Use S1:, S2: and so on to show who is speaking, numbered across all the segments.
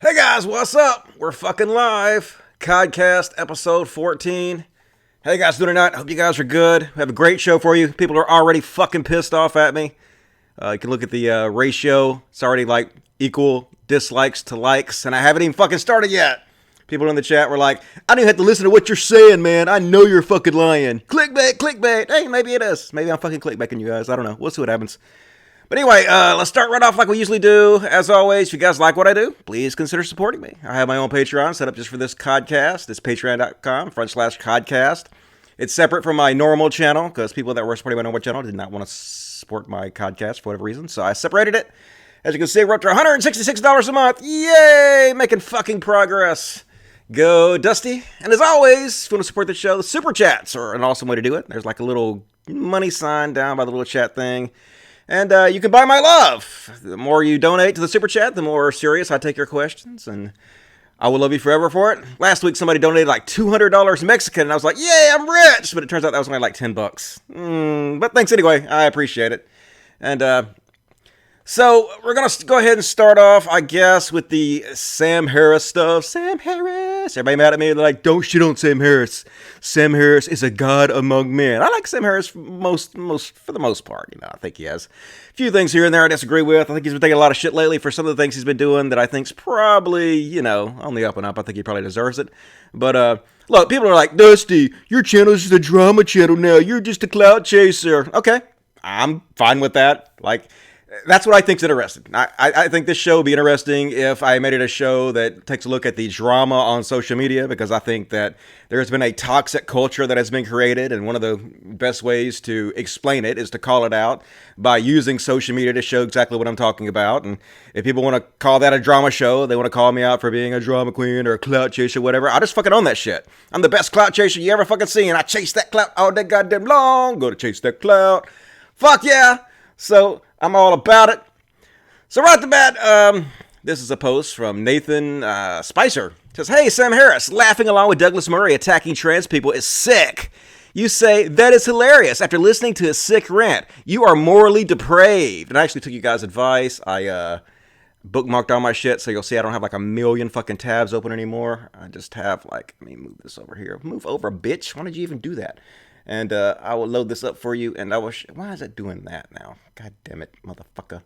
S1: Hey guys, what's up? We're fucking live. CODcast episode 14. Hey guys, doing tonight? Hope you guys are good. We have a great show for you. People are already fucking pissed off at me. You can look at the ratio. It's already like equal dislikes to likes, and I haven't even fucking started yet. People in the chat were like, I don't even have to listen to what you're saying, man. I know you're fucking lying. Clickbait, clickbait. Hey, maybe it is. Maybe I'm fucking clickbaiting you guys. I don't know. We'll see what happens. But anyway, let's start right off like we usually do. As always, if you guys like what I do, please consider supporting me. I have my own Patreon set up just for this CODcast. It's patreon.com/CODcast. It's separate from my normal channel because people that were supporting my normal channel did not want to support my CODcast for whatever reason. So I separated it. As you can see, we're up to $166 a month. Yay! Making fucking progress. Go Dusty. And as always, if you want to support the show, the super chats are an awesome way to do it. There's like a little money sign down by the little chat thing. And you can buy my love. The more you donate to the super chat, the more serious I take your questions. And I will love you forever for it. Last week, somebody donated like $200 Mexican. And I was like, yay, I'm rich. But it turns out that was only like $10. But thanks anyway. I appreciate it. And so we're going to go ahead and start off, I guess, with the Sam Harris stuff. Sam Harris. Everybody mad at me. They're like, don't shit on Sam Harris. Sam Harris is a god among men. I like Sam Harris for the most part. You know, I think he has a few things here and there I disagree with. I think he's been taking a lot of shit lately for some of the things he's been doing that I think's probably, you know, on the up and up. I think he probably deserves it. But, look, people are like, Dusty, your channel is just a drama channel now. You're just a clout chaser. Okay, I'm fine with that. Like, that's what I think's interesting. I think this show would be interesting if I made it a show that takes a look at the drama on social media, because I think that there's been a toxic culture that has been created, and one of the best ways to explain it is to call it out by using social media to show exactly what I'm talking about. And if people want to call that a drama show, they want to call me out for being a drama queen or a clout chaser or whatever, I just fucking own that shit. I'm the best clout chaser you ever fucking seen. I chase that clout all day goddamn long. Go to chase that clout. Fuck yeah. So I'm all about it. So right off the bat, this is a post from Nathan Spicer. It says, hey, Sam Harris, laughing along with Douglas Murray attacking trans people is sick. You say, that is hilarious after listening to his sick rant. You are morally depraved. And I actually took you guys' advice. I bookmarked all my shit, so you'll see I don't have like a million fucking tabs open anymore. I just have like, let me move this over here. Move over, bitch. Why did you even do that? And I will load this up for you, and I will... Why is it doing that now? God damn it, motherfucker.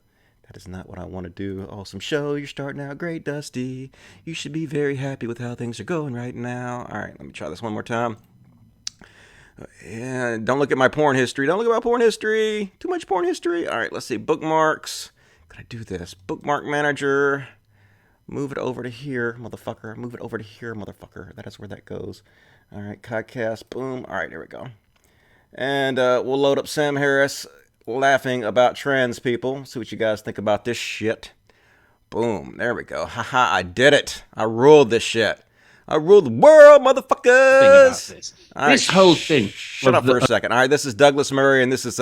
S1: That is not what I want to do. Awesome show. You're starting out great, Dusty. You should be very happy with how things are going right now. All right, let me try this one more time. Yeah, don't look at my porn history. Don't look at my porn history. Too much porn history. All right, let's see. Bookmarks. Can I do this? Bookmark manager. Move it over to here, motherfucker. Move it over to here, motherfucker. That is where that goes. All right, CODcast. Boom. All right, there we go. And we'll load up Sam Harris laughing about trans people. See what you guys think about this shit. Boom. There we go. Haha, I did it. I ruled this shit. I ruled the world, motherfuckers.
S2: This right, whole thing.
S1: Shut up for a second. All right, this is Douglas Murray, and this is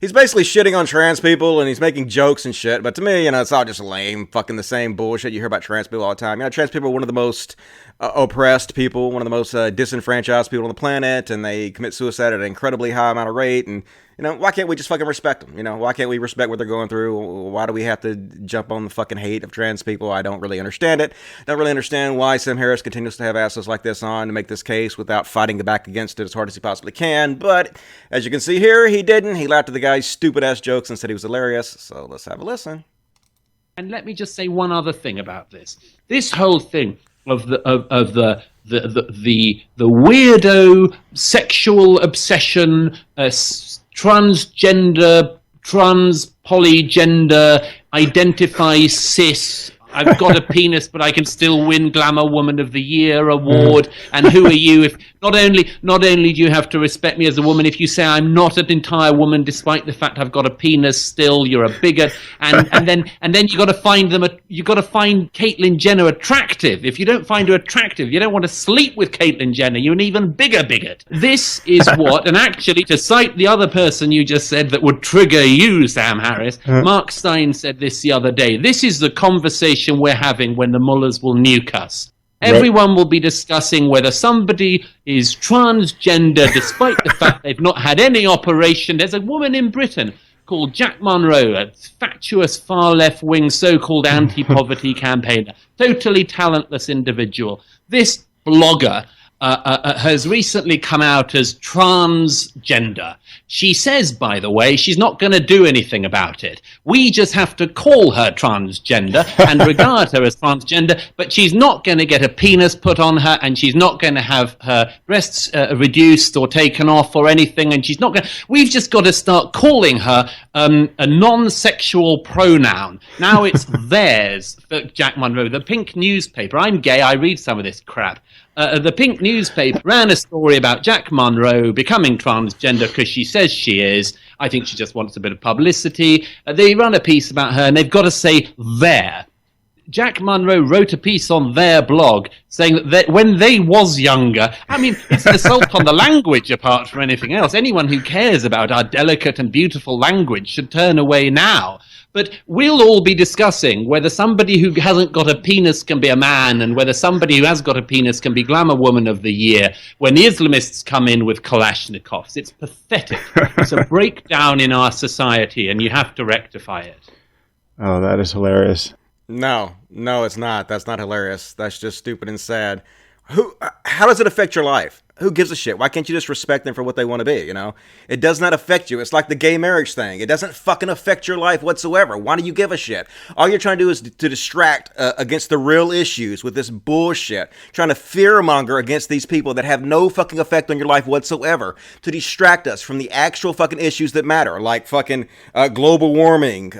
S1: he's basically shitting on trans people, and he's making jokes and shit. But to me, you know, it's all just lame, fucking the same bullshit you hear about trans people all the time. You know, trans people are one of the most oppressed people, one of the most disenfranchised people on the planet, and they commit suicide at an incredibly high amount of rate. And you know, why can't we just fucking respect them? You know, why can't we respect what they're going through? Why do we have to jump on the fucking hate of trans people? I don't really understand it. Don't really understand why Sam Harris continues to have assholes like this on to make this case without fighting back against it as hard as he possibly can. But as you can see here, he didn't. He laughed at the guy's stupid ass jokes and said he was hilarious. So let's have a listen.
S2: And let me just say one other thing about this. This whole thing of the weirdo sexual obsession, transgender, polygender, identify cis, I've got a penis but I can still win Glamour Woman of the Year award, and who are you if not only do you have to respect me as a woman, if you say I'm not an entire woman despite the fact I've got a penis still, you're a bigot, and then you got to find Caitlyn Jenner attractive. If you don't find her attractive, you don't want to sleep with Caitlyn Jenner, you're an even bigger bigot. This is what, and actually to cite the other person you just said that would trigger you, Sam Harris, Mark Stein said this the other day. This is the conversation we're having when the mullahs will nuke us. Everyone will be discussing whether somebody is transgender despite the fact they've not had any operation. There's a woman in Britain called Jack Monroe, a fatuous far left-wing so-called anti-poverty campaigner, totally talentless individual. This blogger has recently come out as transgender. She says, by the way, she's not going to do anything about it. We just have to call her transgender and regard her as transgender, but she's not going to get a penis put on her, and she's not going to have her breasts reduced or taken off or anything, and she's not going to... We've just got to start calling her a non-sexual pronoun. Now it's theirs for Jack Monroe. The Pink newspaper, I'm gay, I read some of this crap. The Pink newspaper ran a story about Jack Monroe becoming transgender because she says she is. I think she just wants a bit of publicity. They run a piece about her, and they've got to say there. Jack Monroe wrote a piece on their blog saying that when they was younger, I mean, it's an assault on the language apart from anything else. Anyone who cares about our delicate and beautiful language should turn away now. But we'll all be discussing whether somebody who hasn't got a penis can be a man and whether somebody who has got a penis can be Glamour Woman of the Year when the Islamists come in with Kalashnikovs. It's pathetic. It's a breakdown in our society, and you have to rectify it.
S3: Oh, that is hilarious.
S1: No, it's not. That's not hilarious. That's just stupid and sad. How does it affect your life? Who gives a shit? Why can't you just respect them for what they want to be, you know? It does not affect you. It's like the gay marriage thing. It doesn't fucking affect your life whatsoever. Why do you give a shit? All you're trying to do is to distract against the real issues with this bullshit. Trying to fearmonger against these people that have no fucking effect on your life whatsoever. To distract us from the actual fucking issues that matter. Like fucking global warming,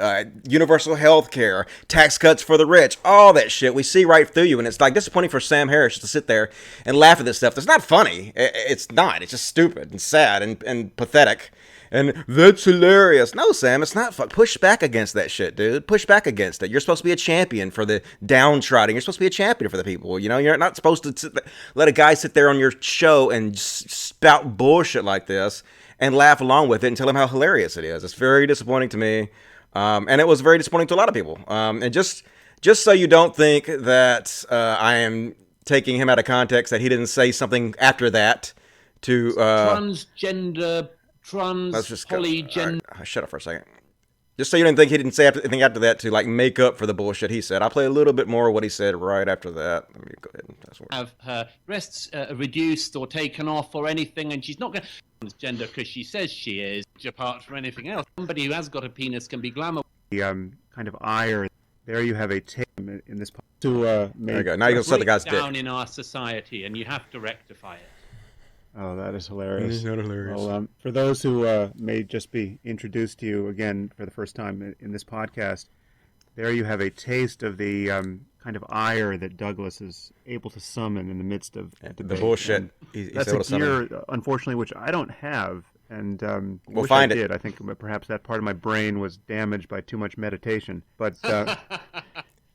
S1: universal health care, tax cuts for the rich. All that shit. We see right through you. And it's like disappointing for Sam Harris to sit there and laugh at this stuff. It's not funny. It's not. It's just stupid and sad and pathetic. And that's hilarious. No, Sam, it's not. Push back against that shit, dude. Push back against it. You're supposed to be a champion for the downtrodden. You're supposed to be a champion for the people. You know, you're not supposed to let a guy sit there on your show and spout bullshit like this and laugh along with it and tell him how hilarious it is. It's very disappointing to me. And it was very disappointing to a lot of people. And just so you don't think that I am taking him out of context, that he didn't say something after that to
S2: transgender, polygender.
S1: Right, shut up for a second. Just so you didn't think he didn't say anything after that to like make up for the bullshit he said. I'll play a little bit more of what he said right after that. Let me go ahead and
S2: have her breasts reduced or taken off or anything, and she's not going to transgender because she says she is. Apart from anything else, somebody who has got a penis can be Glamour.
S3: The kind of ire. There you have a tape in this to
S1: there you go. Now you can set the guy's dick
S2: down in our society, and you have to rectify it.
S3: Oh, that is hilarious.
S1: It's not hilarious.
S3: Well, for those who may just be introduced to you again for the first time in this podcast, there you have a taste of the kind of ire that Douglas is able to summon in the midst of
S1: the bullshit. He's
S3: that's
S1: able
S3: a
S1: to summon.
S3: gear, unfortunately, which I don't have. And
S1: we'll
S3: wish
S1: find
S3: I
S1: it.
S3: did. I think perhaps that part of my brain was damaged by too much meditation. But
S2: it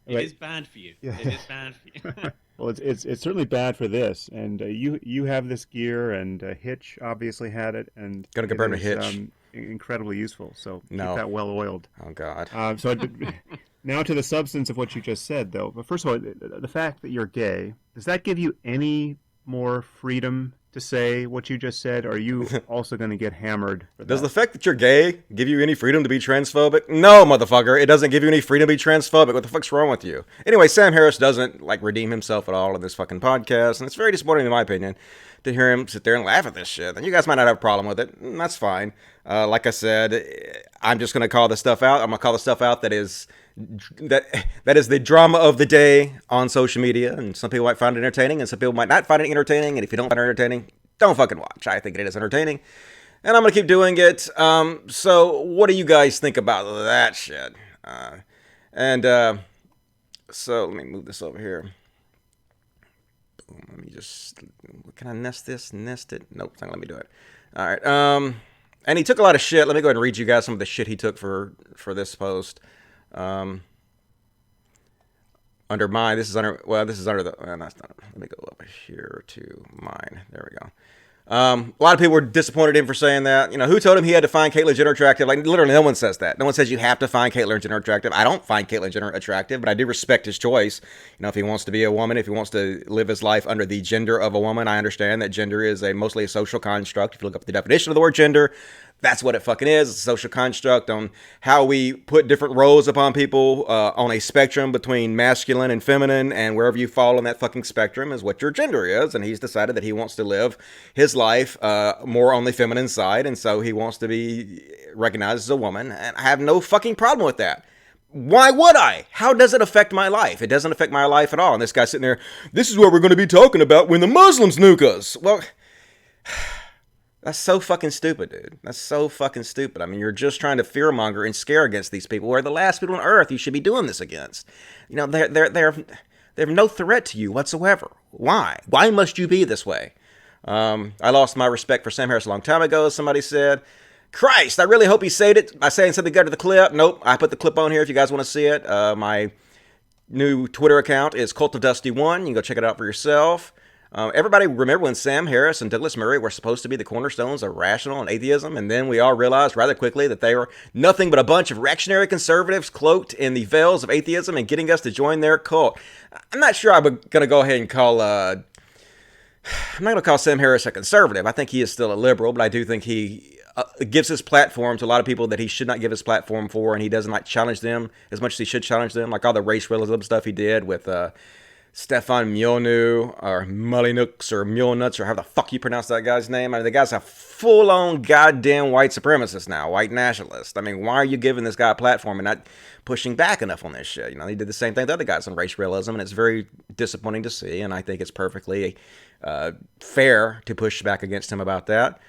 S2: is bad for you. Yeah. It is bad for you.
S3: Well, it's certainly bad for this. And you have this gear, and Hitch obviously had it, and
S1: gonna compare to Hitch.
S3: Incredibly useful. So
S1: no.
S3: Keep that well oiled.
S1: Oh God.
S3: Now to the substance of what you just said, though. But first of all, the fact that you're gay, does that give you any more freedom to say what you just said, or are you also going to get hammered for that?
S1: Does the fact that you're gay give you any freedom to be transphobic? No, motherfucker. It doesn't give you any freedom to be transphobic. What the fuck's wrong with you? Anyway, Sam Harris doesn't redeem himself at all in this fucking podcast, and it's very disappointing in my opinion to hear him sit there and laugh at this shit. And you guys might not have a problem with it. And that's fine. Like I said, I'm just going to call the stuff out. I'm going to call the stuff out that is the drama of the day on social media, and some people might find it entertaining, and some people might not find it entertaining, and if you don't find it ententertaining, don't fucking watch. I think it is entertaining, and I'm going to keep doing it. So what do you guys think about that shit? So let me move this over here. Let me just, can I nest it? Nope, it's not going to let me do it. All right. And he took a lot of shit. Let me go ahead and read you guys some of the shit he took for this post. Under mine, this is under the, that's not, let me go over here to mine. There we go. A lot of people were disappointed in him for saying that. You know, who told him he had to find Caitlyn Jenner attractive? Like, literally, no one says that. No one says you have to find Caitlyn Jenner attractive. I don't find Caitlyn Jenner attractive, but I do respect his choice. You know, if he wants to be a woman, if he wants to live his life under the gender of a woman, I understand that gender is mostly a social construct. If you look up the definition of the word gender, That's what it fucking is. It's a social construct on how we put different roles upon people on a spectrum between masculine and feminine, and wherever you fall on that fucking spectrum is what your gender is. And he's decided that he wants to live his life more on the feminine side, and so he wants to be recognized as a woman. And I have no fucking problem with that. Why would I? How does it affect my life? It doesn't affect my life at all. And this guy's sitting there, this is what we're going to be talking about when the Muslims nuke us. Well... That's so fucking stupid, dude. That's so fucking stupid. I mean, you're just trying to fearmonger and scare against these people who are the last people on earth you should be doing this against. You know, they have no threat to you whatsoever. Why? Why must you be this way? I lost my respect for Sam Harris a long time ago, as somebody said. Christ, I really hope he said it by saying something good to the clip. Nope, I put the clip on here if you guys want to see it. My new Twitter account is Cult of Dusty1. You can go check it out for yourself. Everybody remember when Sam Harris and Douglas Murray were supposed to be the cornerstones of rational and atheism, and then we all realized rather quickly that they were nothing but a bunch of reactionary conservatives cloaked in the veils of atheism and getting us to join their cult. I'm not sure I'm going to go ahead and call... I'm not going to call Sam Harris a conservative. I think he is still a liberal, but I do think he gives his platform to a lot of people that he should not give his platform for, and he does not challenge them as much as he should challenge them, like all the race realism stuff he did with... Stefan Mjolnu, or Mullinux, or Mjolnuts, or how the fuck you pronounce that guy's name. I mean, the guy's a full-on goddamn white supremacist now, white nationalist. I mean, why are you giving this guy a platform and not pushing back enough on this shit? You know, he did the same thing to other guys on race realism, and it's very disappointing to see, and I think it's perfectly fair to push back against him about that.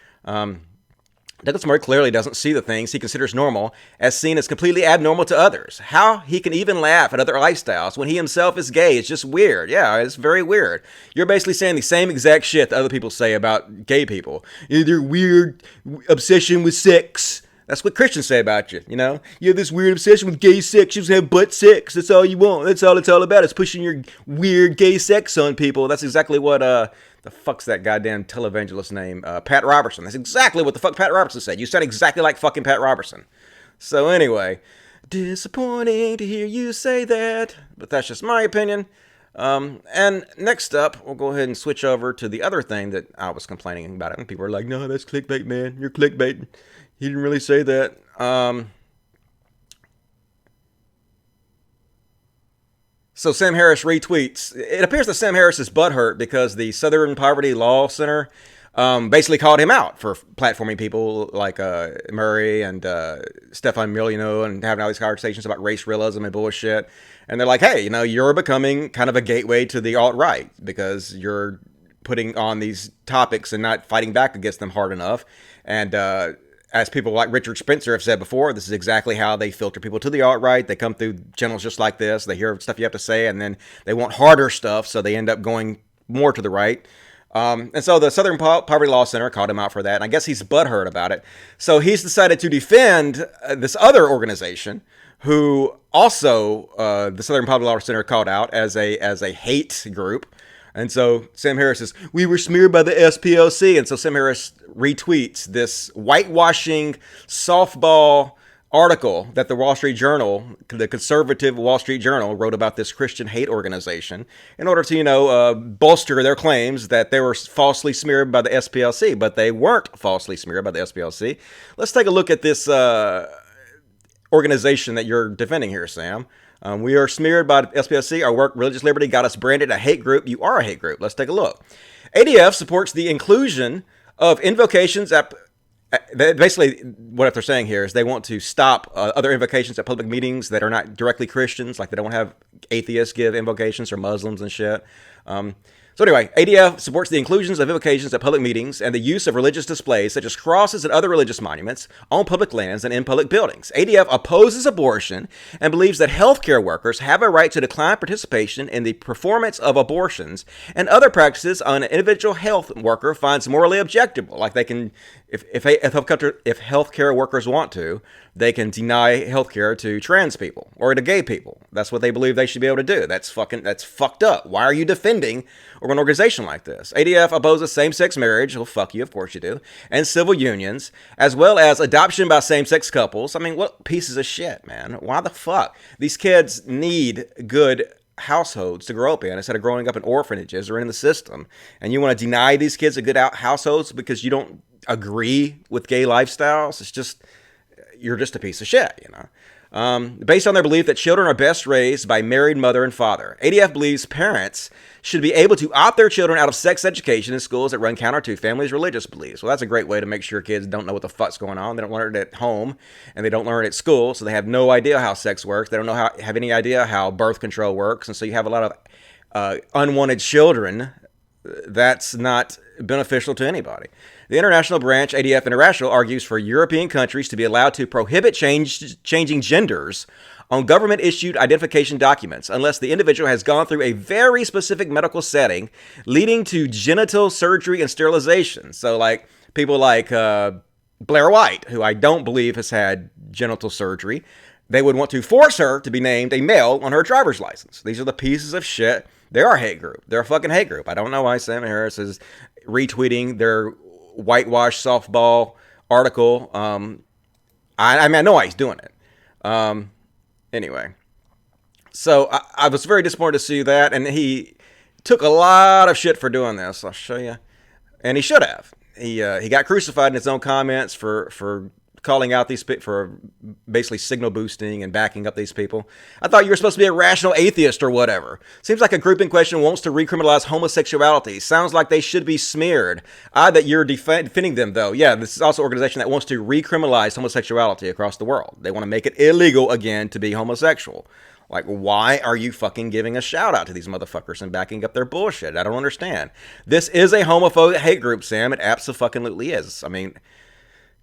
S1: Douglas Murray clearly doesn't see the things he considers normal as seen as completely abnormal to others. How he can even laugh at other lifestyles when he himself is gay is just weird. Yeah, it's very weird. You're basically saying the same exact shit that other people say about gay people. Their weird obsession with sex. That's what Christians say about you, you know? You have this weird obsession with gay sex. You just have butt sex. That's all you want. That's all it's all about. It's pushing your weird gay sex on people. That's exactly what, the fuck's that goddamn televangelist name? Pat Robertson. That's exactly what the fuck Pat Robertson said. You sound exactly like fucking Pat Robertson. So anyway, disappointing to hear you say that, but that's just my opinion. And next up, we'll go ahead and switch over to the other thing that I was complaining about. And people are like, no, that's clickbait, man. You're clickbaiting. He didn't really say that. So Sam Harris retweets. It appears that Sam Harris is butthurt because the Southern Poverty Law Center basically called him out for platforming people like Murray and Stefan Milino and having all these conversations about race realism and bullshit. And they're like, hey, you know, you're becoming kind of a gateway to the alt-right because you're putting on these topics and not fighting back against them hard enough. And as people like Richard Spencer have said before, this is exactly how they filter people to the alt-right. They come through channels just like this. They hear stuff you have to say, and then they want harder stuff, so they end up going more to the right. And so the Southern Poverty Law Center called him out for that, and I guess he's butthurt about it. So he's decided to defend this other organization who also the Southern Poverty Law Center called out as a hate group. And so Sam Harris says, we were smeared by the SPLC. And so Sam Harris retweets this whitewashing softball article that the Wall Street Journal, the conservative Wall Street Journal, wrote about this Christian hate organization in order to, you know, bolster their claims that they were falsely smeared by the SPLC. But they weren't falsely smeared by the SPLC. Let's take a look at this organization that you're defending here, Sam. We are smeared by SPLC. Our work, religious liberty, got us branded a hate group. You are a hate group. Let's take a look. ADF supports the inclusion of invocations at... Basically, what they're saying here is they want to stop other invocations at public meetings that are not directly Christians. Like they don't have atheists give invocations or Muslims and shit. So anyway, ADF supports the inclusions of invocations at public meetings and the use of religious displays such as crosses and other religious monuments on public lands and in public buildings. ADF opposes abortion and believes that healthcare workers have a right to decline participation in the performance of abortions and other practices an individual health worker finds morally objectionable. Like they can, if healthcare workers want to, they can deny healthcare to trans people or to gay people. That's what they believe they should be able to do. That's fucked up. Why are you defending an organization like this? ADF opposes same-sex marriage. Well, fuck you, of course you do. And civil unions, as well as adoption by same-sex couples. I mean, what pieces of shit, man? Why the fuck? These kids need good households to grow up in instead of growing up in orphanages or in the system. And you want to deny these kids a good households because you don't agree with gay lifestyles. It's just, you're just a piece of shit, you know. Based on their belief that children are best raised by married mother and father. ADF believes parents should be able to opt their children out of sex education in schools that run counter to families' religious beliefs. Well, that's a great way to make sure kids don't know what the fuck's going on. They don't learn it at home, and they don't learn it at school, so they have no idea how sex works. They don't have any idea how birth control works, and so you have a lot of unwanted children. That's not beneficial to anybody. The international branch, ADF International, argues for European countries to be allowed to prohibit changing genders on government-issued identification documents unless the individual has gone through a very specific medical setting leading to genital surgery and sterilization. So, like, people like Blair White, who I don't believe has had genital surgery, they would want to force her to be named a male on her driver's license. These are the pieces of shit. They are a hate group. They're a fucking hate group. I don't know why Sam Harris is retweeting their whitewash softball article. I mean, I know why he's doing it. Anyway, so I was very disappointed to see that, and he took a lot of shit for doing this. I'll show you, and he should have. He got crucified in his own comments for calling out these people, for basically signal boosting and backing up these people. I thought you were supposed to be a rational atheist or whatever. Seems like a group in question wants to recriminalize homosexuality. Sounds like they should be smeared. Odd that you're defending them, though. Yeah, this is also an organization that wants to recriminalize homosexuality across the world. They want to make it illegal again to be homosexual. Like, why are you fucking giving a shout out to these motherfuckers and backing up their bullshit? I don't understand. This is a homophobic hate group, Sam. It absolutely is. I mean,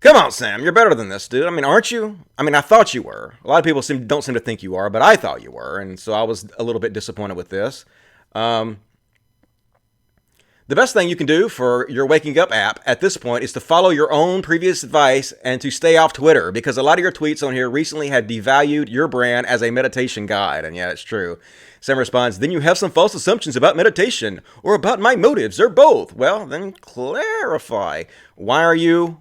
S1: come on, Sam. You're better than this, dude. I mean, aren't you? I mean, I thought you were. A lot of people don't seem to think you are, but I thought you were. And so I was a little bit disappointed with this. The best thing you can do for your Waking Up app at this point is to follow your own previous advice and to stay off Twitter, because a lot of your tweets on here recently have devalued your brand as a meditation guide. And yeah, it's true. Sam responds, then you have some false assumptions about meditation or about my motives or both. Well, then clarify. Why are you...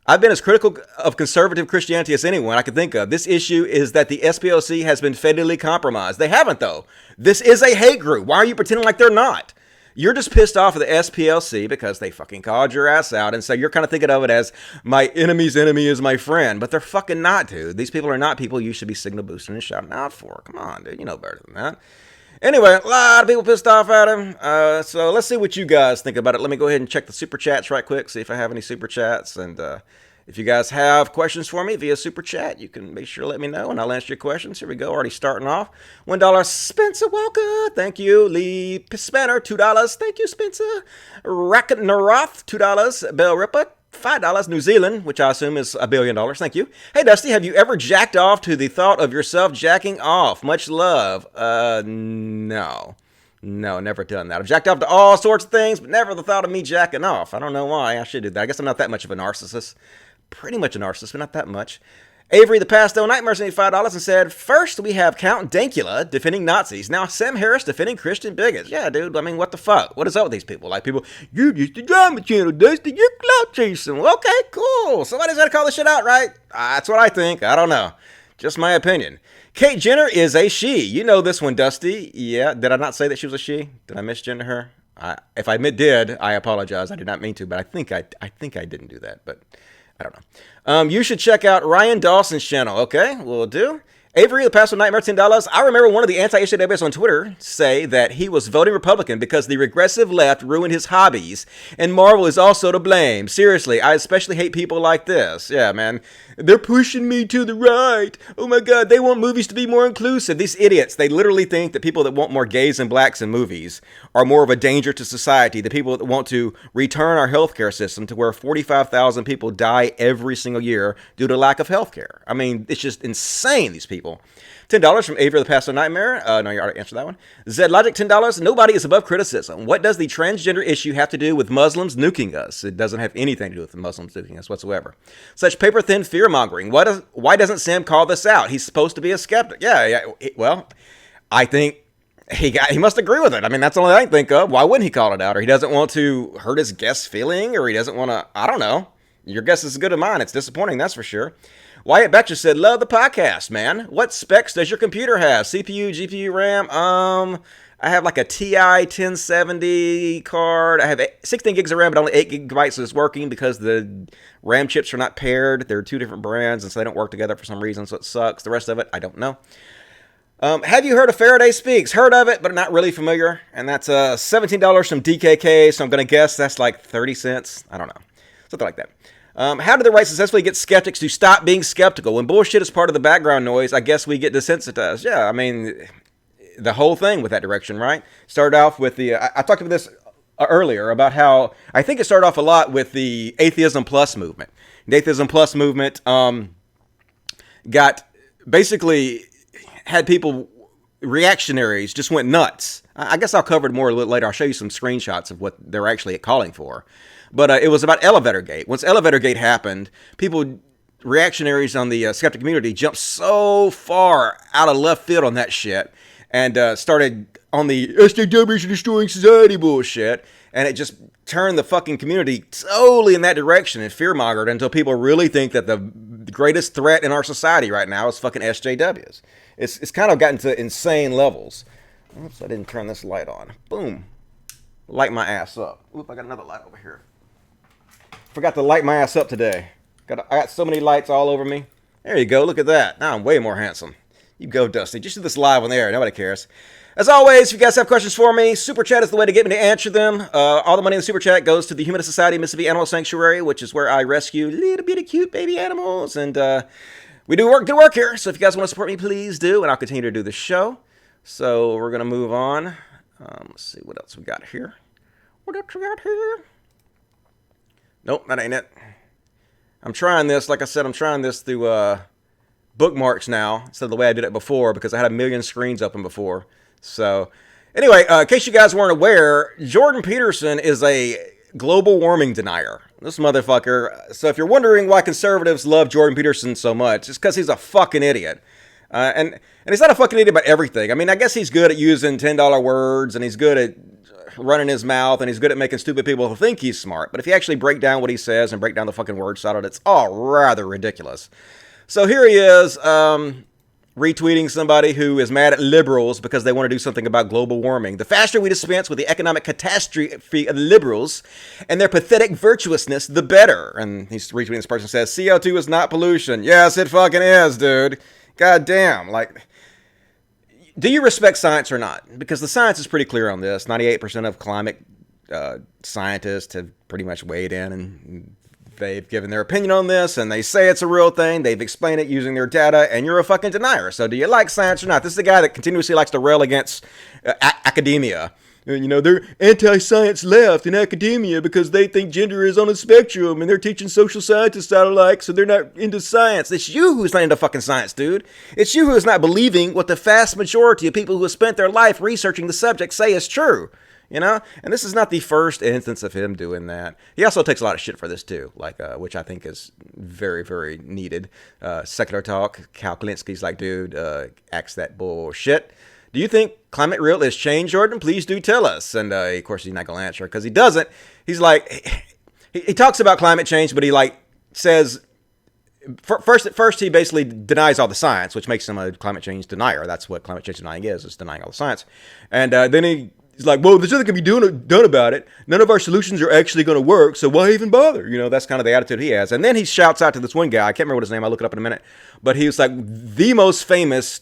S1: I've been as critical of conservative Christianity as anyone I can think of. This issue is that the SPLC has been fatally compromised. They haven't, though. This is a hate group. Why are you pretending like they're not? You're just pissed off at the SPLC because they fucking called your ass out, and so you're kind of thinking of it as my enemy's enemy is my friend, but they're fucking not, dude. These people are not people you should be signal boosting and shouting out for. Come on, dude. You know better than that. Anyway, a lot of people pissed off at him, so let's see what you guys think about it. Let me go ahead and check the super chats right quick, see if I have any super chats, and if you guys have questions for me via Super Chat, you can make sure to let me know, and I'll answer your questions. Here we go, already starting off. $1, Spencer Walker, thank you. Lee Spanner, $2, thank you, Spencer. Racket Naroth, $2. Bell Ripper, $5. New Zealand, which I assume is $1 billion, thank you. Hey, Dusty, have you ever jacked off to the thought of yourself jacking off? Much love. No. No, never done that. I've jacked off to all sorts of things, but never the thought of me jacking off. I don't know why. I should do that. I guess I'm not that much of a narcissist. Pretty much a narcissist, but not that much. Avery the Pasto Nightmare sent me $5 and said, first we have Count Dankula defending Nazis. Now Sam Harris defending Christian bigots. Yeah, dude, I mean, what the fuck? What is up with these people? Like, people, you're just a drama channel, Dusty, you're clout chasing. Okay, cool. Somebody's got to call this shit out, right? That's what I think. I don't know. Just my opinion. Kate Jenner is a she. You know this one, Dusty. Yeah, did I not say that she was a she? Did I misgender her? If I did, I apologize. I did not mean to, but I think I didn't do that, but... I don't know. You should check out Ryan Dawson's channel. Okay, will do. Avery, the Paso Nightmare, $10. I remember one of the anti-HAWs on Twitter say that he was voting Republican because the regressive left ruined his hobbies, and Marvel is also to blame. Seriously, I especially hate people like this. Yeah, man. They're pushing me to the right. Oh my God, they want movies to be more inclusive. These idiots, they literally think that people that want more gays and blacks in movies are more of a danger to society. The people that want to return our healthcare system to where 45,000 people die every single year due to lack of healthcare. I mean, it's just insane, these people. $10 from Avery the Pasto Nightmare. No, you already answered that one. Zed Logic, $10. Nobody is above criticism. What does the transgender issue have to do with Muslims nuking us? It doesn't have anything to do with the Muslims nuking us whatsoever. Such paper-thin fear-mongering. Why doesn't Sam call this out? He's supposed to be a skeptic. Yeah. Well, I think he must agree with it. I mean, that's the only thing I can think of. Why wouldn't he call it out? Or he doesn't want to hurt his guest's feeling? Or he doesn't want to, I don't know. your guess is as good as mine. It's disappointing, that's for sure. Wyatt Betcher said, love the podcast, man. What specs does your computer have? CPU, GPU, RAM? I have like a TI 1070 card. I have 16 gigs of RAM, but only 8 gigabytes is working because the RAM chips are not paired. They're two different brands, and so they don't work together for some reason, so it sucks. The rest of it, I don't know. Have you heard of Faraday Speaks? Heard of it, but not really familiar. And that's $17 from DKK, so I'm going to guess that's like 30 cents. I don't know. Something like that. How did the right successfully get skeptics to stop being skeptical? When bullshit is part of the background noise, I guess we get desensitized. Yeah, I mean, the whole thing with that direction, right? Started off with the... I talked about this earlier about how... I think it started off a lot with the Atheism Plus movement. The Atheism Plus movement got... Basically, had people... Reactionaries just went nuts. I guess I'll cover it more a little later. I'll show you some screenshots of what they're actually calling for. But it was about Elevator Gate. Once Elevator Gate happened, people, reactionaries on the skeptic community jumped so far out of left field on that shit and started on the SJWs are destroying society bullshit. And it just turned the fucking community totally in that direction and fear-mongered until people really think that the greatest threat in our society right now is fucking SJWs. It's kind of gotten to insane levels. Oops, I didn't turn this light on. Boom. Light my ass up. Oop, I got another light over here. Forgot to light my ass up today. I got so many lights all over me. There you go. Look at that. Now I'm way more handsome. You go, Dusty. Just do this live on the air. Nobody cares. As always, if you guys have questions for me, Super Chat is the way to get me to answer them. All the money in the Super Chat goes to the Humanist Society Mississippi Animal Sanctuary, which is where I rescue little bitty cute baby animals. And we do good work here. So if you guys want to support me, please do. And I'll continue to do the show. So we're going to move on. Let's see what else we got here. What else we got here? Nope, that ain't it. I'm trying this. Like I said, I'm trying this through bookmarks now instead of the way I did it before because I had a million screens open before. So, anyway, in case you guys weren't aware, Jordan Peterson is a global warming denier. This motherfucker. So if you're wondering why conservatives love Jordan Peterson so much, it's because he's a fucking idiot. And he's not a fucking idiot about everything. I mean, I guess he's good at using $10 words, and he's good at running his mouth, and he's good at making stupid people think he's smart. But if you actually break down what he says and break down the fucking word salad, it's all rather ridiculous. So here he is, retweeting somebody who is mad at liberals because they want to do something about global warming. The faster we dispense with the economic catastrophe of liberals and their pathetic virtuousness, the better. And he's retweeting this person says, CO2 is not pollution. Yes, it fucking is, dude. God damn. Like, do you respect science or not? Because the science is pretty clear on this. 98% of climate scientists have pretty much weighed in and they've given their opinion on this, and they say it's a real thing. They've explained it using their data, and you're a fucking denier. So do you like science or not? This is the guy that continuously likes to rail against academia. You know, they're anti-science left in academia because they think gender is on a spectrum, and they're teaching social scientists how to like, so they're not into science. It's you who's not into fucking science, dude. It's you who's not believing what the vast majority of people who have spent their life researching the subject say is true. You know, and this is not the first instance of him doing that. He also takes a lot of shit for this too, like which I think is very, very needed. Secular talk. Cal Kalinski's like, dude, axe that bullshit. Do you think climate real is change, Jordan? Please do tell us. And of course, he's not gonna answer because he doesn't. He's like, he talks about climate change, but he like says. First, he basically denies all the science, which makes him a climate change denier. That's what climate change denying is denying all the science. And then he's like, well, there's nothing can be done about it. None of our solutions are actually going to work, so why even bother? You know, that's kind of the attitude he has. And then he shouts out to this one guy. I can't remember what his name. I'll look it up in a minute. But he was like the most famous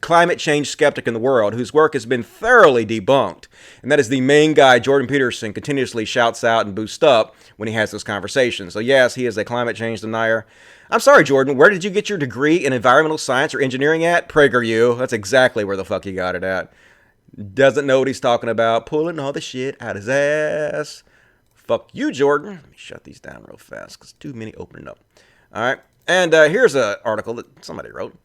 S1: climate change skeptic in the world, whose work has been thoroughly debunked. And that is the main guy, Jordan Peterson, continuously shouts out and boosts up when he has this conversation. So yes, he is a climate change denier. I'm sorry, Jordan, where did you get your degree in environmental science or engineering at? PragerU. That's exactly where the fuck you got it at. Doesn't know what he's talking about. Pulling all the shit out his ass. Fuck you, Jordan. Let me shut these down real fast because too many opening up. All right. And here's an article that somebody wrote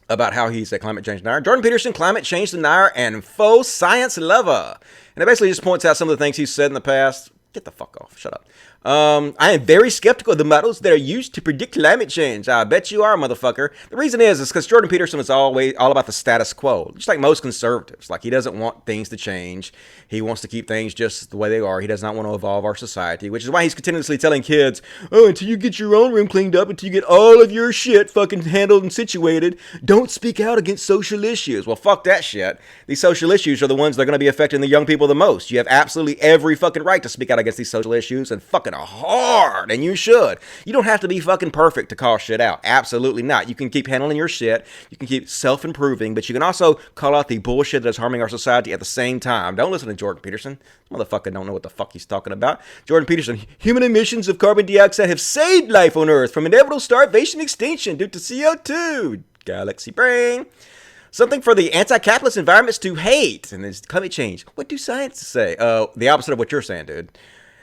S1: about how he's a climate change denier. Jordan Peterson, climate change denier and faux science lover. And it basically just points out some of the things he's said in the past. Get the fuck off. Shut up. I am very skeptical of the models that are used to predict climate change. I bet you are, motherfucker. The reason is because Jordan Peterson is always all about the status quo, just like most conservatives. Like, he doesn't want things to change. He wants to keep things just the way they are. He does not want to evolve our society, which is why he's continuously telling kids, oh, until you get your own room cleaned up, until you get all of your shit fucking handled and situated, don't speak out against social issues. Well, fuck that shit. These social issues are the ones that are going to be affecting the young people the most. You have absolutely every fucking right to speak out against these social issues and fucking hard, and you should. You don't have to be fucking perfect to call shit out. Absolutely not. You can keep handling your shit. You can keep self-improving, but you can also call out the bullshit that is harming our society at the same time. Don't listen to Jordan Peterson. This motherfucker don't know what the fuck he's talking about. Jordan Peterson, human emissions of carbon dioxide have saved life on Earth from inevitable starvation extinction due to CO2. Galaxy brain. Something for the anti-capitalist environments to hate, and there's climate change. What do scientists say? The opposite of what you're saying, dude.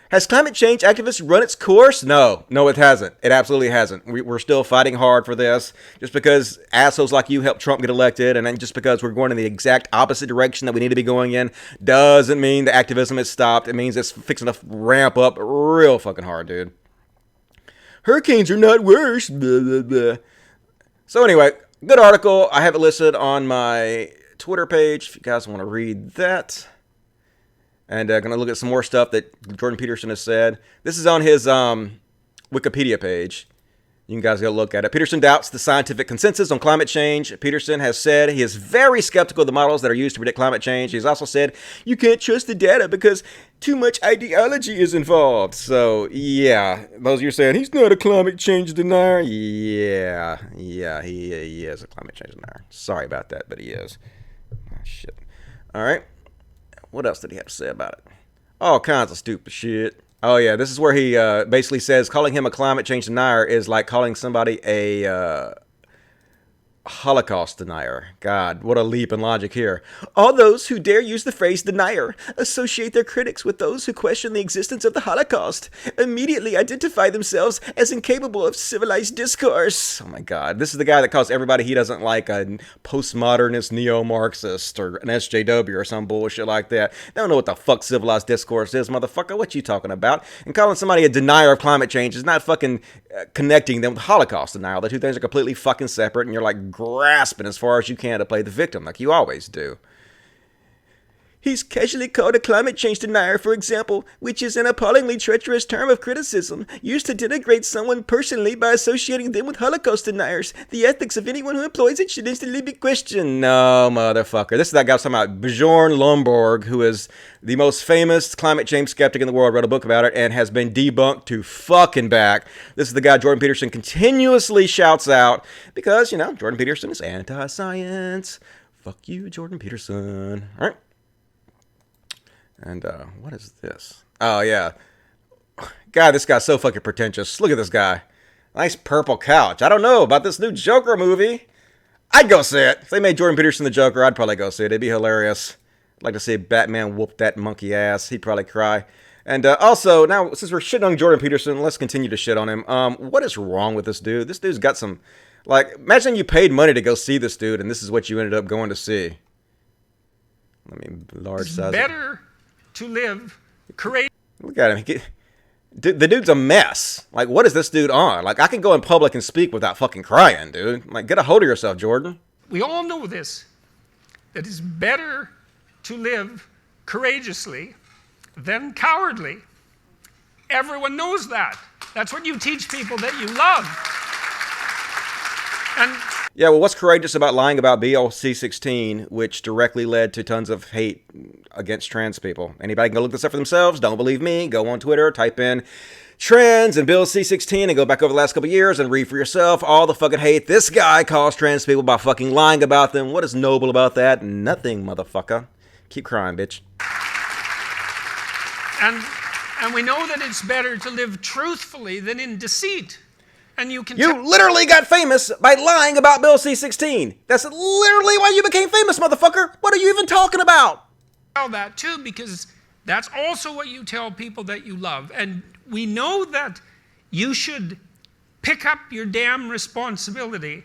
S1: Has climate change activists run its course? No, it hasn't. It absolutely hasn't. We're still fighting hard for this. Just because assholes like you helped Trump get elected, and then just because we're going in the exact opposite direction that we need to be going in, doesn't mean the activism has stopped. It means it's fixing to ramp up real fucking hard, dude. Hurricanes are not worse. Blah, blah, blah. So anyway, good article. I have it listed on my Twitter page if you guys want to read that. And going to look at some more stuff that Jordan Peterson has said. This is on his Wikipedia page. You can guys go look at it. Peterson doubts the scientific consensus on climate change. Peterson has said he is very skeptical of the models that are used to predict climate change. He's also said you can't trust the data because too much ideology is involved. So, yeah, those of you saying he's not a climate change denier. Yeah, he is a climate change denier. Sorry about that, but he is. Oh, shit. All right. What else did he have to say about it? All kinds of stupid shit. Oh, yeah, this is where he basically says calling him a climate change denier is like calling somebody a Holocaust denier. God, what a leap in logic here. All those who dare use the phrase denier associate their critics with those who question the existence of the Holocaust, immediately identify themselves as incapable of civilized discourse. Oh my God, this is the guy that calls everybody he doesn't like a postmodernist neo-Marxist or an SJW or some bullshit like that. They don't know what the fuck civilized discourse is, motherfucker. What you talking about? And calling somebody a denier of climate change is not fucking connecting them with Holocaust denial. The two things are completely fucking separate, and you're like grasping as far as you can to play the victim, like you always do. He's casually called a climate change denier, for example, which is an appallingly treacherous term of criticism, used to denigrate someone personally by associating them with Holocaust deniers. The ethics of anyone who employs it should instantly be questioned. No, motherfucker. This is that guy talking about Bjorn Lomborg, who is the most famous climate change skeptic in the world, wrote a book about it, and has been debunked to fucking back. This is the guy Jordan Peterson continuously shouts out, because, you know, Jordan Peterson is anti-science. Fuck you, Jordan Peterson. All right. And, what is this? Oh, yeah. God, this guy's so fucking pretentious. Look at this guy. Nice purple couch. I don't know about this new Joker movie. I'd go see it. If they made Jordan Peterson the Joker, I'd probably go see it. It'd be hilarious. I'd like to see Batman whoop that monkey ass. He'd probably cry. And, also, now, since we're shitting on Jordan Peterson, let's continue to shit on him. What is wrong with this dude? This dude's got some, like, imagine you paid money to go see this dude, and this is what you ended up going to see. Let me large size
S4: better to live courageous.
S1: Look at him. The dude's a mess. Like, what is this dude on? Like, I can go in public and speak without fucking crying, dude. Like, get a hold of yourself, Jordan.
S4: We all know this, that it's better to live courageously than cowardly. Everyone knows that. That's what you teach people that you love. And
S1: yeah, well, what's courageous about lying about BLC16, which directly led to tons of hate against trans people? Anybody can go look this up for themselves. Don't believe me. Go on Twitter, type in trans and Bill C16 and go back over the last couple years and read for yourself all the fucking hate this guy caused trans people by fucking lying about them. What is noble about that? Nothing, motherfucker. Keep crying, bitch.
S4: And we know that it's better to live truthfully than in deceit. And you
S1: literally got famous by lying about Bill C16. That's literally why you became famous, motherfucker. What are you even talking about?
S4: Tell that too, because that's also what you tell people that you love. And we know that you should pick up your damn responsibility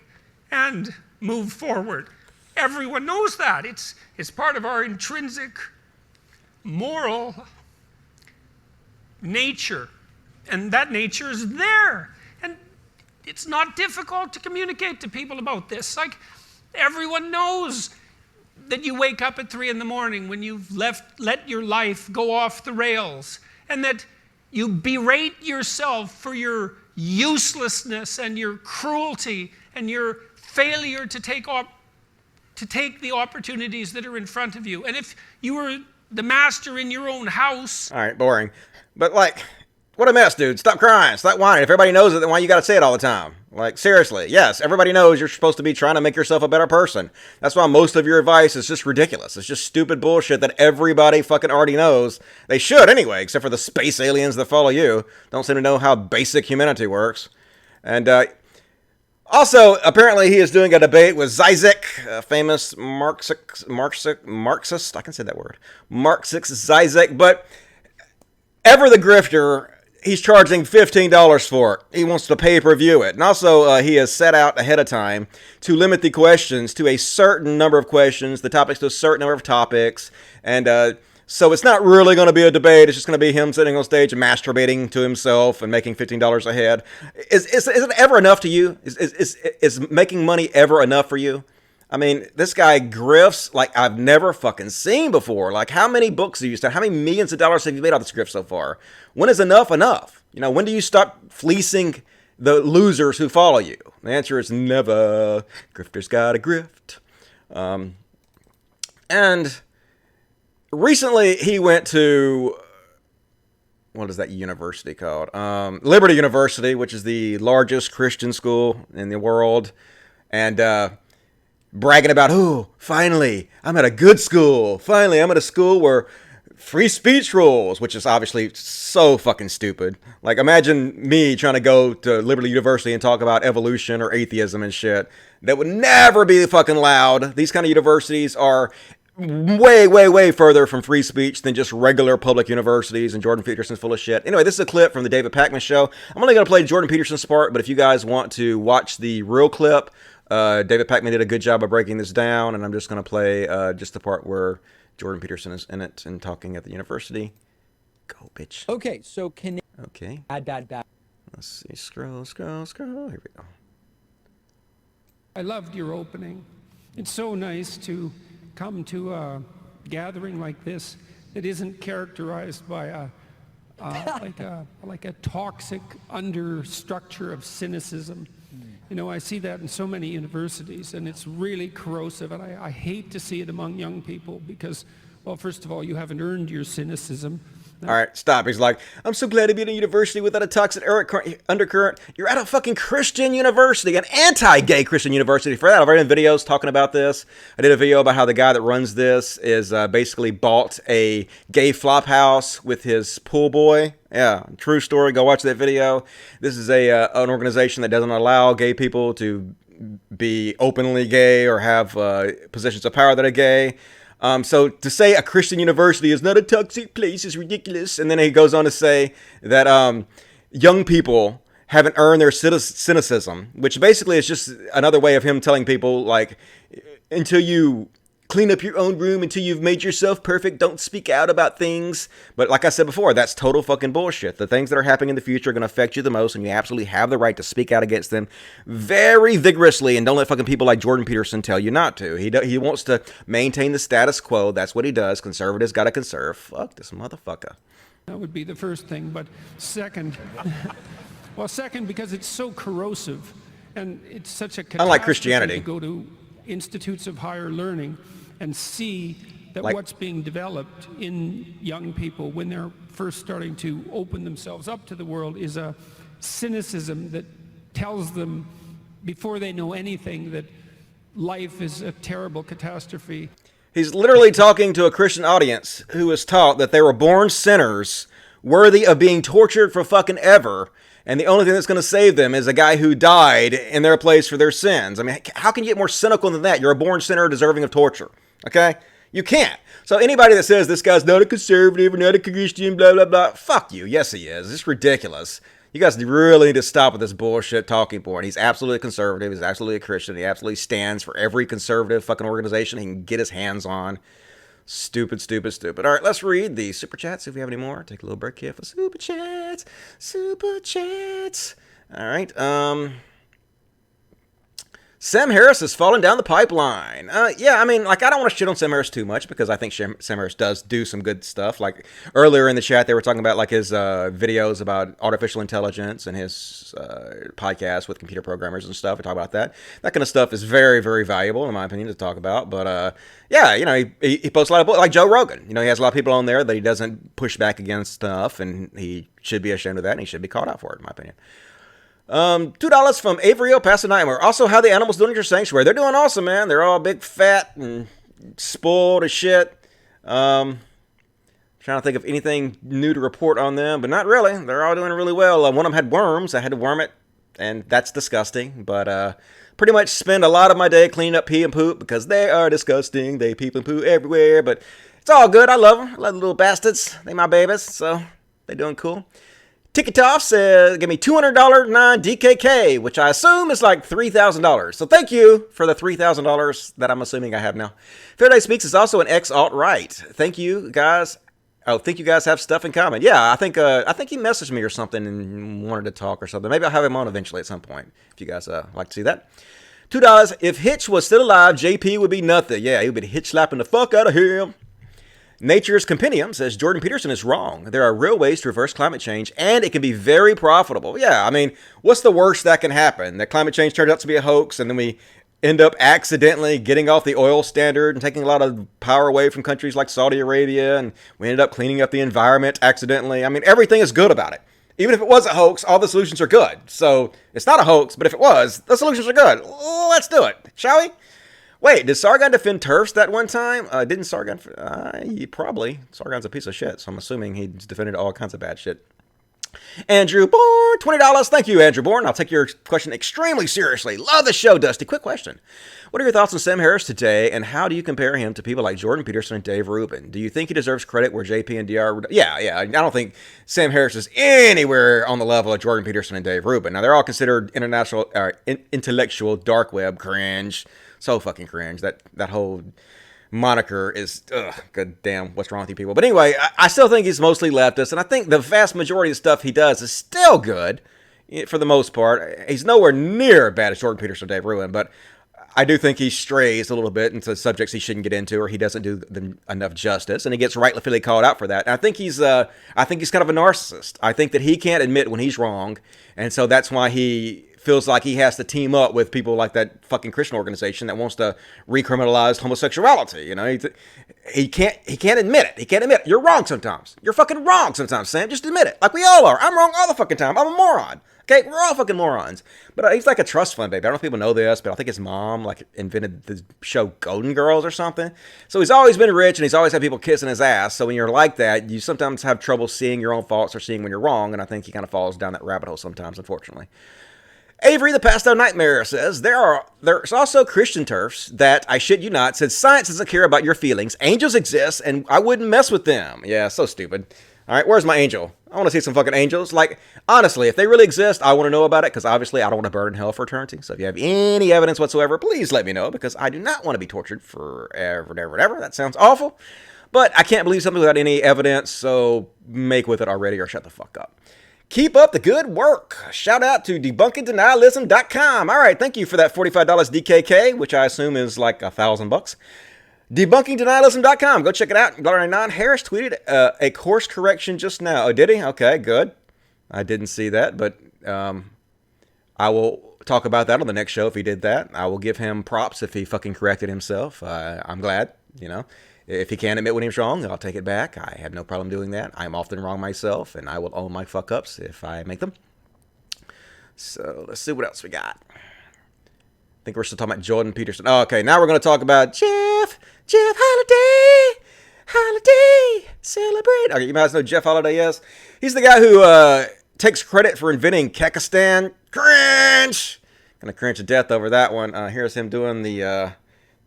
S4: and move forward. Everyone knows that. It's part of our intrinsic moral nature And that nature is there. And it's not difficult to communicate to people about this. Like, everyone knows that you wake up at 3 in the morning when you've let your life go off the rails, and that you berate yourself for your uselessness and your cruelty and your failure to take the opportunities that are in front of you. And if you were the master in your own house...
S1: All right, boring. But, like, what a mess, dude. Stop crying. Stop whining. If everybody knows it, then why you got to say it all the time? Like, seriously. Yes, everybody knows you're supposed to be trying to make yourself a better person. That's why most of your advice is just ridiculous. It's just stupid bullshit that everybody fucking already knows. They should anyway, except for the space aliens that follow you. Don't seem to know how basic humanity works. And, also, apparently he is doing a debate with Zizek, a famous Marxist, I can say that word, Marxist Zizek, but ever the grifter, he's charging $15 for it. He wants to pay-per-view it. And also, he has set out ahead of time to limit the questions to a certain number of questions, the topics to a certain number of topics, and so it's not really going to be a debate. It's just going to be him sitting on stage and masturbating to himself and making $15 a head. Is it ever enough to you? Is making money ever enough for you? I mean, this guy grifts like I've never fucking seen before. Like, how many books have you started? How many millions of dollars have you made off this grift so far? When is enough enough? You know, when do you stop fleecing the losers who follow you? The answer is never. Grifter's gotta grift. And recently, he went to, what is that university called? Liberty University, which is the largest Christian school in the world. And bragging about, oh, finally, I'm at a good school. Finally, I'm at a school where free speech rules, which is obviously so fucking stupid. Like, imagine me trying to go to Liberty University and talk about evolution or atheism and shit. That would never be fucking allowed. These kind of universities are way, way, way further from free speech than just regular public universities, and Jordan Peterson's full of shit. Anyway, this is a clip from the David Pakman show. I'm only going to play Jordan Peterson's part, but if you guys want to watch the real clip, David Pakman did a good job of breaking this down, and I'm just going to play just the part where Jordan Peterson is in it and talking at the university. Go, bitch.
S5: Okay, so can...
S1: Okay.
S5: Bad.
S1: Let's see. Scroll. Here we go.
S4: I loved your opening. It's so nice to come to a gathering like this that isn't characterized by like a toxic understructure of cynicism. You know, I see that in so many universities, and it's really corrosive, and I hate to see it among young people because, well, first of all, you haven't earned your cynicism.
S1: All right, stop. He's like, I'm so glad to be in a university without a toxic undercurrent. You're at a fucking Christian university, an anti-gay Christian university. For that, I've already done videos talking about this. I did a video about how the guy that runs this is basically bought a gay flop house with his pool boy. Yeah, true story. Go watch that video. This is an organization that doesn't allow gay people to be openly gay or have positions of power that are gay. So to say a Christian university is not a toxic place is ridiculous. And then he goes on to say that young people haven't earned their cynicism, which basically is just another way of him telling people, like, until you clean up your own room, until you've made yourself perfect, don't speak out about things. But like I said before, that's total fucking bullshit. The things that are happening in the future are going to affect you the most, and you absolutely have the right to speak out against them very vigorously, and don't let fucking people like Jordan Peterson tell you not to. He wants to maintain the status quo. That's what he does. Conservatives got to conserve. Fuck this motherfucker.
S4: That would be the first thing, but second, well, second, because it's so corrosive, and it's such a catastrophe
S1: unlike Christianity.
S4: to go to institutes of higher learning and see that
S1: like,
S4: what's being developed in young people when they're first starting to open themselves up to the world is a cynicism that tells them before they know anything that life is a terrible catastrophe.
S1: He's literally talking to a Christian audience who was taught that they were born sinners, worthy of being tortured for fucking ever, and the only thing that's going to save them is a guy who died in their place for their sins. I mean, how can you get more cynical than that? You're a born sinner deserving of torture, okay? You can't. So anybody that says this guy's not a conservative or not a Christian, blah, blah, blah, fuck you. Yes, he is. It's ridiculous. You guys really need to stop with this bullshit talking point. He's absolutely conservative. He's absolutely a Christian. He absolutely stands for every conservative fucking organization he can get his hands on. Stupid, stupid, stupid. All right, let's read the super chats if we have any more. Take a little break here for super chats. Super chats. All right. Sam Harris is falling down the pipeline. Yeah, I mean, like, I don't want to shit on Sam Harris too much because I think Sam Harris does do some good stuff. Like, earlier in the chat, they were talking about, like, his videos about artificial intelligence and his podcast with computer programmers and stuff. We talk about that. That kind of stuff is very, very valuable, in my opinion, to talk about. But, yeah, you know, he posts a lot of books, like Joe Rogan. You know, he has a lot of people on there that he doesn't push back against stuff, and he should be ashamed of that, and he should be called out for it, in my opinion. $2 from Avery Past the Nightmare. Also, how the animals doing at your sanctuary? They're doing awesome, man. They're all big, fat, and spoiled as shit. Trying to think of anything new to report on them, but not really. They're all doing really well. One of them had worms. I had to worm it, and that's disgusting. But pretty much spend a lot of my day cleaning up pee and poop because they are disgusting. They pee and poo everywhere, but it's all good. I love them. I love the little bastards. They my babies, so they're doing cool. Ticketoff says, give me $200 non-DKK, which I assume is like $3,000. So thank you for the $3,000 that I'm assuming I have now. Faraday Speaks is also an ex-alt-right. Thank you, guys. Oh, think you guys have stuff in common. Yeah, I think he messaged me or something and wanted to talk or something. Maybe I'll have him on eventually at some point, if you guys like to see that. $2. If Hitch was still alive, JP would be nothing. Yeah, he would be hitch slapping the fuck out of him. Nature's Compendium says Jordan Peterson is wrong. There are real ways to reverse climate change, and it can be very profitable. Yeah, I mean, what's the worst that can happen? That climate change turns out to be a hoax, and then we end up accidentally getting off the oil standard and taking a lot of power away from countries like Saudi Arabia, and we ended up cleaning up the environment accidentally. I mean, everything is good about it. Even if it was a hoax, all the solutions are good. So it's not a hoax, but if it was, the solutions are good. Let's do it, shall we? Wait, did Sargon defend turfs that one time? Didn't Sargon? Probably. Sargon's a piece of shit, so I'm assuming he's defended all kinds of bad shit. Andrew Bourne, $20. Thank you, Andrew Bourne. I'll take your question extremely seriously. Love the show, Dusty. Quick question. What are your thoughts on Sam Harris today, and how do you compare him to people like Jordan Peterson and Dave Rubin? Do you think he deserves credit where JP and DR... Yeah. I don't think Sam Harris is anywhere on the level of Jordan Peterson and Dave Rubin. Now, they're all considered intellectual dark web cringe. So fucking cringe. That whole moniker is, good damn, what's wrong with you people? But anyway, I still think he's mostly leftist, and I think the vast majority of stuff he does is still good, for the most part. He's nowhere near as bad as Jordan Peterson or Dave Rubin, but I do think he strays a little bit into subjects he shouldn't get into, or he doesn't do them enough justice, and he gets rightfully called out for that. And I think he's kind of a narcissist. I think that he can't admit when he's wrong, and so that's why he feels like he has to team up with people like that fucking Christian organization that wants to recriminalize homosexuality. You know, he can't admit it. He can't admit it. You're wrong sometimes. You're fucking wrong sometimes, Sam. Just admit it. Like we all are. I'm wrong all the fucking time. I'm a moron. Okay, we're all fucking morons. But he's like a trust fund baby. I don't know if people know this, but I think his mom like invented the show Golden Girls or something. So he's always been rich, and he's always had people kissing his ass. So when you're like that, you sometimes have trouble seeing your own faults or seeing when you're wrong. And I think he kind of falls down that rabbit hole sometimes, unfortunately. Avery the Pastel Nightmare says, there's also Christian turfs that, I shit you not, said science doesn't care about your feelings. Angels exist, and I wouldn't mess with them. Yeah, so stupid. All right, where's my angel? I want to see some fucking angels. Like, honestly, if they really exist, I want to know about it, because obviously I don't want to burn in hell for eternity. So if you have any evidence whatsoever, please let me know, because I do not want to be tortured forever and ever and ever. That sounds awful. But I can't believe something without any evidence, so make with it already or shut the fuck up. Keep up the good work. Shout out to debunkingdenialism.com. All right, thank you for that $45 DKK, which I assume is like $1,000. Debunkingdenialism.com. Go check it out. $1.99. Harris tweeted a course correction just now. Oh, did he? Okay, good. I didn't see that, but I will talk about that on the next show if he did that. I will give him props if he fucking corrected himself. I'm glad, you know. If he can't admit when he's wrong, I'll take it back. I have no problem doing that. I'm often wrong myself, and I will own my fuck-ups if I make them. So, let's see what else we got. I think we're still talking about Jordan Peterson. Oh, okay, now we're going to talk about Jeff Holiday, celebrate. Okay, you guys know who Jeff Holiday is? He's the guy who takes credit for inventing Kekistan. Cringe! Gonna cringe to death over that one. Here's him doing the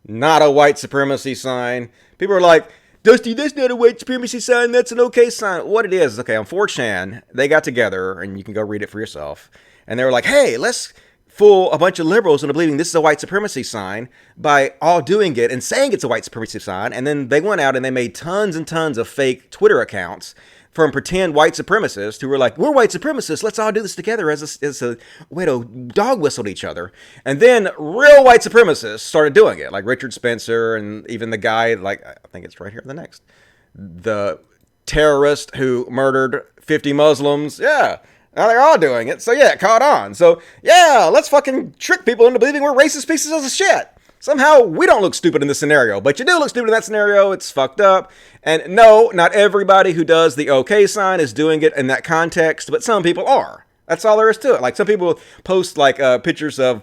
S1: not a white supremacy sign. People are like, Dusty, that's not a white supremacy sign. That's an okay sign. What it is, okay, on 4chan, they got together, and you can go read it for yourself. And they were like, hey, let's fool a bunch of liberals into believing this is a white supremacy sign by all doing it and saying it's a white supremacy sign. And then they went out and they made tons and tons of fake Twitter accounts from pretend white supremacists who were like, we're white supremacists, let's all do this together as a way to dog whistle each other. And then real white supremacists started doing it, like Richard Spencer and even the guy, like, I think it's right here in the next, the terrorist who murdered 50 Muslims. Yeah, now they're all doing it. So yeah, it caught on. So yeah, let's fucking trick people into believing we're racist pieces of shit. Somehow we don't look stupid in this scenario, but you do look stupid in that scenario. It's fucked up. And no, not everybody who does the OK sign is doing it in that context, but some people are. That's all there is to it. Like some people post like pictures of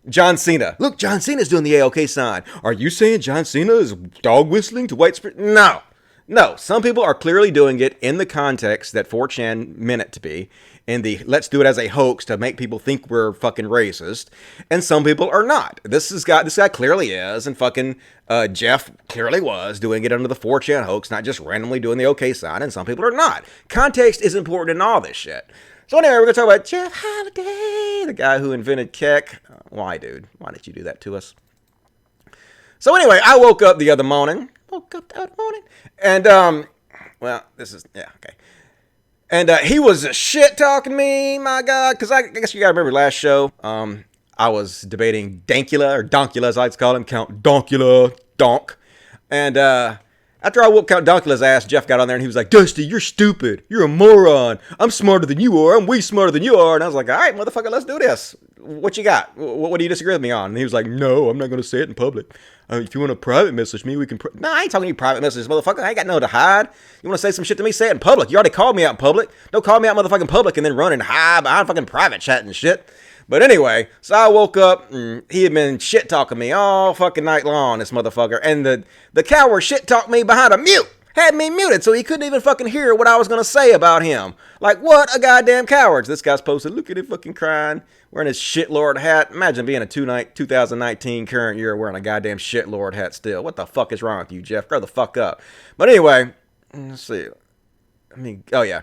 S1: John Cena. Look, John Cena's doing the OK sign. Are you saying John Cena is dog whistling to white No. No, some people are clearly doing it in the context that 4chan meant it to be, in the let's do it as a hoax to make people think we're fucking racist, and some people are not. This guy clearly is, and fucking Jeff clearly was doing it under the 4chan hoax, not just randomly doing the OK sign, and some people are not. Context is important in all this shit. So anyway, we're going to talk about Jeff Holiday, the guy who invented Keck. Why, dude? Why did you do that to us? So anyway, I woke up the other morning, and, well, this is, yeah, okay. And he was shit talking me, my God, because I guess you got to remember last show, I was debating Dankula, or Donkula as I like to call him, Count Donkula, Donk. And after I whooped Count Donkula's ass, Jeff got on there and he was like, Dusty, you're stupid. You're a moron. I'm smarter than you are. I'm way smarter than you are. And I was like, all right, motherfucker, let's do this. What you got? What do you disagree with me on? And he was like, no, I'm not going to say it in public. If you want to private message me, we can... No, I ain't talking to you private messages, motherfucker. I ain't got nothing to hide. You want to say some shit to me, say it in public. You already called me out in public. Don't call me out motherfucking public and then run and hide behind fucking private chat and shit. But anyway, so I woke up and he had been shit talking me all fucking night long, this motherfucker. And the coward shit talked me behind a mute. Had me muted so he couldn't even fucking hear what I was going to say about him. Like, what a goddamn coward. This guy's posted, look at him fucking crying, wearing his shitlord hat. Imagine being a 2019 current year wearing a goddamn shitlord hat still. What the fuck is wrong with you, Jeff? Grow the fuck up. But anyway, let's see. Oh yeah.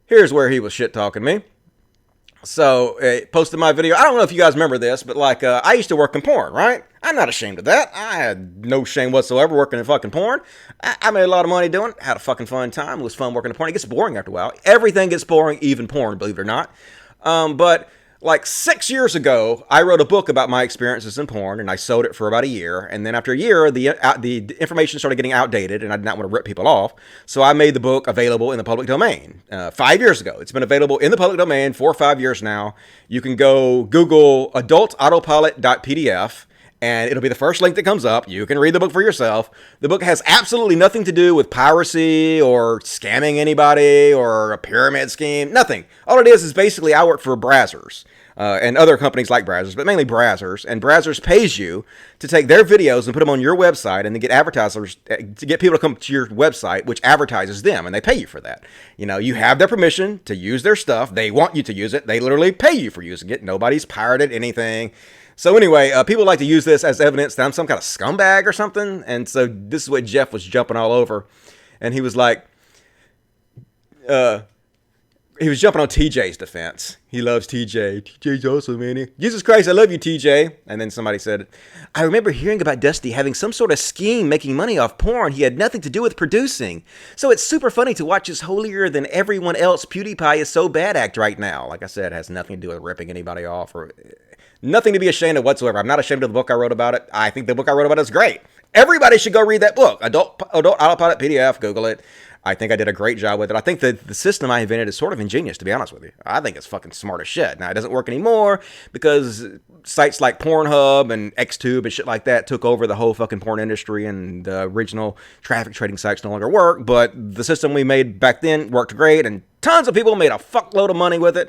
S1: Here's where he was shit talking me. So, posted my video. I don't know if you guys remember this, but like, I used to work in porn, right? I'm not ashamed of that. I had no shame whatsoever working in fucking porn. I made a lot of money doing it. Had a fucking fun time. It was fun working in porn. It gets boring after a while. Everything gets boring, even porn, believe it or not. But like 6 years ago, I wrote a book about my experiences in porn, and I sold it for about a year. And then after a year, the information started getting outdated, and I did not want to rip people off. So I made the book available in the public domain 5 years ago. It's been available in the public domain for 5 years now. You can go Google adultautopilot.pdf, and it'll be the first link that comes up. You can read the book for yourself. The book has absolutely nothing to do with piracy or scamming anybody or a pyramid scheme. Nothing. All it is basically I work for Brazzers. And other companies like Brazzers, but mainly Brazzers. And Brazzers pays you to take their videos and put them on your website and to get advertisers, to get people to come to your website, which advertises them, and they pay you for that. You know, you have their permission to use their stuff. They want you to use it. They literally pay you for using it. Nobody's pirated anything. So anyway, people like to use this as evidence that I'm some kind of scumbag or something. And so this is what Jeff was jumping all over. And he was like, he was jumping on TJ's defense. He loves TJ. TJ's awesome, man. Jesus Christ, I love you, TJ. And then somebody said, I remember hearing about Dusty having some sort of scheme making money off porn he had nothing to do with producing. So it's super funny to watch his holier than everyone else PewDiePie is so bad act right now. Like I said, it has nothing to do with ripping anybody off or nothing to be ashamed of whatsoever. I'm not ashamed of the book I wrote about it. I think the book I wrote about it is great. Everybody should go read that book. Adult Autopilot PDF, Google it. I think I did a great job with it. I think that the system I invented is sort of ingenious, to be honest with you. I think it's fucking smart as shit. Now, it doesn't work anymore because sites like Pornhub and Xtube and shit like that took over the whole fucking porn industry, and the original traffic trading sites no longer work. But the system we made back then worked great, and tons of people made a fuckload of money with it.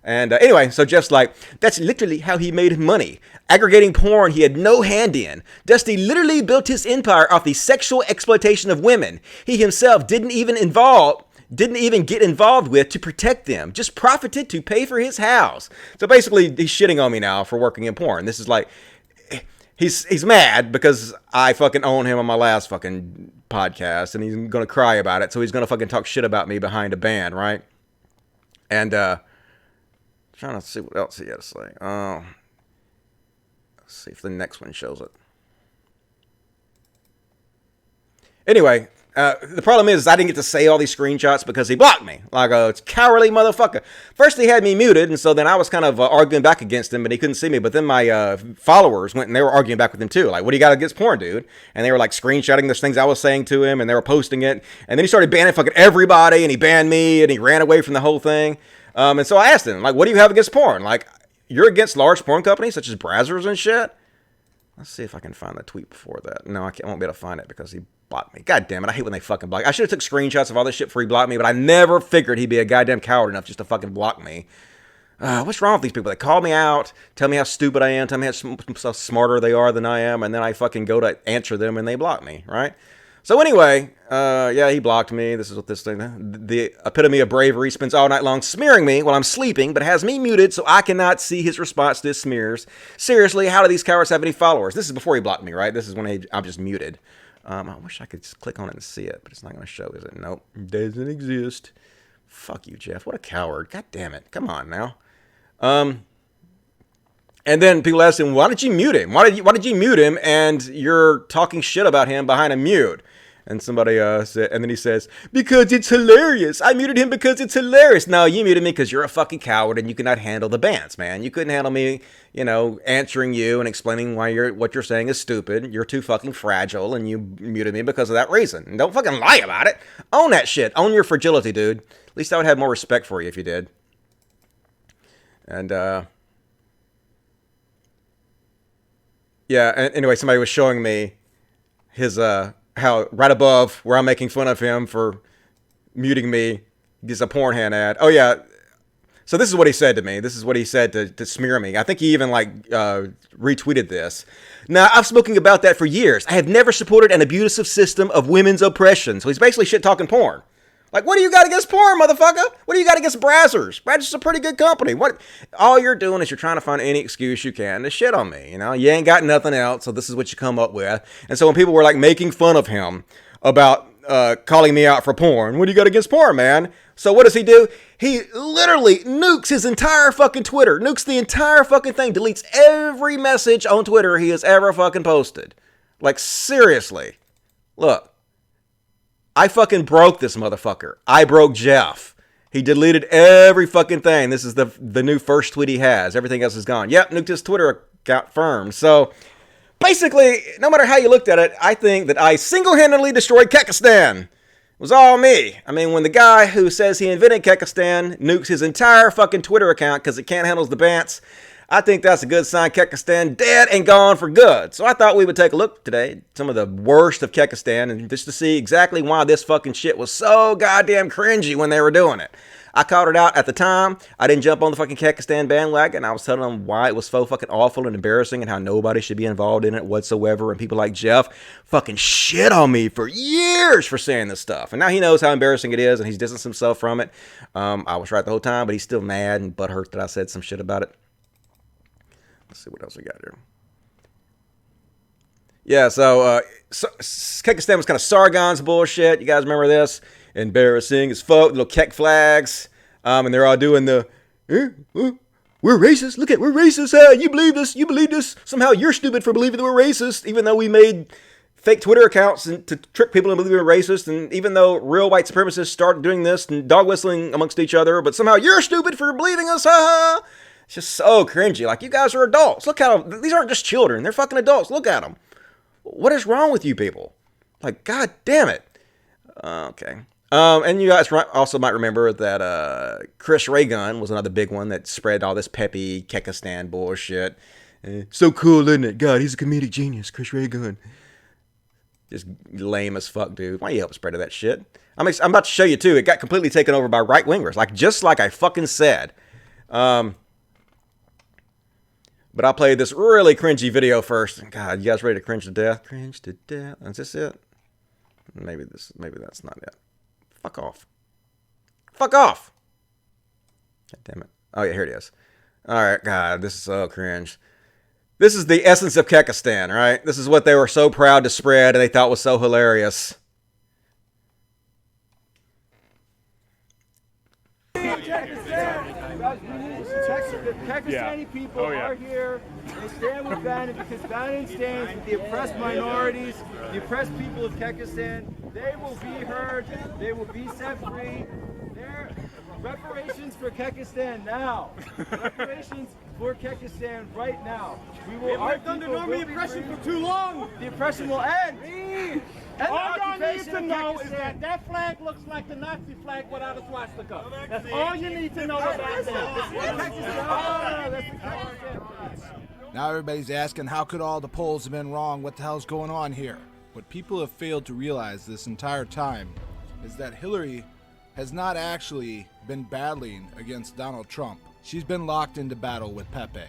S1: And anyway, so Jeff's like, that's literally how he made money. Aggregating porn he had no hand in. Dusty literally built his empire off the sexual exploitation of women. He himself didn't even get involved with to protect them. Just profited to pay for his house. So basically, he's shitting on me now for working in porn. This is like, he's mad because I fucking own him on my last fucking podcast, and he's gonna cry about it. So he's gonna fucking talk shit about me behind a band, right? And trying to see what else he had to say. Let's see if the next one shows it. Anyway, the problem is I didn't get to say all these screenshots because he blocked me. Like a cowardly motherfucker. First he had me muted, and so then I was kind of arguing back against him, but he couldn't see me. But then my followers went and they were arguing back with him too. Like, what do you got against porn, dude? And they were like screenshotting those things I was saying to him, and they were posting it. And then he started banning fucking everybody, and he banned me, and he ran away from the whole thing. And so I asked him, like, what do you have against porn? Like, you're against large porn companies such as Brazzers and shit? Let's see if I can find the tweet before that. No, I won't be able to find it because he blocked me. God damn it, I hate when they fucking block. I should have took screenshots of all this shit before he blocked me, but I never figured he'd be a goddamn coward enough just to fucking block me. What's wrong with these people? They call me out, tell me how stupid I am, tell me how smarter they are than I am, and then I fucking go to answer them and they block me, right? So anyway, yeah, he blocked me. This is what this thing, the epitome of bravery, spends all night long smearing me while I'm sleeping, but has me muted so I cannot see his response to his smears. Seriously, how do these cowards have any followers? This is before he blocked me, right? This is when I'm just muted. I wish I could just click on it and see it, but it's not going to show, is it? Nope, doesn't exist. Fuck you, Jeff. What a coward. God damn it. Come on now. And then people ask him, why did you mute him? Why did you mute him and you're talking shit about him behind a mute? And somebody said, and then he says, because it's hilarious. I muted him because it's hilarious. No, you muted me because you're a fucking coward and you cannot handle the bans, man. You couldn't handle me, answering you and explaining why what you're saying is stupid. You're too fucking fragile and you muted me because of that reason. And don't fucking lie about it. Own that shit. Own your fragility, dude. At least I would have more respect for you if you did. And, yeah, and anyway, somebody was showing me his, how right above where I'm making fun of him for muting me, there's a porn hand ad. Oh, yeah. So this is what he said to me. This is what he said to smear me. I think he even, retweeted this. Now, I've spoken about that for years. I have never supported an abusive system of women's oppression. So he's basically shit-talking porn. Like, what do you got against porn, motherfucker? What do you got against Brazzers? Brazzers is a pretty good company. All you're doing is you're trying to find any excuse you can to shit on me. You ain't got nothing else, so this is what you come up with. And so when people were like making fun of him about calling me out for porn, what do you got against porn, man? So what does he do? He literally nukes his entire fucking Twitter, nukes the entire fucking thing, deletes every message on Twitter he has ever fucking posted. Like, seriously. Look. I fucking broke this motherfucker. I broke Jeff. He deleted every fucking thing. This is the new first tweet he has. Everything else is gone. Yep, nuked his Twitter account firmed. So, basically, no matter how you looked at it, I think that I single-handedly destroyed Kekistan. It was all me. I mean, when the guy who says he invented Kekistan nukes his entire fucking Twitter account because it can't handle the bants, I think that's a good sign Kekistan dead and gone for good. So I thought we would take a look today at some of the worst of Kekistan and just to see exactly why this fucking shit was so goddamn cringy when they were doing it. I called it out at the time. I didn't jump on the fucking Kekistan bandwagon. I was telling them why it was so fucking awful and embarrassing and how nobody should be involved in it whatsoever. And people like Jeff fucking shit on me for years for saying this stuff. And now he knows how embarrassing it is and he's distanced himself from it. I was right the whole time, but he's still mad and butthurt that I said some shit about it. Let's see what else we got here. Yeah, so Kekistan was kind of Sargon's bullshit. You guys remember this? Embarrassing as fuck. Little Kek flags. And they're all doing the, we're racist. Look at, we're racist. You believe this. You believe this. Somehow you're stupid for believing that we're racist, even though we made fake Twitter accounts to trick people into believing we're racist. And even though real white supremacists started doing this and dog whistling amongst each other, but somehow you're stupid for believing us. It's just so cringy. Like, you guys are adults. Look how these aren't just children. They're fucking adults. Look at them. What is wrong with you people? Like, god damn it. Okay. And you guys also might remember that Chris Ray Gun was another big one that spread all this peppy Kekistan bullshit. So cool, isn't it? God, he's a comedic genius, Chris Ray Gun. Just lame as fuck, dude. Why you help spread that shit? I'm about to show you, too. It got completely taken over by right-wingers. Just like I fucking said. But I'll play this really cringy video first. God, you guys ready to cringe to death? Cringe to death. Is this it? Maybe that's not it. Fuck off. Fuck off. God damn it. Oh, yeah, here it is. All right, God, this is so cringe. This is the essence of Kekistan, right? This is what they were so proud to spread and they thought was so hilarious.
S5: Kekistan Pakistani people are here. They stand with Vadims because Vadims stands with the oppressed minorities, the oppressed people of Kyrgyzstan. They will be heard. They will be set free. Reparations for Kyrgyzstan now. Reparations for Kyrgyzstan right now. We will. We've done the Norman oppression for too long. The oppression will end. And
S6: all y'all need to know is that flag looks like the Nazi flag without a swastika. That's all you need to know about that.
S7: Now everybody's asking, how could all the polls have been wrong? What the hell's going on here? What people have failed to realize this entire time is that Hillary has not actually been battling against Donald Trump. She's been locked into battle with Pepe.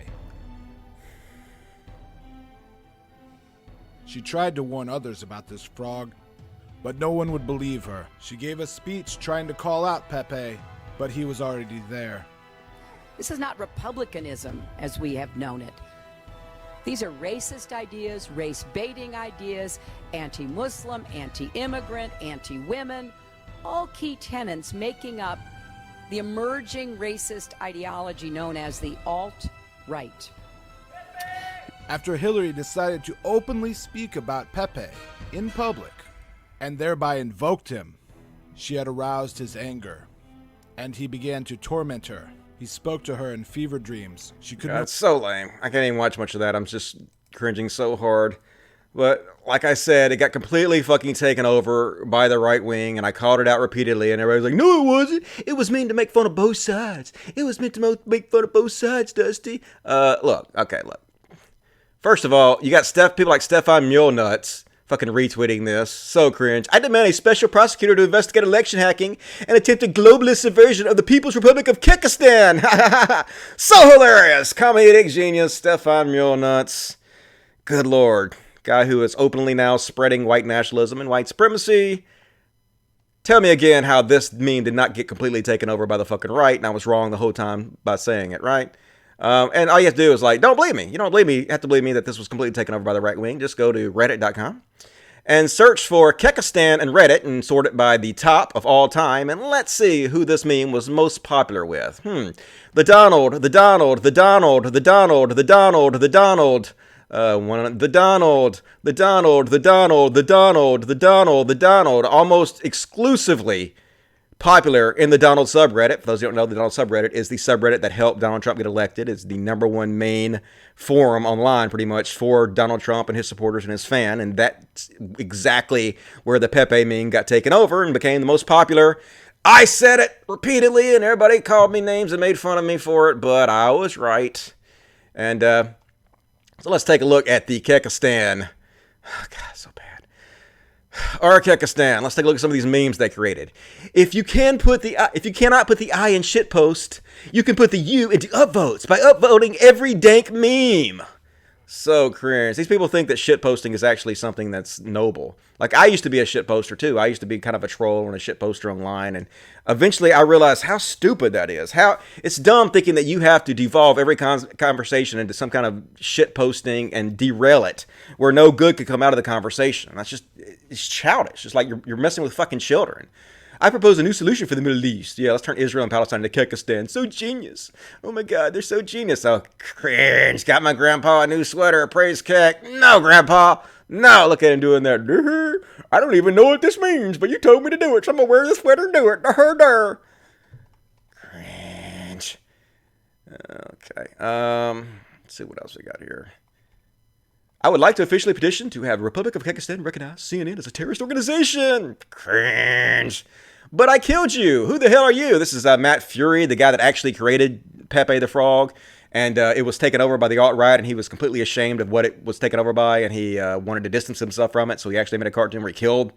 S7: She tried to warn others about this frog, but no one would believe her. She gave a speech trying to call out Pepe, but he was already there.
S8: This is not republicanism as we have known it. These are racist ideas, race-baiting ideas, anti-Muslim, anti-immigrant, anti-women, all key tenets making up the emerging racist ideology known as the alt-right.
S7: After Hillary decided to openly speak about Pepe in public and thereby invoked him, she had aroused his anger, and he began to torment her. He spoke to her in fever dreams. She couldn't.
S1: It's so lame. I can't even watch much of that. I'm just cringing so hard. But like I said, it got completely fucking taken over by the right wing, and I called it out repeatedly, and everybody's like, "No, it wasn't. It was meant to make fun of both sides. It was meant to make fun of both sides, Dusty." Look. First of all, you got people like Stefan Mulenuts fucking retweeting this. So cringe. I demand a special prosecutor to investigate election hacking and attempted globalist subversion of the People's Republic of Kyrgyzstan. So hilarious. Comedic genius Stefan Mulenuts. Good lord. Guy who is openly now spreading white nationalism and white supremacy. Tell me again how this meme did not get completely taken over by the fucking right, and I was wrong the whole time by saying it, right? And all you have to do is don't believe me. You don't believe me. You have to believe me that this was completely taken over by the right wing. Just go to reddit.com and search for Kyrgyzstan and Reddit and sort it by the top of all time. And let's see who this meme was most popular with. The Donald, almost exclusively popular in the Donald subreddit. For those who don't know, the Donald subreddit is the subreddit that helped Donald Trump get elected. It's the #1 main forum online, pretty much, for Donald Trump and his supporters and his fan. And that's exactly where the Pepe meme got taken over and became the most popular. I said it repeatedly, and everybody called me names and made fun of me for it, but I was right. And so let's take a look at the Kyrgyzstan. Oh, God, so bad. Or Kyrgyzstan. Let's take a look at some of these memes they created. If you cannot put the I in shitpost, you can put the U into upvotes by upvoting every dank meme. So cringe. These people think that shitposting is actually something that's noble. Like, I used to be a shitposter too. I used to be kind of a troll and a shitposter online, and eventually I realized how stupid that is. How it's dumb thinking that you have to devolve every conversation into some kind of shitposting and derail it where no good could come out of the conversation. That's just, it's childish. It's like you're messing with fucking children. I propose a new solution for the Middle East. Yeah, let's turn Israel and Palestine into Kyrgyzstan. So genius. Oh my God, they're so genius. Oh, cringe. Got my grandpa a new sweater. Praise Kek. No, grandpa. No, look at him doing that. I don't even know what this means, but you told me to do it, so I'm going to wear the sweater and do it. Cringe. Okay. Let's see what else we got here. I would like to officially petition to have Republic of Kyrgyzstan recognize CNN as a terrorist organization. Cringe. But I killed you. Who the hell are you? This is Matt Fury, the guy that actually created Pepe the Frog. And it was taken over by the alt-right, and he was completely ashamed of what it was taken over by, and he wanted to distance himself from it, so he actually made a cartoon where he killed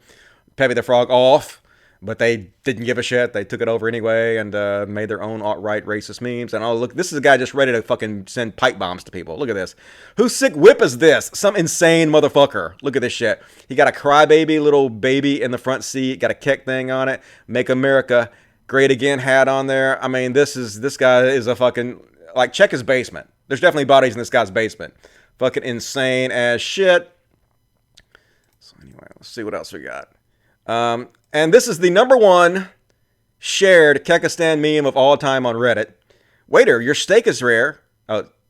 S1: Pepe the Frog off. But they didn't give a shit. They took it over anyway and made their own alt-right racist memes. And oh, look, this is a guy just ready to fucking send pipe bombs to people. Look at this. Whose sick whip is this? Some insane motherfucker. Look at this shit. He got a crybaby little baby in the front seat. Got a Kek thing on it. Make America Great Again hat on there. I mean, this guy is a fucking, like, check his basement. There's definitely bodies in this guy's basement. Fucking insane as shit. So anyway, let's see what else we got. And this is the #1 shared Kyrgyzstan meme of all time on Reddit. Waiter, your steak is rare.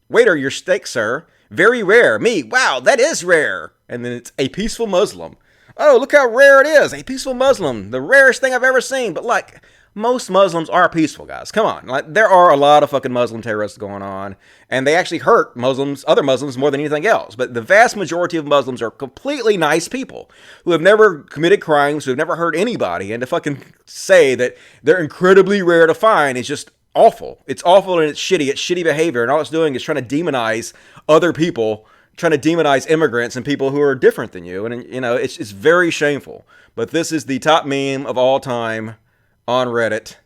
S1: Waiter, your steak, sir. Very rare. Me, wow, that is rare. And then it's a peaceful Muslim. Oh, look how rare it is. A peaceful Muslim. The rarest thing I've ever seen. But like, most Muslims are peaceful, guys. Come on. Like, there are a lot of fucking Muslim terrorists going on. And they actually hurt Muslims, other Muslims, more than anything else. But the vast majority of Muslims are completely nice people who have never committed crimes, who have never hurt anybody. And to fucking say that they're incredibly rare to find is just awful. It's awful and it's shitty. It's shitty behavior. And all it's doing is trying to demonize other people, trying to demonize immigrants and people who are different than you. And, you know, it's very shameful. But this is the top meme of all time on Reddit.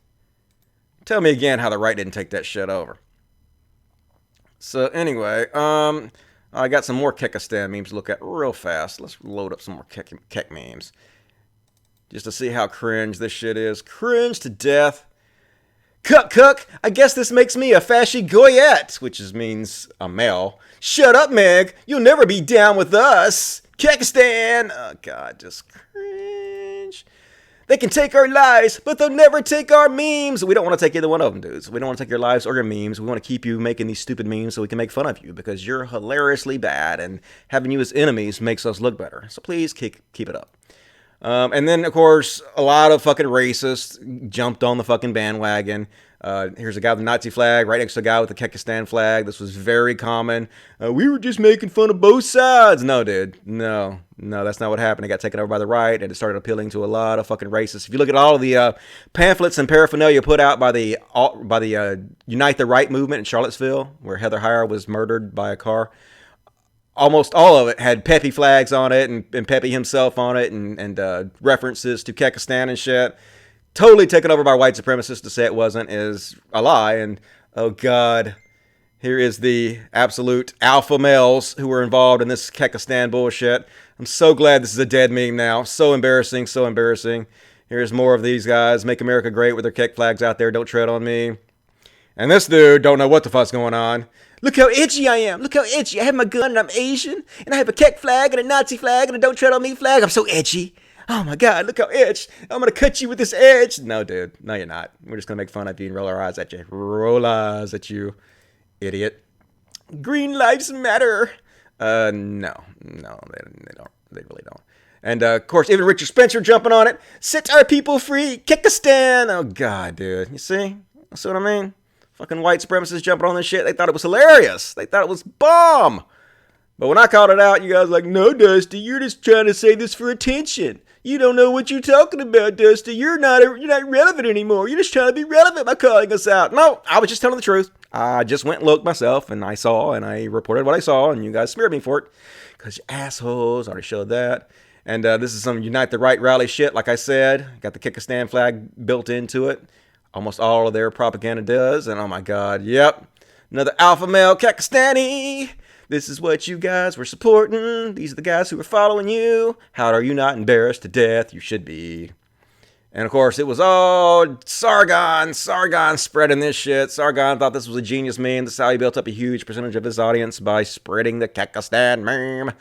S1: Tell me again how the right didn't take that shit over. So anyway, I got some more Kekistan memes to look at real fast. Let's load up some more Kek memes. Just to see how cringe this shit is. Cringe to death. Cuck, I guess this makes me a fashy goyette, which means a male. Shut up, Meg. You'll never be down with us. Kekistan. Oh, God, just cringe. They can take our lives, but they'll never take our memes. We don't want to take either one of them, dudes. We don't want to take your lives or your memes. We want to keep you making these stupid memes so we can make fun of you because you're hilariously bad, and having you as enemies makes us look better. So please keep it up. And then, of course, a lot of fucking racists jumped on the fucking bandwagon. Here's a guy with the Nazi flag right next to a guy with the Kekistan flag. This was very common. We were just making fun of both sides. No, dude. No, that's not what happened. It got taken over by the right, and it started appealing to a lot of fucking racists. If you look at all of the pamphlets and paraphernalia put out by the Unite the Right movement in Charlottesville, where Heather Heyer was murdered by a car, almost all of it had Pepe flags on it and Pepe himself on it and references to Kekistan and shit. Totally taken over by white supremacists. To say it wasn't is a lie. And oh God, here is the absolute alpha males who were involved in this Kekistan bullshit. I'm so glad this is a dead meme now. So embarrassing, so embarrassing. Here's more of these guys. Make America great with their Kek flags out there. Don't tread on me. And this dude don't know what the fuck's going on. Look how itchy I am. Look how itchy. I have my gun and I'm Asian. And I have a Kek flag and a Nazi flag and a don't tread on me flag. I'm so edgy. Oh my God, look how itched. I'm going to cut you with this edge. No, dude. No, you're not. We're just going to make fun of you and roll our eyes at you. Roll eyes at you, idiot. Green lives matter. No, they don't. They really don't. And, of course, even Richard Spencer jumping on it. Set our people free. Kekistan. Oh, God, dude. You see? See what I mean? Fucking white supremacists jumping on this shit. They thought it was hilarious. They thought it was bomb. But when I called it out, you guys were like, no, Dusty, you're just trying to say this for attention. You don't know what you're talking about, Dusty. You're not relevant anymore. You're just trying to be relevant by calling us out. No, I was just telling the truth. I just went and looked myself, and I saw, and I reported what I saw, and you guys smeared me for it. Because you assholes. I already showed that. And this is some Unite the Right rally shit, like I said. Got the Kekistan flag built into it. Almost all of their propaganda does. And oh my God, yep. Another alpha male Kekistani. This is what you guys were supporting. These are the guys who were following you. How are you not embarrassed to death? You should be. And of course, it was all Sargon spreading this shit. Sargon thought this was a genius meme. This is how he built up a huge percentage of his audience by spreading the Kekistan meme.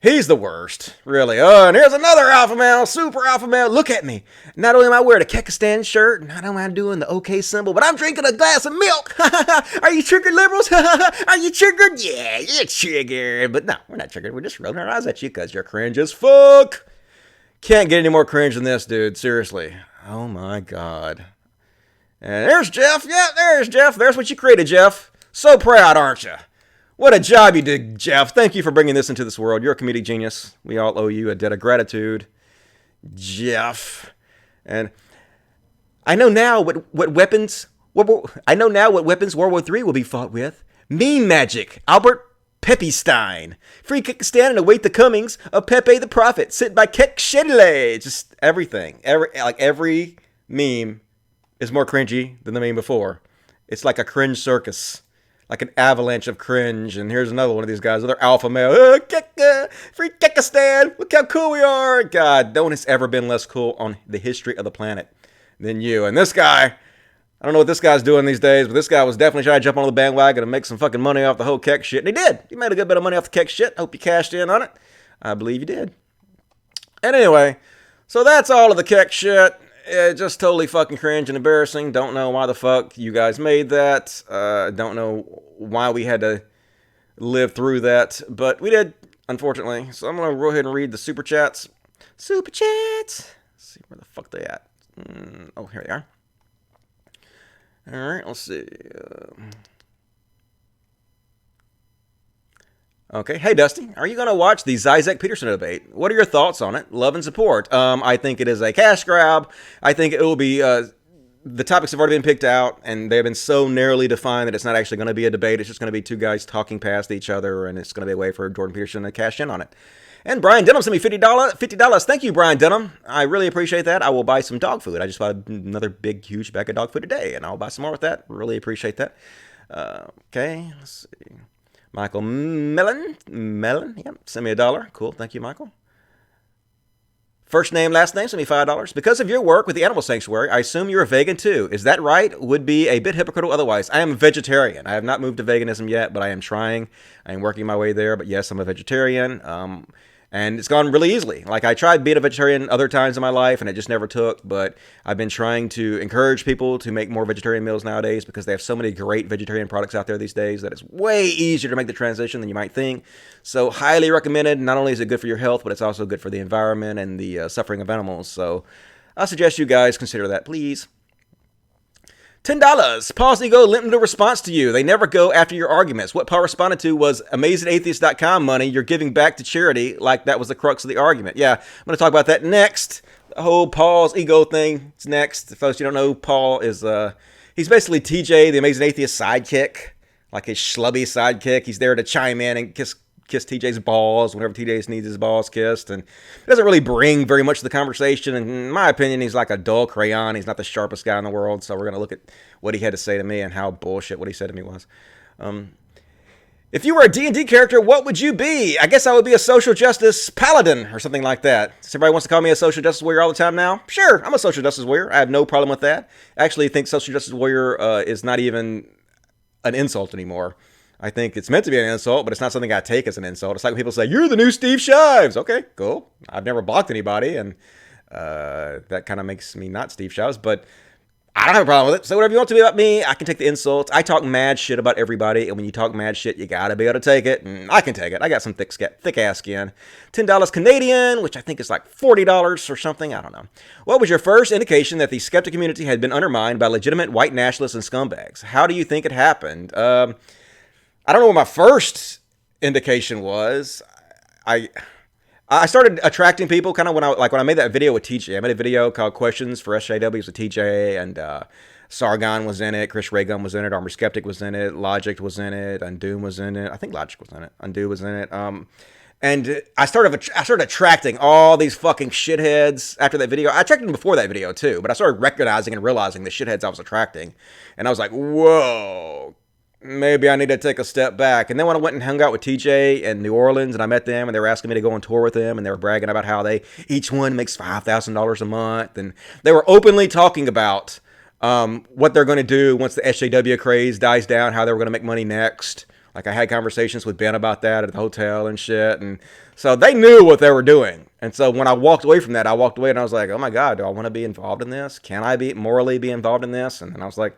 S1: He's the worst, really. Oh, and here's another alpha male, super alpha male. Look at me. Not only am I wearing a Kekistan shirt, not only am I doing the OK symbol, but I'm drinking a glass of milk. Are you triggered, liberals? Are you triggered? Yeah, you're triggered. But no, we're not triggered. We're just rolling our eyes at you because you're cringe as fuck. Can't get any more cringe than this, dude. Seriously. Oh, my God. And there's Jeff. Yeah, there's Jeff. There's what you created, Jeff. So proud, aren't you? What a job you did, Jeff. Thank you for bringing this into this world. You're a comedic genius. We all owe you a debt of gratitude, Jeff. And I know now what weapons World War III will be fought with. Meme magic. Albert Pepe-Stein. Free Kekistan and await the comings of Pepe the Prophet. Sent by Kek Shedley. Just everything. Every meme is more cringy than the meme before. It's like a cringe circus. Like an avalanche of cringe. And here's another one of these guys. Another alpha male. Free Kekistan. Look how cool we are. God, no one has ever been less cool on the history of the planet than you. And this guy, I don't know what this guy's doing these days, but this guy was definitely trying to jump on the bandwagon and make some fucking money off the whole Kek shit. And he did. He made a good bit of money off the Kek shit. Hope you cashed in on it. I believe you did. And anyway, so that's all of the Kek shit. Just totally fucking cringe and embarrassing. Don't know why the fuck you guys made that. Don't know why we had to live through that, but we did, unfortunately. So I'm gonna go ahead and read the super chats. Super chats. Let's see where the fuck they at. Oh, here they are. All right, let's see. Okay, hey Dusty, are you gonna watch the Zizek Peterson debate? What are your thoughts on it? Love and support. I think it is a cash grab. I think it will be. The topics have already been picked out, and they have been so narrowly defined that it's not actually going to be a debate. It's just going to be two guys talking past each other, and it's going to be a way for Jordan Peterson to cash in on it. And Brian Denham sent me $50. Thank you, Brian Denham. I really appreciate that. I will buy some dog food. I just bought another big, huge bag of dog food today, and I'll buy some more with that. Really appreciate that. Okay, let's see. Michael Mellon, yep, send me $1. Cool, thank you, Michael. First name, last name, send me $5. Because of your work with the Animal Sanctuary, I assume you're a vegan too. Is that right? Would be a bit hypocritical otherwise. I am a vegetarian. I have not moved to veganism yet, but I am trying. I am working my way there, but yes, I'm a vegetarian. And it's gone really easily. Like, I tried being a vegetarian other times in my life, and it just never took. But I've been trying to encourage people to make more vegetarian meals nowadays because they have so many great vegetarian products out there these days that it's way easier to make the transition than you might think. So, highly recommended. Not only is it good for your health, but it's also good for the environment and the suffering of animals. So, I suggest you guys consider that, please. $10. PaulsEgo limited response to you. They never go after your arguments. What Paul responded to was AmazingAtheist.com money you're giving back to charity, like that was the crux of the argument. Yeah, I'm going to talk about that next. The whole PaulsEgo thing is next. Folks, you don't know, Paul is, he's basically TJ, the Amazing Atheist sidekick, like his schlubby sidekick. He's there to chime in and kiss TJ's balls whenever TJ needs his balls kissed, and it doesn't really bring very much to the conversation. And in my opinion, he's like a dull crayon. He's not the sharpest guy in the world. So we're going to look at what he had to say to me and how bullshit what he said to me was. If you were a D&D character, what would you be? I guess I would be a social justice paladin or something like that. So everybody wants to call me a social justice warrior all the time now. Sure, I'm a social justice warrior. I have no problem with that. I actually think social justice warrior is not even an insult anymore. I think it's meant to be an insult, but it's not something I take as an insult. It's like when people say, you're the new Steve Shives. Okay, cool. I've never blocked anybody, and that kind of makes me not Steve Shives, but I don't have a problem with it. Say whatever you want to be about me. I can take the insults. I talk mad shit about everybody, and when you talk mad shit, you gotta be able to take it, and I can take it. I got some thick-ass skin. $10 Canadian, which I think is like $40 or something. I don't know. What was your first indication that the skeptic community had been undermined by legitimate white nationalists and scumbags? How do you think it happened? I don't know what my first indication was. I started attracting people kind of when I made that video with TJ. I made a video called Questions for SJWs with TJ, and Sargon was in it, Chris Raygun was in it, Armor Skeptic was in it, Logic was in it, Undoom was in it. I think Logic was in it. Undo was in it. And I started attracting all these fucking shitheads after that video. I attracted them before that video too, but I started recognizing and realizing the shitheads I was attracting. And I was like, whoa, maybe I need to take a step back. And then when I went and hung out with TJ in New Orleans and I met them and they were asking me to go on tour with them and they were bragging about how each one makes $5,000 a month. And they were openly talking about what they're going to do once the SJW craze dies down, how they were going to make money next. Like, I had conversations with Ben about that at the hotel and shit. And so they knew what they were doing. And so when I walked away from that, I walked away and I was like, oh my God, do I want to be involved in this? Can I morally be involved in this? And then I was like,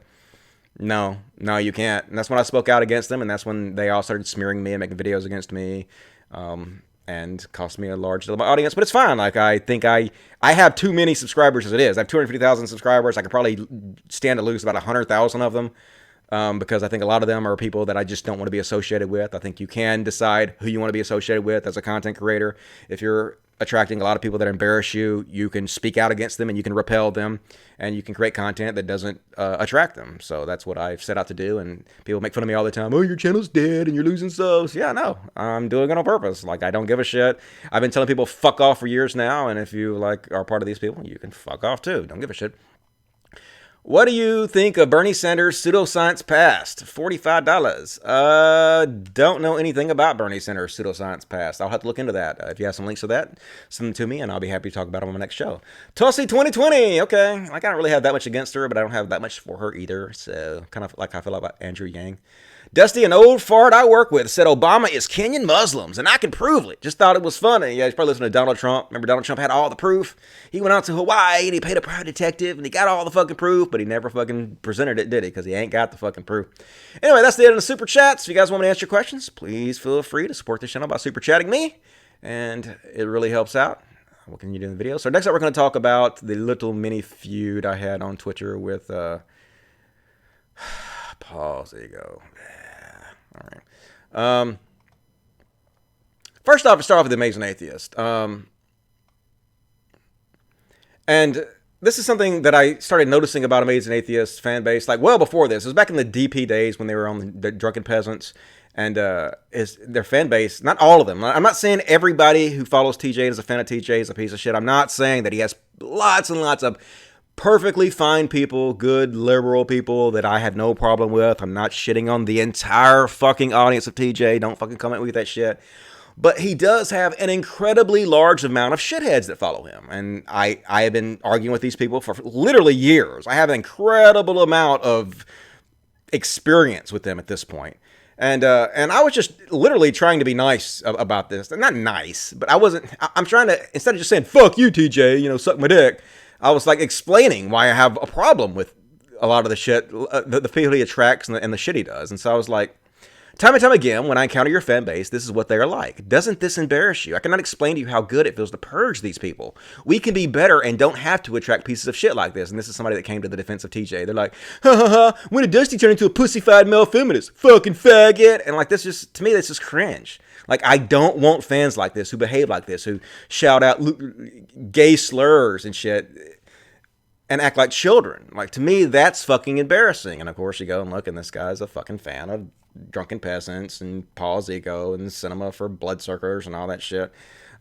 S1: no, you can't. And that's when I spoke out against them, and that's when they all started smearing me and making videos against me, and cost me a large deal of my audience. But it's fine. Like, I think I have too many subscribers as it is. I have 250,000 subscribers. I could probably stand to lose about 100,000 of them, because I think a lot of them are people that I just don't want to be associated with. I think you can decide who you want to be associated with as a content creator. If you're attracting a lot of people that embarrass you, you can speak out against them and you can repel them, and you can create content that doesn't attract them. So that's what I've set out to do. And people make fun of me all the time. Oh, your channel's dead and you're losing subs. Yeah, no, I'm doing it on purpose. Like, I don't give a shit. I've been telling people fuck off for years now, and if you are part of these people, you can fuck off too. Don't give a shit. What do you think of Bernie Sanders' pseudoscience past? $45. Don't know anything about Bernie Sanders' pseudoscience past. I'll have to look into that. If you have some links to that, send them to me, and I'll be happy to talk about them on my next show. Tulsi 2020. Okay. Like, I don't really have that much against her, but I don't have that much for her either. So, kind of like I feel about Andrew Yang. Dusty, an old fart I work with, said Obama is Kenyan Muslims, and I can prove it. Just thought it was funny. Yeah, he's probably listening to Donald Trump. Remember Donald Trump had all the proof? He went out to Hawaii, and he paid a private detective, and he got all the fucking proof, but he never fucking presented it, did he? Because he ain't got the fucking proof. Anyway, that's the end of the Super Chats. If you guys want me to answer your questions, please feel free to support this channel by Super Chatting me, and it really helps out. What can you do in the video? So next up, we're going to talk about the little mini feud I had on Twitter with PaulsEgo. All right. First off, let's start off with the Amazing Atheist. And this is something that I started noticing about Amazing Atheist fan base, like well before this. It was back in the DP days when they were on the Drunken Peasants. And their fan base, not all of them. I'm not saying everybody who follows TJ and is a fan of TJ is a piece of shit. I'm not saying that he has lots and lots of perfectly fine people, good liberal people that I have no problem with. I'm not shitting on the entire fucking audience of TJ. Don't fucking come at me with that shit. But he does have an incredibly large amount of shitheads that follow him. And I have been arguing with these people for literally years. I have an incredible amount of experience with them at this point. And I was just literally trying to be nice about this. Not nice, but I wasn't. I'm trying to, instead of just saying, fuck you, TJ, you know, suck my dick, I was like explaining why I have a problem with a lot of the shit, the people he attracts and the shit he does. And so I was like, time and time again, when I encounter your fan base, this is what they are like. Doesn't this embarrass you? I cannot explain to you how good it feels to purge these people. We can be better and don't have to attract pieces of shit like this. And this is somebody that came to the defense of TJ. They're like, ha ha ha, when did Dusty turn into a pussyfied male feminist? Fucking faggot. And like, this just, to me, that's just cringe. Like, I don't want fans like this who behave like this, who shout out gay slurs and shit and act like children. Like, to me, that's fucking embarrassing. And of course, you go and look, and this guy's a fucking fan of Drunken Peasants and PaulsEgo and Cinema for Bloodsuckers and all that shit.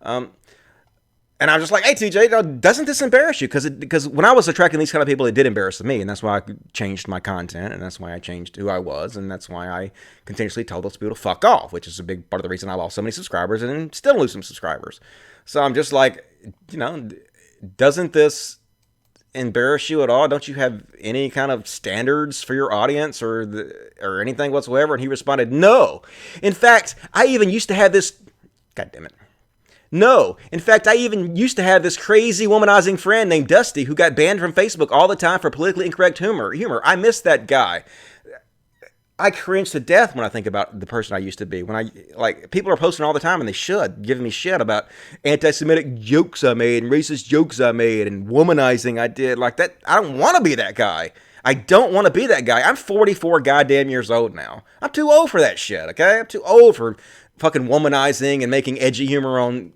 S1: And I was just like, hey, TJ, doesn't this embarrass you? Because when I was attracting these kind of people, it did embarrass me. And that's why I changed my content. And that's why I changed who I was. And that's why I continuously told those people to fuck off, which is a big part of the reason I lost so many subscribers and still lose some subscribers. So I'm just like, you know, doesn't this embarrass you at all? Don't you have any kind of standards for your audience or anything whatsoever? And he responded, no. In fact, I even used to have this, God damn it. No. In fact, I even used to have this crazy womanizing friend named Dusty who got banned from Facebook all the time for politically incorrect humor. I miss that guy. I cringe to death when I think about the person I used to be. When people are posting all the time, and they should, giving me shit about anti-Semitic jokes I made and racist jokes I made and womanizing I did. Like that, I don't want to be that guy. I don't want to be that guy. I'm 44 goddamn years old now. I'm too old for that shit, okay? I'm too old for fucking womanizing and making edgy humor on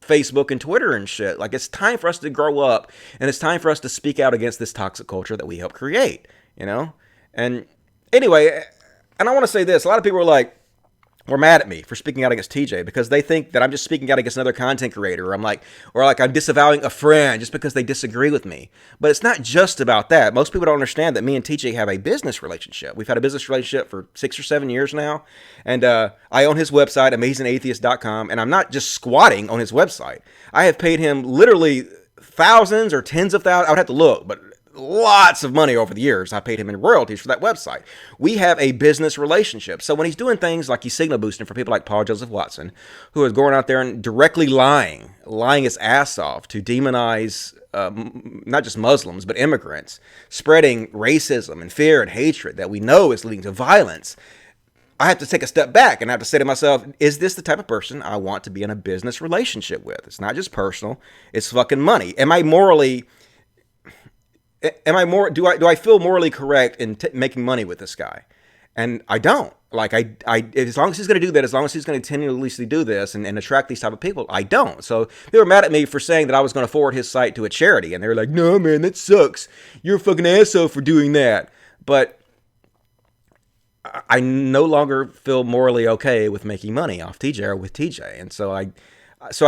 S1: Facebook and Twitter and shit. Like, it's time for us to grow up, and it's time for us to speak out against this toxic culture that we help create, you know? And anyway, and I want to say this. A lot of people were mad at me for speaking out against TJ because they think that I'm just speaking out against another content creator, or I'm disavowing a friend just because they disagree with me. But it's not just about that. Most people don't understand that me and TJ have a business relationship. We've had a business relationship for 6 or 7 years now, and I own his website, AmazingAtheist.com, and I'm not just squatting on his website. I have paid him literally thousands or tens of thousands. I would have to look, but lots of money over the years. I paid him in royalties for that website. We have a business relationship. So when he's doing things like he's signal boosting for people like Paul Joseph Watson, who is going out there and directly lying his ass off to demonize not just Muslims, but immigrants, spreading racism and fear and hatred that we know is leading to violence, I have to take a step back and I have to say to myself, is this the type of person I want to be in a business relationship with? It's not just personal. It's fucking money. Do I feel morally correct in making money with this guy? And I don't. Like, as long as he's going to do that, as long as he's going to continuously do this and attract these type of people, I don't. So they were mad at me for saying that I was going to forward his site to a charity. And they were like, no, man, that sucks. You're a fucking asshole for doing that. But I no longer feel morally okay with making money off TJ or with TJ. And so I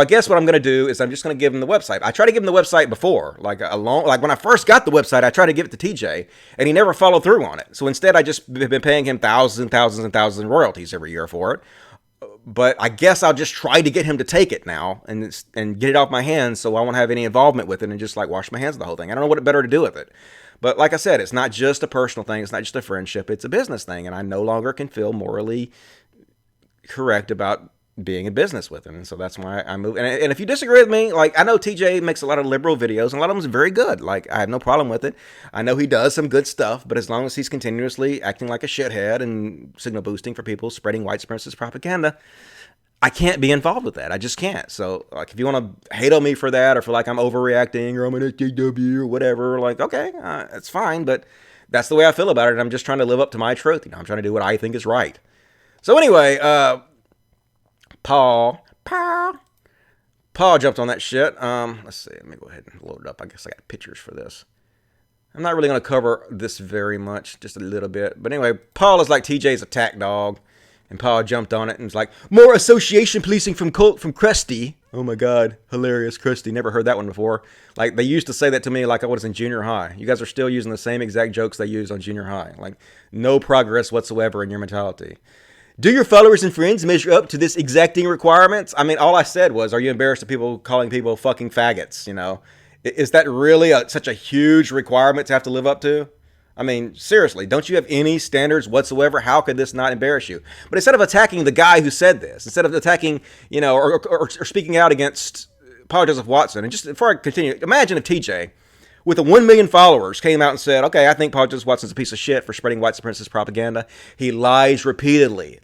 S1: guess what I'm going to do is I'm just going to give him the website. I tried to give him the website before, like when I first got the website, I tried to give it to TJ, and he never followed through on it. So instead, I just been paying him thousands and thousands and thousands in royalties every year for it. But I guess I'll just try to get him to take it now and get it off my hands, so I won't have any involvement with it and just like wash my hands of the whole thing. I don't know what better to do with it. But like I said, it's not just a personal thing. It's not just a friendship. It's a business thing. And I no longer can feel morally correct about being in business with him. And so that's why I moved. And if you disagree with me, like, I know TJ makes a lot of liberal videos, and a lot of them is very good. Like, I have no problem with it. I know he does some good stuff, but as long as he's continuously acting like a shithead and signal boosting for people, spreading white supremacist propaganda, I can't be involved with that. I just can't. So, like, if you want to hate on me for that, or feel like I'm overreacting, or I'm an SJW, or whatever, like, okay, it's fine, but that's the way I feel about it, and I'm just trying to live up to my truth. You know, I'm trying to do what I think is right. So anyway, Paul jumped on that shit. Let's see, let me go ahead and load it up. I guess I got pictures for this. I'm not really going to cover this very much, just a little bit. But anyway, Paul is like TJ's attack dog. And Paul jumped on it and was like, more association policing from Krusty. Oh my God, hilarious, Krusty. Never heard that one before. Like, they used to say that to me like I was in junior high. You guys are still using the same exact jokes they used on junior high. Like, no progress whatsoever in your mentality. Do your followers and friends measure up to this exacting requirements? I mean, all I said was, are you embarrassed of people calling people fucking faggots, you know? Is that really such a huge requirement to have to live up to? I mean, seriously, don't you have any standards whatsoever? How could this not embarrass you? But instead of attacking the guy who said this, instead of attacking, you know, or speaking out against Paul Joseph Watson, and just before I continue, imagine if TJ, with 1 million followers, came out and said, okay, I think Paul Joseph Watson's a piece of shit for spreading white supremacist propaganda. He lies repeatedly.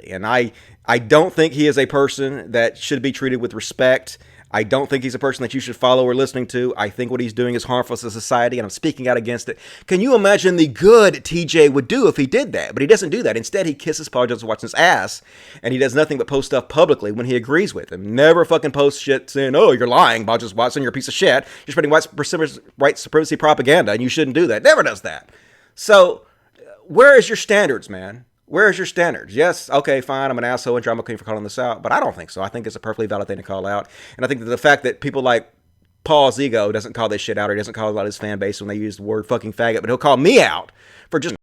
S1: And I don't think he is a person that should be treated with respect. I don't think he's a person that you should follow or listening to. I think what he's doing is harmful to society, and I'm speaking out against it. Can you imagine the good TJ would do if he did that? But he doesn't do that. Instead, he kisses Paul Joseph Watson's ass, and he does nothing but post stuff publicly when he agrees with him. Never fucking post shit saying, oh, you're lying, Paul Joseph Watson, you're a piece of shit. You're spreading white supremacy propaganda, and you shouldn't do that. Never does that. So, where is your standards, man? Where's your standards? Yes, okay, fine, I'm an asshole and drama queen for calling this out, but I don't think so. I think it's a perfectly valid thing to call out. And I think that the fact that people like PaulsEgo doesn't call this shit out, or he doesn't call out his fan base when they use the word fucking faggot, but he'll call me out for just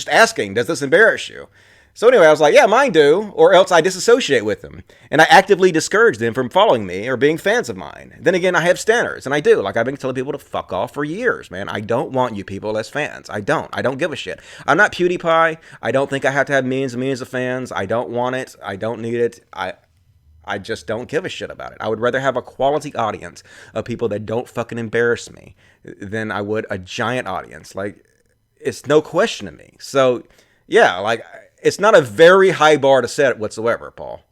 S1: asking, does this embarrass you? So anyway, I was like, yeah, mine do, or else I disassociate with them. And I actively discourage them from following me or being fans of mine. Then again, I have standards, and I do. Like, I've been telling people to fuck off for years, man. I don't want you people as fans. I don't give a shit. I'm not PewDiePie. I don't think I have to have millions and millions of fans. I don't want it. I don't need it. I just don't give a shit about it. I would rather have a quality audience of people that don't fucking embarrass me than I would a giant audience. Like, it's no question to me. So, yeah, like, it's not a very high bar to set whatsoever, Paul.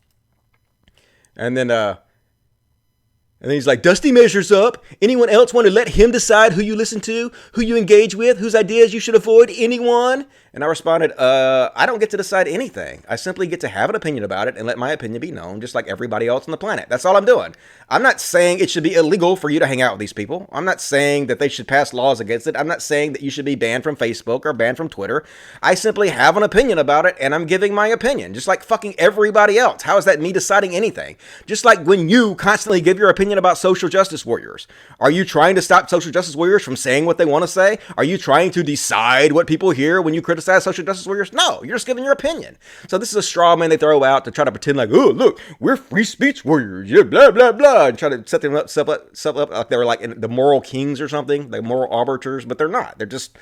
S1: And then he's like, Dusty measures up. Anyone else want to let him decide who you listen to, who you engage with, whose ideas you should avoid? Anyone? And I responded, I don't get to decide anything. I simply get to have an opinion about it and let my opinion be known, just like everybody else on the planet. That's all I'm doing. I'm not saying it should be illegal for you to hang out with these people. I'm not saying that they should pass laws against it. I'm not saying that you should be banned from Facebook or banned from Twitter. I simply have an opinion about it, and I'm giving my opinion, just like fucking everybody else. How is that me deciding anything? Just like when you constantly give your opinion about social justice warriors. Are you trying to stop social justice warriors from saying what they want to say? Are you trying to decide what people hear when you criticize social justice warriors? No, you're just giving your opinion. So this is a straw man they throw out to try to pretend like, oh, look, we're free speech warriors, yeah, blah, blah, blah, and try to set them up like they were like the moral kings or something, the moral arbiters, but they're not. They're just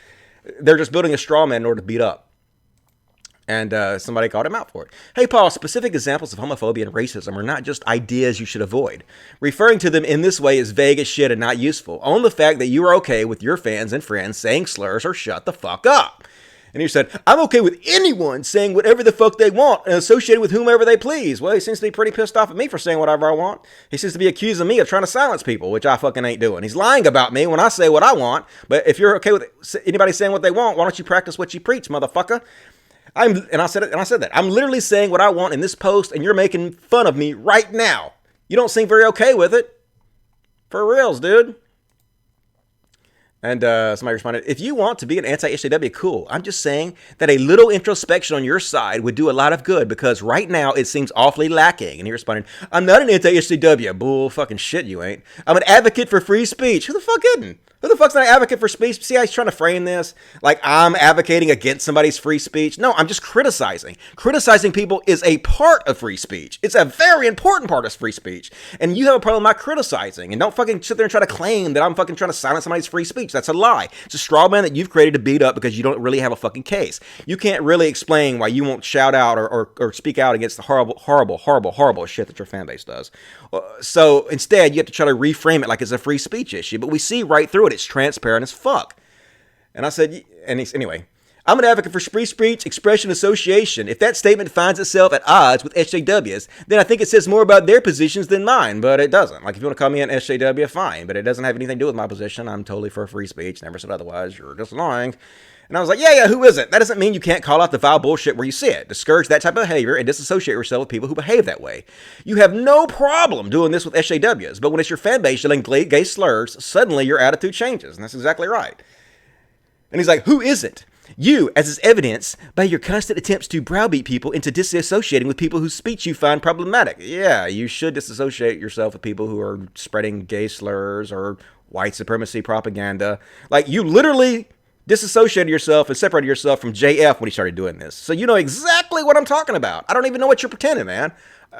S1: building a straw man in order to beat up. And somebody called him out for it. Hey, Paul, specific examples of homophobia and racism are not just ideas you should avoid. Referring to them in this way is vague as shit and not useful. Own the fact that you are okay with your fans and friends saying slurs or shut the fuck up. And he said, I'm okay with anyone saying whatever the fuck they want and associated with whomever they please. Well, he seems to be pretty pissed off at me for saying whatever I want. He seems to be accusing me of trying to silence people, which I fucking ain't doing. He's lying about me when I say what I want. But if you're okay with anybody saying what they want, why don't you practice what you preach, motherfucker? I said that. I'm literally saying what I want in this post, and you're making fun of me right now. You don't seem very okay with it. For reals, dude. And somebody responded, if you want to be an anti-SJW, cool. I'm just saying that a little introspection on your side would do a lot of good, because right now it seems awfully lacking. And he responded, I'm not an anti-SJW. Bull fucking shit, you ain't. I'm an advocate for free speech. Who the fuck isn't? Who the fuck's not an advocate for speech? See how he's trying to frame this? Like I'm advocating against somebody's free speech? No, I'm just criticizing. Criticizing people is a part of free speech. It's a very important part of free speech. And you have a problem with my criticizing. And don't fucking sit there and try to claim that I'm fucking trying to silence somebody's free speech. That's a lie. It's a straw man that you've created to beat up because you don't really have a fucking case. You can't really explain why you won't shout out or speak out against the horrible shit that your fan base does. So instead, you have to try to reframe it like it's a free speech issue. But we see right through it. It's transparent as fuck. And I said, anyway, I'm an advocate for free speech, expression, association. If that statement finds itself at odds with SJWs, then I think it says more about their positions than mine, but it doesn't. Like, if you want to call me an SJW, fine, but it doesn't have anything to do with my position. I'm totally for free speech. Never said otherwise. You're just lying. And I was like, yeah, who isn't? That doesn't mean you can't call out the vile bullshit where you see it. Discourage that type of behavior and disassociate yourself with people who behave that way. You have no problem doing this with SJWs, but when it's your fan base yelling gay slurs, suddenly your attitude changes. And that's exactly right. And he's like, who isn't? You, as is evidenced by your constant attempts to browbeat people into disassociating with people whose speech you find problematic. Yeah, you should disassociate yourself with people who are spreading gay slurs or white supremacy propaganda. Like, you literally disassociated yourself and separated yourself from JF when he started doing this. So you know exactly what I'm talking about. I don't even know what you're pretending, man.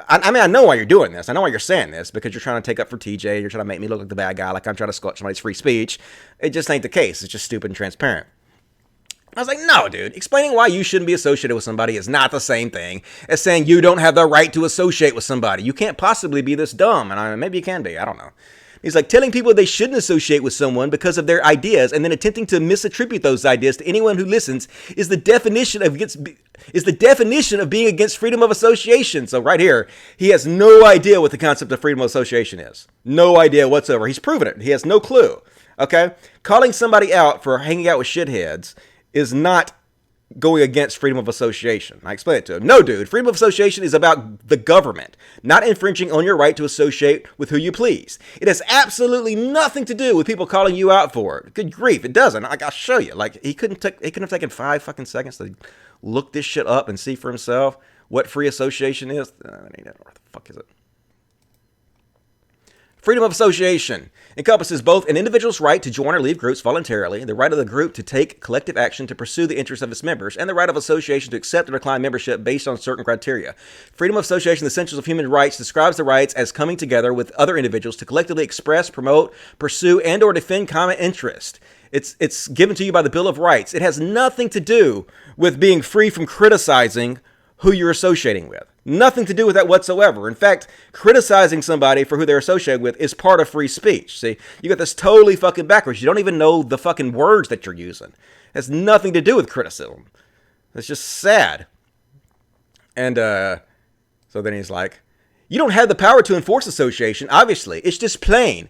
S1: I mean, I know why you're doing this. I know why you're saying this, because you're trying to take up for TJ. You're trying to make me look like the bad guy, like I'm trying to squash somebody's free speech. It just ain't the case. It's just stupid and transparent. I was like, no, dude, explaining why you shouldn't be associated with somebody is not the same thing as saying you don't have the right to associate with somebody. You can't possibly be this dumb, and maybe you can be. I don't know. He's like, telling people they shouldn't associate with someone because of their ideas and then attempting to misattribute those ideas to anyone who listens is the definition of being against freedom of association. So right here, he has no idea what the concept of freedom of association is. No idea whatsoever. He's proven it. He has no clue. Okay? Calling somebody out for hanging out with shitheads is not going against freedom of association. I explained it to him. No, dude, freedom of association is about the government, not infringing on your right to associate with who you please. It has absolutely nothing to do with people calling you out for it. Good grief, it doesn't. I'll show you. Like, he couldn't have taken 5 fucking seconds to look this shit up and see for himself what free association is. What the fuck is it? Freedom of association encompasses both an individual's right to join or leave groups voluntarily, the right of the group to take collective action to pursue the interests of its members, and the right of association to accept or decline membership based on certain criteria. Freedom of association, the Essentials of Human Rights, describes the rights as coming together with other individuals to collectively express, promote, pursue, and or defend common interest. It's given to you by the Bill of Rights. It has nothing to do with being free from criticizing who you're associating with. Nothing to do with that whatsoever. In fact, criticizing somebody for who they're associated with is part of free speech. See, you got this totally fucking backwards. You don't even know the fucking words that you're using. It has nothing to do with criticism. It's just sad. And so then he's like, you don't have the power to enforce association, obviously. It's just plain.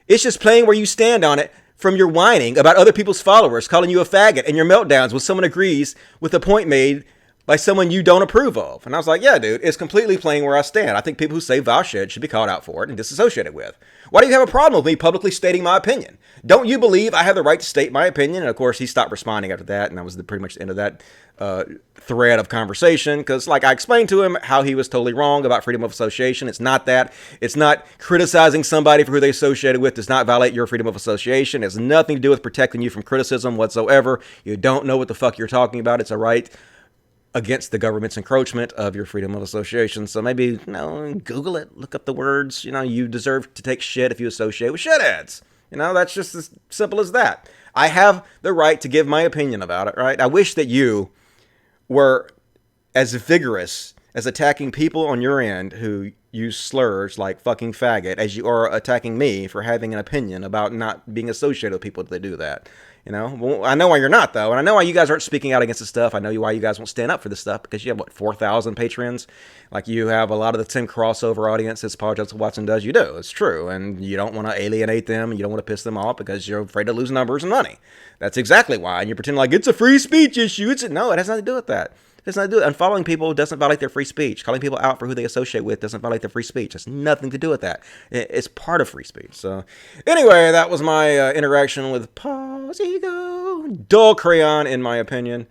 S1: It's just plain where you stand on it from your whining about other people's followers calling you a faggot and your meltdowns when someone agrees with the point made by someone you don't approve of. And I was like, yeah, dude, it's completely plain where I stand. I think people who say vile shit should be called out for it and disassociated with. Why do you have a problem with me publicly stating my opinion? Don't you believe I have the right to state my opinion? And of course, he stopped responding after that, and that was pretty much the end of that thread of conversation. Because, like, I explained to him how he was totally wrong about freedom of association. It's not that. It's not criticizing somebody for who they associated with does not violate your freedom of association. It has nothing to do with protecting you from criticism whatsoever. You don't know what the fuck you're talking about. It's a right against the government's encroachment of your freedom of association. So maybe, Google it, look up the words. You deserve to take shit if you associate with shitheads. That's just as simple as that. I have the right to give my opinion about it, right? I wish that you were as vigorous as attacking people on your end who use slurs like fucking faggot as you are attacking me for having an opinion about not being associated with people that do that. Well, I know why you're not, though, and I know why you guys aren't speaking out against this stuff. I know why you guys won't stand up for this stuff, because you have, 4,000 patrons? Like, you have a lot of the same crossover audience as Paul Joseph Watson does. You do. It's true, and you don't want to alienate them, and you don't want to piss them off because you're afraid to lose numbers and money. That's exactly why, and you pretend like it's a free speech issue. No, it has nothing to do with that. It has nothing to do with it. And following people doesn't violate their free speech. Calling people out for who they associate with doesn't violate their free speech. It has nothing to do with that. It's part of free speech. So, anyway, that was my interaction with PaulsEgo. Dull crayon, in my opinion.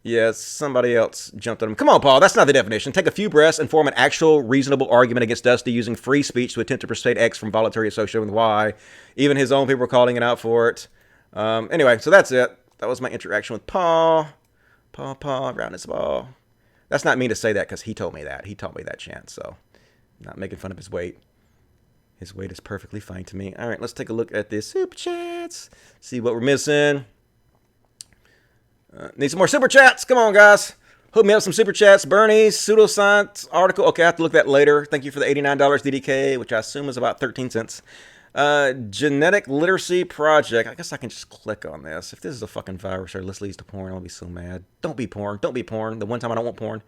S1: Yeah, somebody else jumped on him. Come on, Paul, that's not the definition. Take a few breaths and form an actual reasonable argument against Dusty using free speech to attempt to persuade X from voluntary association with Y. Even his own people were calling it out for it. Anyway, so that's it. That was my interaction with Paul. Paul, round his ball. That's not mean to say that because he told me that. He taught me that chant, so I'm not making fun of his weight. His weight is perfectly fine to me. All right, let's take a look at this super chats. See what we're missing. Need some more super chats. Come on, guys. Hook me up some super chats. Bernie's pseudoscience article. Okay, I have to look at that later. Thank you for the $89 DDK, which I assume is about 13 cents. Genetic Literacy Project. I guess I can just click on this. If this is a fucking virus or this leads to porn, I'll be so mad. Don't be porn. Don't be porn. The one time I don't want porn.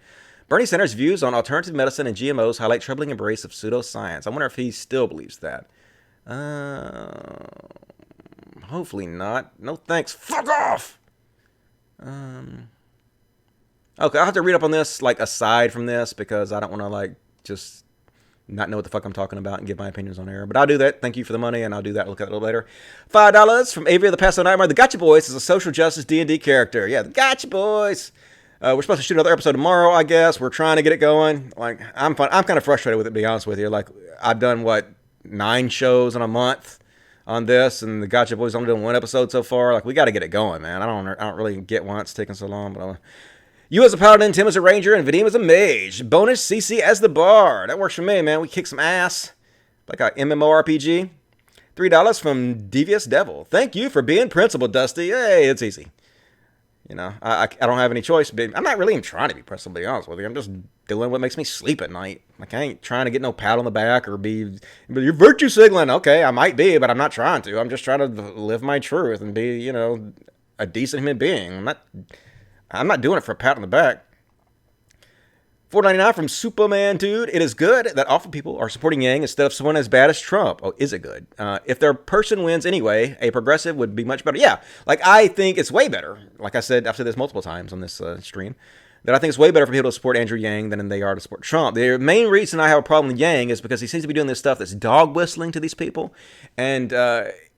S1: Bernie Sanders' views on alternative medicine and GMOs highlight troubling embrace of pseudoscience. I wonder if he still believes that. Hopefully not. No thanks. Fuck off! Okay, I'll have to read up on this, like, aside from this, because I don't want to, like, just not know what the fuck I'm talking about and give my opinions on air. But I'll do that. Thank you for the money, and I'll do that. Look at it a little later. $5 from Avery of the Paso Nightmare. The Gotcha Boys is a social justice D&D character. Yeah, the Gotcha Boys. We're supposed to shoot another episode tomorrow, I guess. We're trying to get it going. Like, I'm kind of frustrated with it, to be honest with you. Like, I've done, 9 shows in a month on this, and the Gotcha Boys only doing 1 episode so far. Like, we got to get it going, man. I don't really get why it's taking so long, but you as a paladin, Tim as a ranger, and Vadim as a mage. Bonus CC as the bard. That works for me, man. We kick some ass, like a MMORPG. $3 from Devious Devil. Thank you for being principal, Dusty. Hey, it's easy. You know, I don't have any choice. But I'm not really even trying to be principal, to be honest with you. I'm just doing what makes me sleep at night. Like, I ain't trying to get no pat on the back or be you're virtue signaling. Okay, I might be, but I'm not trying to. I'm just trying to live my truth and be, a decent human being. I'm not doing it for a pat on the back. $4.99 from Superman Dude. It is good that awful people are supporting Yang instead of someone as bad as Trump. Oh, is it good? If their person wins anyway, a progressive would be much better. Yeah, like, I think it's way better. Like I said, I've said this multiple times on this stream, that I think it's way better for people to support Andrew Yang than they are to support Trump. The main reason I have a problem with Yang is because he seems to be doing this stuff that's dog whistling to these people. And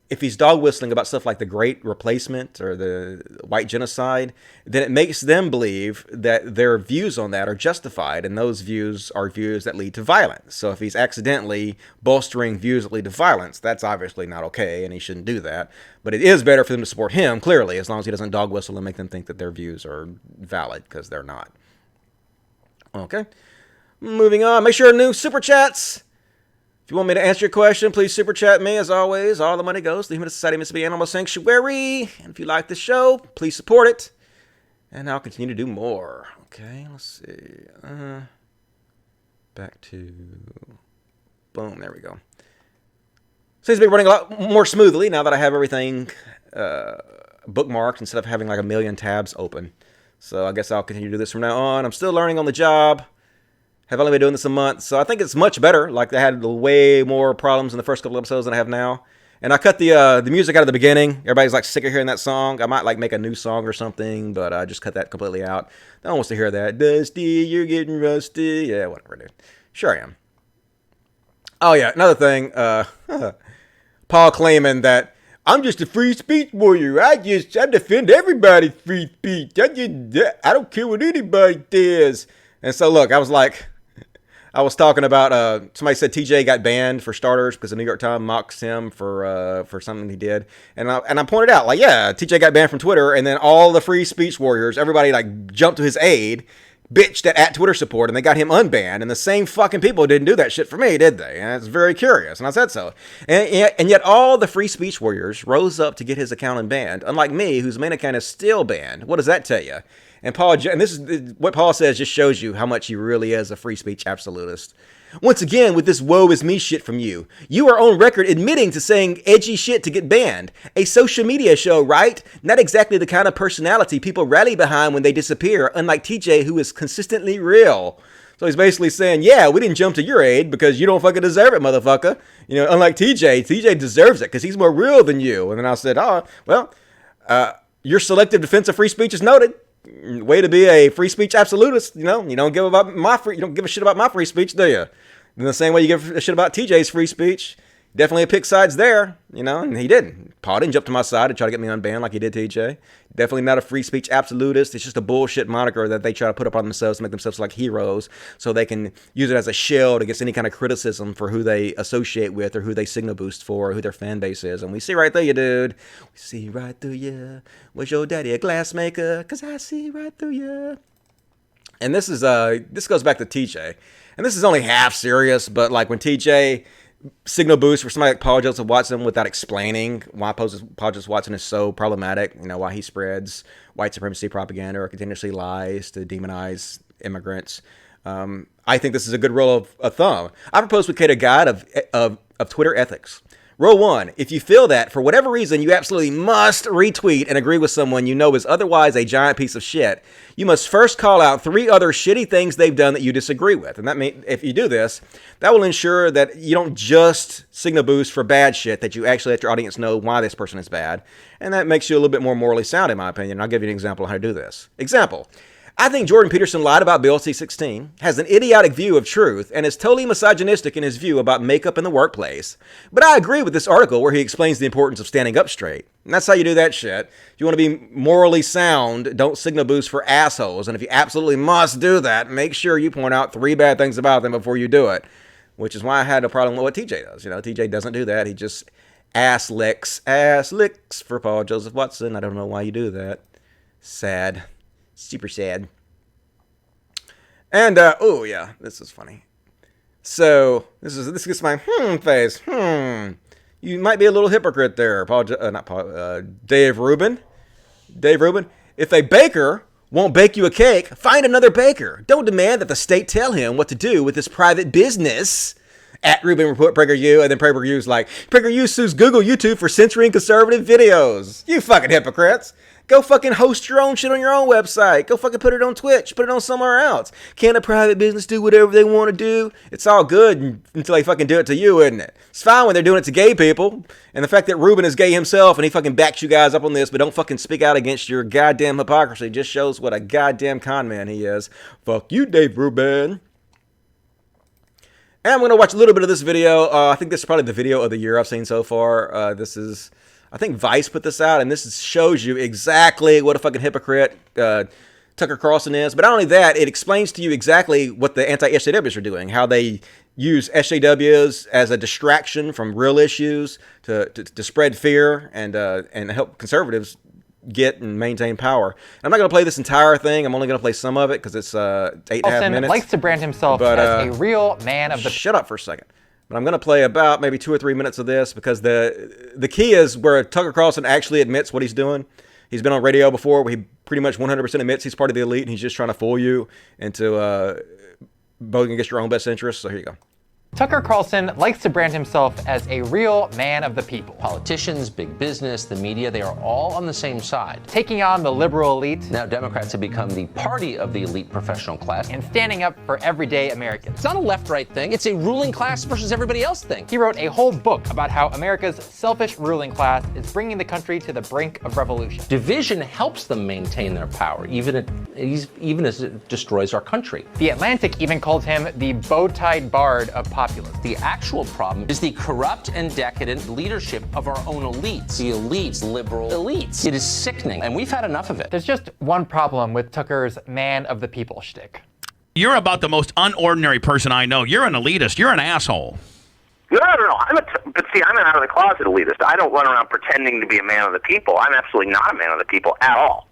S1: if he's dog whistling about stuff like the Great Replacement or the white genocide, then it makes them believe that their views on that are justified, and those views are views that lead to violence. So if he's accidentally bolstering views that lead to violence, that's obviously not okay, and he shouldn't do that. But it is better for them to support him, clearly, as long as he doesn't dog whistle and make them think that their views are valid, because they're not. Okay. Moving on. Make sure new super chats. If you want me to answer your question, please super chat me. As always, all the money goes to the Human Society of Mississippi Animal Sanctuary. And if you like the show, please support it. And I'll continue to do more. Okay, let's see. Back to... Boom, there we go. Seems to be running a lot more smoothly now that I have everything bookmarked instead of having like a million tabs open. So I guess I'll continue to do this from now on. I'm still learning on the job. Have only been doing this a month, so I think it's much better. Like, I had way more problems in the first couple episodes than I have now. And I cut the music out of the beginning. Everybody's like sick of hearing that song. I might like make a new song or something, but I just cut that completely out. No one wants to hear that. Dusty, you're getting rusty. Yeah, whatever, dude. Sure I am. Oh yeah, another thing. Paul claiming that I'm just a free speech warrior. I defend everybody's free speech. I don't care what anybody says. And so look, I was talking about, somebody said TJ got banned for starters because the New York Times mocks him for something he did. And I pointed out, like, yeah, TJ got banned from Twitter, and then all the free speech warriors, everybody, like, jumped to his aid, bitched at Twitter support, and they got him unbanned. And the same fucking people didn't do that shit for me, did they? And it's very curious, and I said so. And yet all the free speech warriors rose up to get his account unbanned, unlike me, whose main account is still banned. What does that tell you? And this is what Paul says, just shows you how much he really is a free speech absolutist. Once again, with this woe is me shit from you. You are on record admitting to saying edgy shit to get banned. A social media show, right? Not exactly the kind of personality people rally behind when they disappear, unlike TJ, who is consistently real. So he's basically saying, yeah, we didn't jump to your aid because you don't fucking deserve it, motherfucker. You know, unlike TJ deserves it because he's more real than you. And then I said, your selective defense of free speech is noted. Way to be a free speech absolutist. You know, you don't give a shit about my free speech, do you? In the same way you give a shit about TJ's free speech. Definitely pick sides there, you know, and he didn't. Paul didn't jump to my side and try to get me unbanned like he did TJ. Definitely not a free speech absolutist. It's just a bullshit moniker that they try to put up on themselves to make themselves like heroes so they can use it as a shield against any kind of criticism for who they associate with or who they signal boost for or who their fan base is. And we see right through you, dude. We see right through you. Was your daddy a glassmaker? 'Cause I see right through you. And this is this goes back to TJ. And this is only half serious, but like when TJ signal boost for somebody like Paul Joseph Watson without explaining why Paul Joseph Watson is so problematic, you know, why he spreads white supremacy propaganda or continuously lies to demonize immigrants. I think this is a good rule of thumb. I propose we create a guide of Twitter ethics. Rule 1, if you feel that, for whatever reason, you absolutely must retweet and agree with someone you know is otherwise a giant piece of shit, you must first call out 3 other shitty things they've done that you disagree with. And that means, if you do this, that will ensure that you don't just signal boost for bad shit, that you actually let your audience know why this person is bad. And that makes you a little bit more morally sound, in my opinion. I'll give you an example of how to do this. Example. I think Jordan Peterson lied about Bill C-16, has an idiotic view of truth, and is totally misogynistic in his view about makeup in the workplace. But I agree with this article where he explains the importance of standing up straight. And that's how you do that shit. If you want to be morally sound, don't signal boost for assholes. And if you absolutely must do that, make sure you point out 3 bad things about them before you do it. Which is why I had a problem with what TJ does. You know, TJ doesn't do that. He just ass licks for Paul Joseph Watson. I don't know why you do that. Sad. Super sad. And, oh yeah, this is funny. So, this gets my face. You might be a little hypocrite there, Dave Rubin. Dave Rubin. If a baker won't bake you a cake, find another baker. Don't demand that the state tell him what to do with his private business. At Rubin Report PragerU, and then PragerU's like, PragerU sues Google YouTube for censoring conservative videos. You fucking hypocrites. Go fucking host your own shit on your own website. Go fucking put it on Twitch. Put it on somewhere else. Can't a private business do whatever they want to do? It's all good until they fucking do it to you, isn't it? It's fine when they're doing it to gay people. And the fact that Rubin is gay himself and he fucking backs you guys up on this, but don't fucking speak out against your goddamn hypocrisy, just shows what a goddamn con man he is. Fuck you, Dave Rubin. And I'm going to watch a little bit of this video. I think this is probably the video of the year I've seen so far. This is, I think Vice put this out, and this shows you exactly what a fucking hypocrite Tucker Carlson is. But not only that, it explains to you exactly what the anti-SJWs are doing, how they use SJWs as a distraction from real issues to spread fear and help conservatives get and maintain power. And I'm not going to play this entire thing. I'm only going to play some of it because it's 8.5 minutes.
S9: Likes to brand himself as a real man of the...
S1: Shut up for a second. But I'm going to play about maybe 2 or 3 minutes of this because the key is where Tucker Carlson actually admits what he's doing. He's been on radio before where he pretty much 100% admits he's part of the elite and he's just trying to fool you into voting against your own best interests. So here you go.
S9: Tucker Carlson likes to brand himself as a real man of the people.
S10: Politicians, big business, the media, they are all on the same side.
S9: Taking on the liberal elite.
S10: Now Democrats have become the party of the elite professional class.
S9: And standing up for everyday Americans.
S10: It's not a left-right thing. It's a ruling class versus everybody else thing.
S9: He wrote a whole book about how America's selfish ruling class is bringing the country to the brink of revolution.
S10: Division helps them maintain their power, even as it destroys our country.
S9: The Atlantic even called him the bow-tied bard of populism.
S10: The actual problem is the corrupt and decadent leadership of our own elites. The elites, liberal elites. It is sickening, and we've had enough of it.
S9: There's just one problem with Tucker's man of the people shtick.
S11: You're about the most unordinary person I know. You're an elitist. You're an asshole.
S12: No. But see, I'm an out of the closet elitist. I don't run around pretending to be a man of the people. I'm absolutely not a man of the people at all.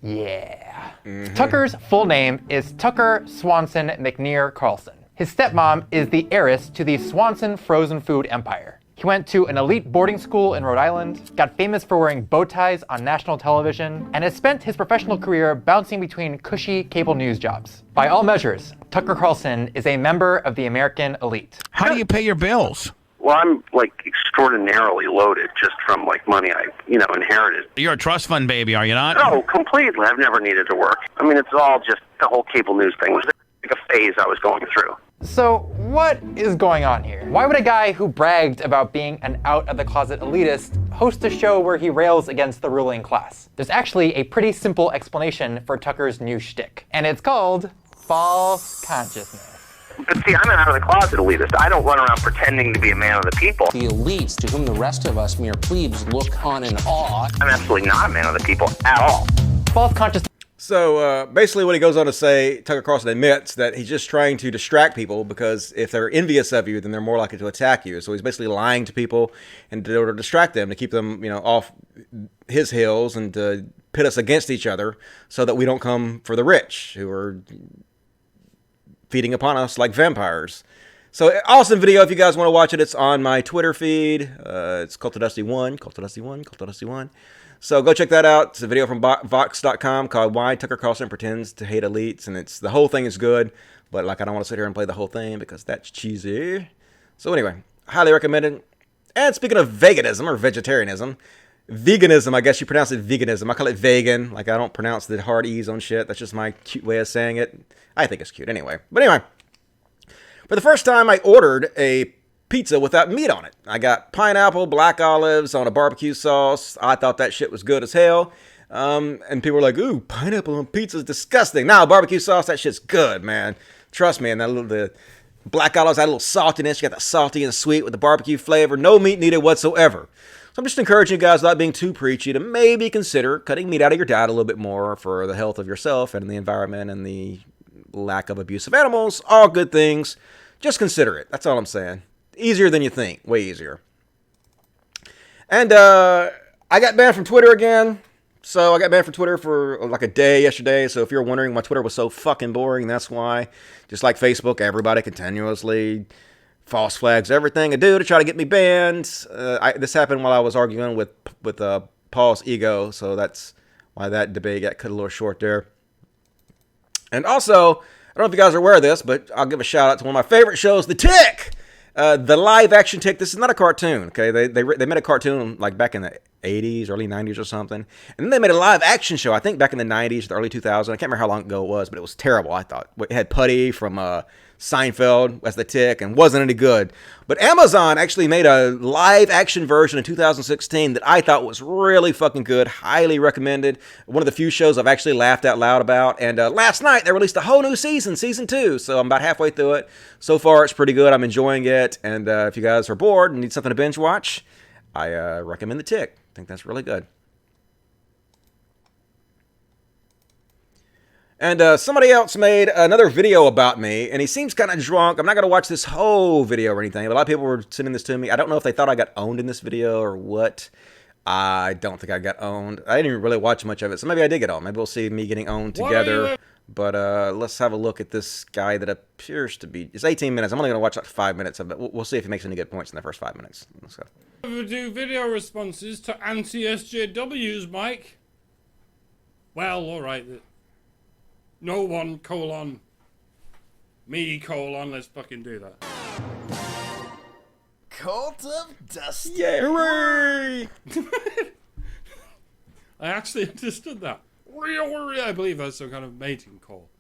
S9: Yeah. Tucker's full name is Tucker Swanson McNear Carlson. His stepmom is the heiress to the Swanson frozen food empire. He went to an elite boarding school in Rhode Island, got famous for wearing bow ties on national television, and has spent his professional career bouncing between cushy cable news jobs. By all measures, Tucker Carlson is a member of the American elite.
S11: How do you pay your bills?
S12: Well, I'm extraordinarily loaded just from money I inherited.
S11: You're a trust fund baby, are you not?
S12: No, completely. I've never needed to work. I mean, it's all just the whole cable news thing was like a phase I was going through.
S9: So what is going on here? Why would a guy who bragged about being an out-of-the-closet elitist host a show where he rails against the ruling class? There's actually a pretty simple explanation for Tucker's new shtick, and it's called false consciousness.
S12: But see, I'm an out-of-the-closet elitist. I don't run around pretending to be a man of the people.
S10: The elites, to whom the rest of us mere plebes look on in awe.
S12: I'm absolutely not a man of the people at all.
S9: False consciousness.
S1: So basically what he goes on to say, Tucker Carlson admits that he's just trying to distract people because if they're envious of you, then they're more likely to attack you. So he's basically lying to people in order to distract them, to keep them, off his heels and to pit us against each other so that we don't come for the rich who are feeding upon us like vampires. So awesome video. If you guys want to watch it, it's on my Twitter feed. It's CultOfDusty1, CultOfDusty1, CultOfDusty1. So go check that out. It's a video from Vox.com called Why Tucker Carlson Pretends to Hate Elites. And the whole thing is good, but I don't want to sit here and play the whole thing because that's cheesy. So anyway, highly recommended. And speaking of veganism or vegetarianism, veganism, I guess you pronounce it veganism. I call it vegan. I don't pronounce the hard E's on shit. That's just my cute way of saying it. I think it's cute anyway. But anyway, for the first time, I ordered a pizza without meat on it. I got pineapple, black olives on a barbecue sauce. I thought that shit was good as hell. And people were like, ooh, pineapple on pizza is disgusting. Now, barbecue sauce, that shit's good, man. Trust me. And the black olives had a little saltiness. You got that salty and sweet with the barbecue flavor. No meat needed whatsoever. So I'm just encouraging you guys, without being too preachy, to maybe consider cutting meat out of your diet a little bit more for the health of yourself and the environment and the lack of abuse of animals. All good things. Just consider it. That's all I'm saying. Easier than you think. Way easier. And I got banned from Twitter again. So I got banned from Twitter for a day yesterday. So if you're wondering why Twitter was so fucking boring, that's why. Just like Facebook, everybody continuously false flags everything I do to try to get me banned. This happened while I was arguing with PaulsEgo. So that's why that debate got cut a little short there. And also, I don't know if you guys are aware of this, but I'll give a shout out to one of my favorite shows, The Tick. The live action Tick. This is not a cartoon, okay? They made a cartoon back in the 80s, early 90s or something. And then they made a live action show, I think back in the 90s, the early 2000s. I can't remember how long ago it was, but it was terrible, I thought. It had Putty from Seinfeld as the Tick and wasn't any good. But Amazon actually made a live action version in 2016 that I thought was really fucking good. Highly recommended. One of the few shows I've actually laughed out loud about. And last night they released a whole new season 2. So I'm about halfway through it. So far it's pretty good. I'm enjoying it. And if you guys are bored and need something to binge watch, I recommend The Tick. I think that's really good. And somebody else made another video about me, and he seems kind of drunk. I'm not going to watch this whole video or anything, but a lot of people were sending this to me. I don't know if they thought I got owned in this video or what. I don't think I got owned. I didn't even really watch much of it, so maybe I did get owned. Maybe we'll see me getting owned together. But let's have a look at this guy that appears to be... It's 18 minutes. I'm only going to watch 5 minutes of it. We'll see if he makes any good points in the first 5 minutes. Let's go.
S13: Do video responses to anti-SJWs, Mike? Well, all right. No one, me, let's fucking do that.
S7: Cult of Dusty.
S1: Yeah, hooray!
S13: I actually understood that. I believe that's some kind of mating call.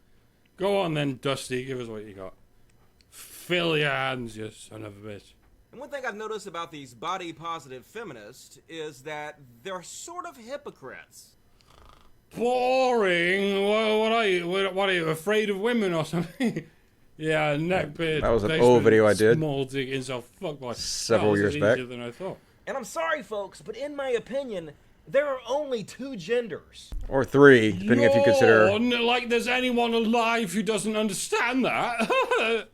S13: Go on then, Dusty, give us what you got. Fill your hands, you son of a bitch.
S1: And one thing I've noticed about these body-positive feminists is that they're sort of hypocrites.
S13: Boring. What are you? What are you, afraid of women or something? Yeah, neckbeard.
S1: That was an old video I did.
S13: Small dick insult. Fuck boy.
S1: Several years back.
S13: Than I thought.
S1: And I'm sorry, folks, but in my opinion, there are only 2 genders. Or 3, depending if you consider...
S13: Like there's anyone alive who doesn't understand that.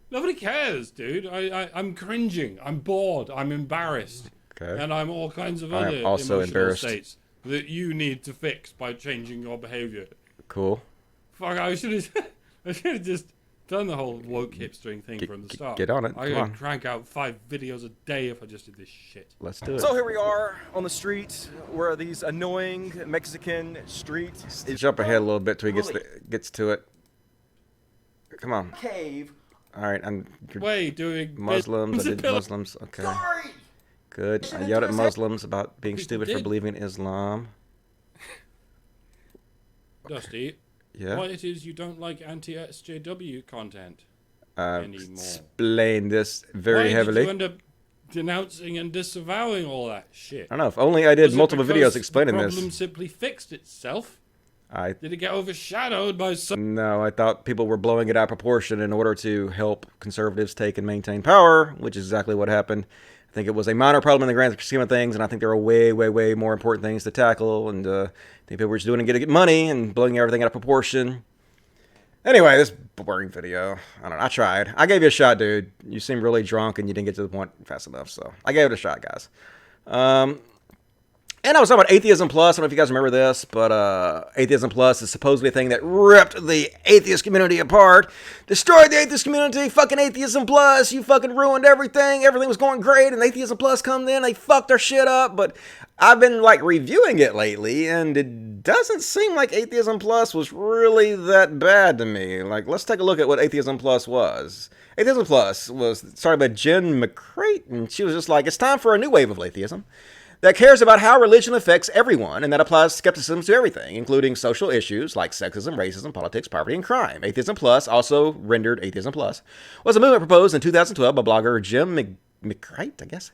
S13: Nobody cares, dude. I'm cringing. I'm bored. I'm embarrassed. Okay. And I'm all kinds of other emotional states that you need to fix by changing your behavior.
S1: Cool.
S13: Fuck, I should have just done the whole woke hipstering thing from the start.
S1: Get on it.
S13: I could crank out 5 videos a day if I just did this shit.
S1: Let's do it. So here we are on the street where these annoying Mexican street... Jump ahead a little bit till he gets to it. Come on.
S7: Cave.
S1: All right,
S13: doing
S1: Muslims. I did Muslims. Okay.
S7: Sorry.
S1: Good. I yelled at Muslims about being stupid for believing in Islam.
S13: Dusty.
S1: Yeah.
S13: Why it is you don't like anti-SJW content anymore?
S1: Explain this very heavily.
S13: Why did you end up denouncing and disavowing all that shit?
S1: I don't know. If only I did multiple videos explaining this.
S13: The problem simply fixed itself. Did it get overshadowed by some?
S1: No, I thought people were blowing it out of proportion in order to help conservatives take and maintain power, which is exactly what happened. I think it was a minor problem in the grand scheme of things, and I think there are way, way, way more important things to tackle, and I think people were just doing it to get money and blowing everything out of proportion. Anyway, this boring video. I don't know. I tried. I gave you a shot, dude. You seemed really drunk, and you didn't get to the point fast enough, so I gave it a shot, guys. And I was talking about Atheism Plus. I don't know if you guys remember this, but Atheism Plus is supposedly a thing that ripped the atheist community apart. Destroyed the atheist community. Fucking Atheism Plus. You fucking ruined everything. Everything was going great, and Atheism Plus come in. They fucked our shit up. But I've been, like, reviewing it lately, and it doesn't seem like Atheism Plus was really that bad to me. Like, let's take a look at what Atheism Plus was. Atheism Plus was started by Jen McCrate, and she was just like, it's time for a new wave of atheism that cares about how religion affects everyone, and that applies skepticism to everything, including social issues like sexism, racism, politics, poverty, and crime. Atheism Plus, also rendered Atheism Plus, was a movement proposed in 2012 by blogger Jim McCrate, I guess.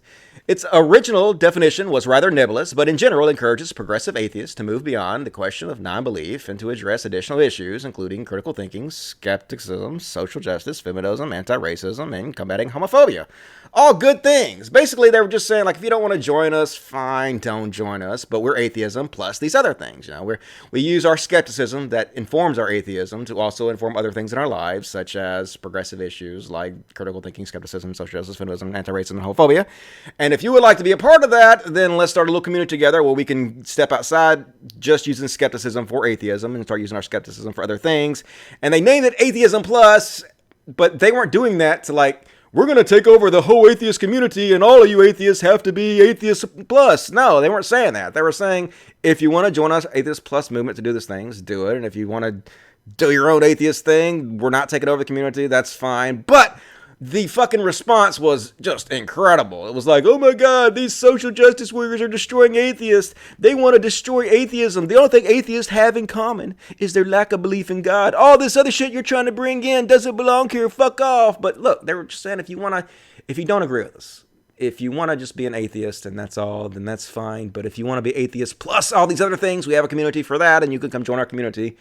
S1: Its original definition was rather nebulous, but in general encourages progressive atheists to move beyond the question of non-belief and to address additional issues, including critical thinking, skepticism, social justice, feminism, anti-racism, and combating homophobia. All good things. Basically, they were just saying, like, if you don't want to join us, fine, don't join us, but we're atheism plus these other things. You know, we use our skepticism that informs our atheism to also inform other things in our lives, such as progressive issues like critical thinking, skepticism, social justice, feminism, anti-racism, and homophobia. And if you would like to be a part of that, then let's start a little community together where we can step outside just using skepticism for atheism and start using our skepticism for other things. And they named it Atheism Plus, but they weren't doing that to, like, we're going to take over the whole atheist community and all of you atheists have to be Atheist Plus. No, they weren't saying that. They were saying, if you want to join us Atheist Plus movement to do these things, do it. And if you want to do your own atheist thing, we're not taking over the community, that's fine. But the fucking response was just incredible. It was like, oh my God, these social justice warriors are destroying atheists. They want to destroy atheism. The only thing atheists have in common is their lack of belief in God. All this other shit you're trying to bring in doesn't belong here. Fuck off. But look, they were just saying, if you don't agree with us, if you want to just be an atheist and that's all, then that's fine. But if you want to be atheist plus all these other things, we have a community for that and you can come join our community.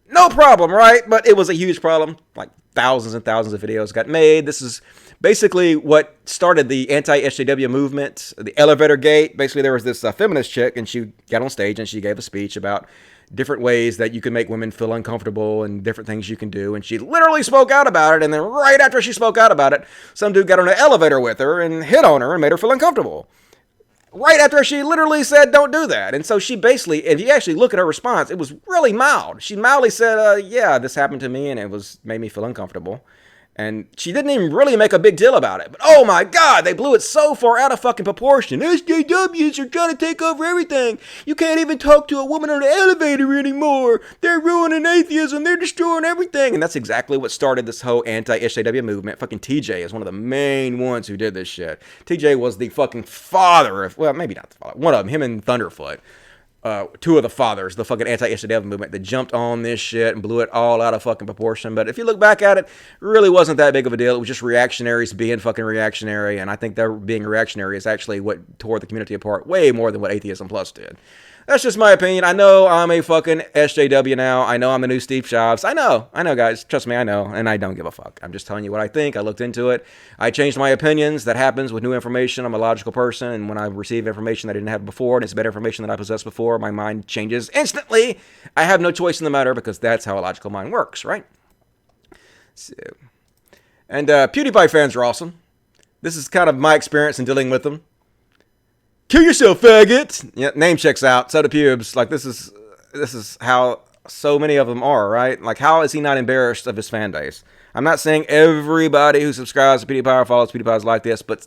S1: No problem, right? But it was a huge problem. Like thousands and thousands of videos got made. This is basically what started the anti-SJW movement, the elevator gate. Basically, there was this feminist chick, and she got on stage and she gave a speech about different ways that you can make women feel uncomfortable and different things you can do. And she literally spoke out about it. And then right after she spoke out about it, some dude got on an elevator with her and hit on her and made her feel uncomfortable. Right after she literally said, don't do that. And so she basically, if you actually look at her response, it was really mild. She mildly said, yeah, this happened to me and it made me feel uncomfortable. And she didn't even really make a big deal about it. But oh my God, they blew it so far out of fucking proportion. SJWs are trying to take over everything. You can't even talk to a woman on the elevator anymore. They're ruining atheism. They're destroying everything. And that's exactly what started this whole anti-SJW movement. Fucking TJ is one of the main ones who did this shit. TJ was the fucking father of, well, maybe not the father, one of them, him and Thunderfoot. Two of the fathers, the fucking anti-SJW movement that jumped on this shit and blew it all out of fucking proportion. But if you look back at it, it really wasn't that big of a deal. It was just reactionaries being fucking reactionary. And I think their being reactionary is actually what tore the community apart way more than what Atheism Plus did. That's just my opinion. I know I'm a fucking SJW now. I know I'm the new Steve Jobs. I know, guys. Trust me, I know. And I don't give a fuck. I'm just telling you what I think. I looked into it. I changed my opinions. That happens with new information. I'm a logical person. And when I receive information that I didn't have before, and it's better information than I possessed before, my mind changes instantly. I have no choice in the matter because that's how a logical mind works, right? So, and PewDiePie fans are awesome. This is kind of my experience in dealing with them. Kill yourself, faggot! Yeah, name checks out. So do pubes. Like, this is how so many of them are, right? Like, how is he not embarrassed of his fan base? I'm not saying everybody who subscribes to PewDiePie or follows PewDiePie is like this, but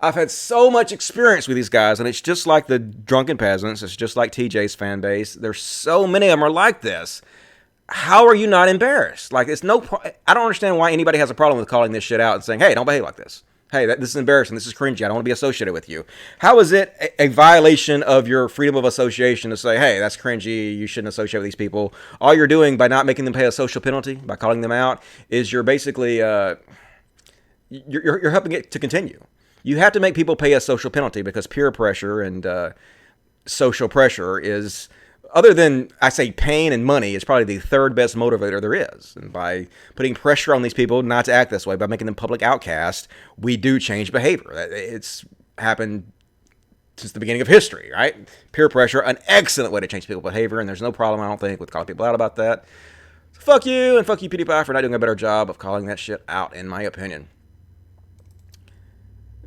S1: I've had so much experience with these guys, and it's just like the drunken peasants. It's just like TJ's fan base. There's so many of them are like this. How are you not embarrassed? Like, it's I don't understand why anybody has a problem with calling this shit out and saying, hey, don't behave like this. Hey, this is embarrassing. This is cringy. I don't want to be associated with you. How is it a violation of your freedom of association to say, hey, that's cringy. You shouldn't associate with these people. All you're doing by not making them pay a social penalty, by calling them out, is you're basically you're helping it to continue. You have to make people pay a social penalty because peer pressure and social pressure is other than, I say, pain and money, is probably the third best motivator there is. And by putting pressure on these people not to act this way, by making them public outcasts, we do change behavior. It's happened since the beginning of history, right? Peer pressure, an excellent way to change people's behavior, and there's no problem, I don't think, with calling people out about that. So fuck you, and fuck you, PewDiePie, for not doing a better job of calling that shit out, in my opinion.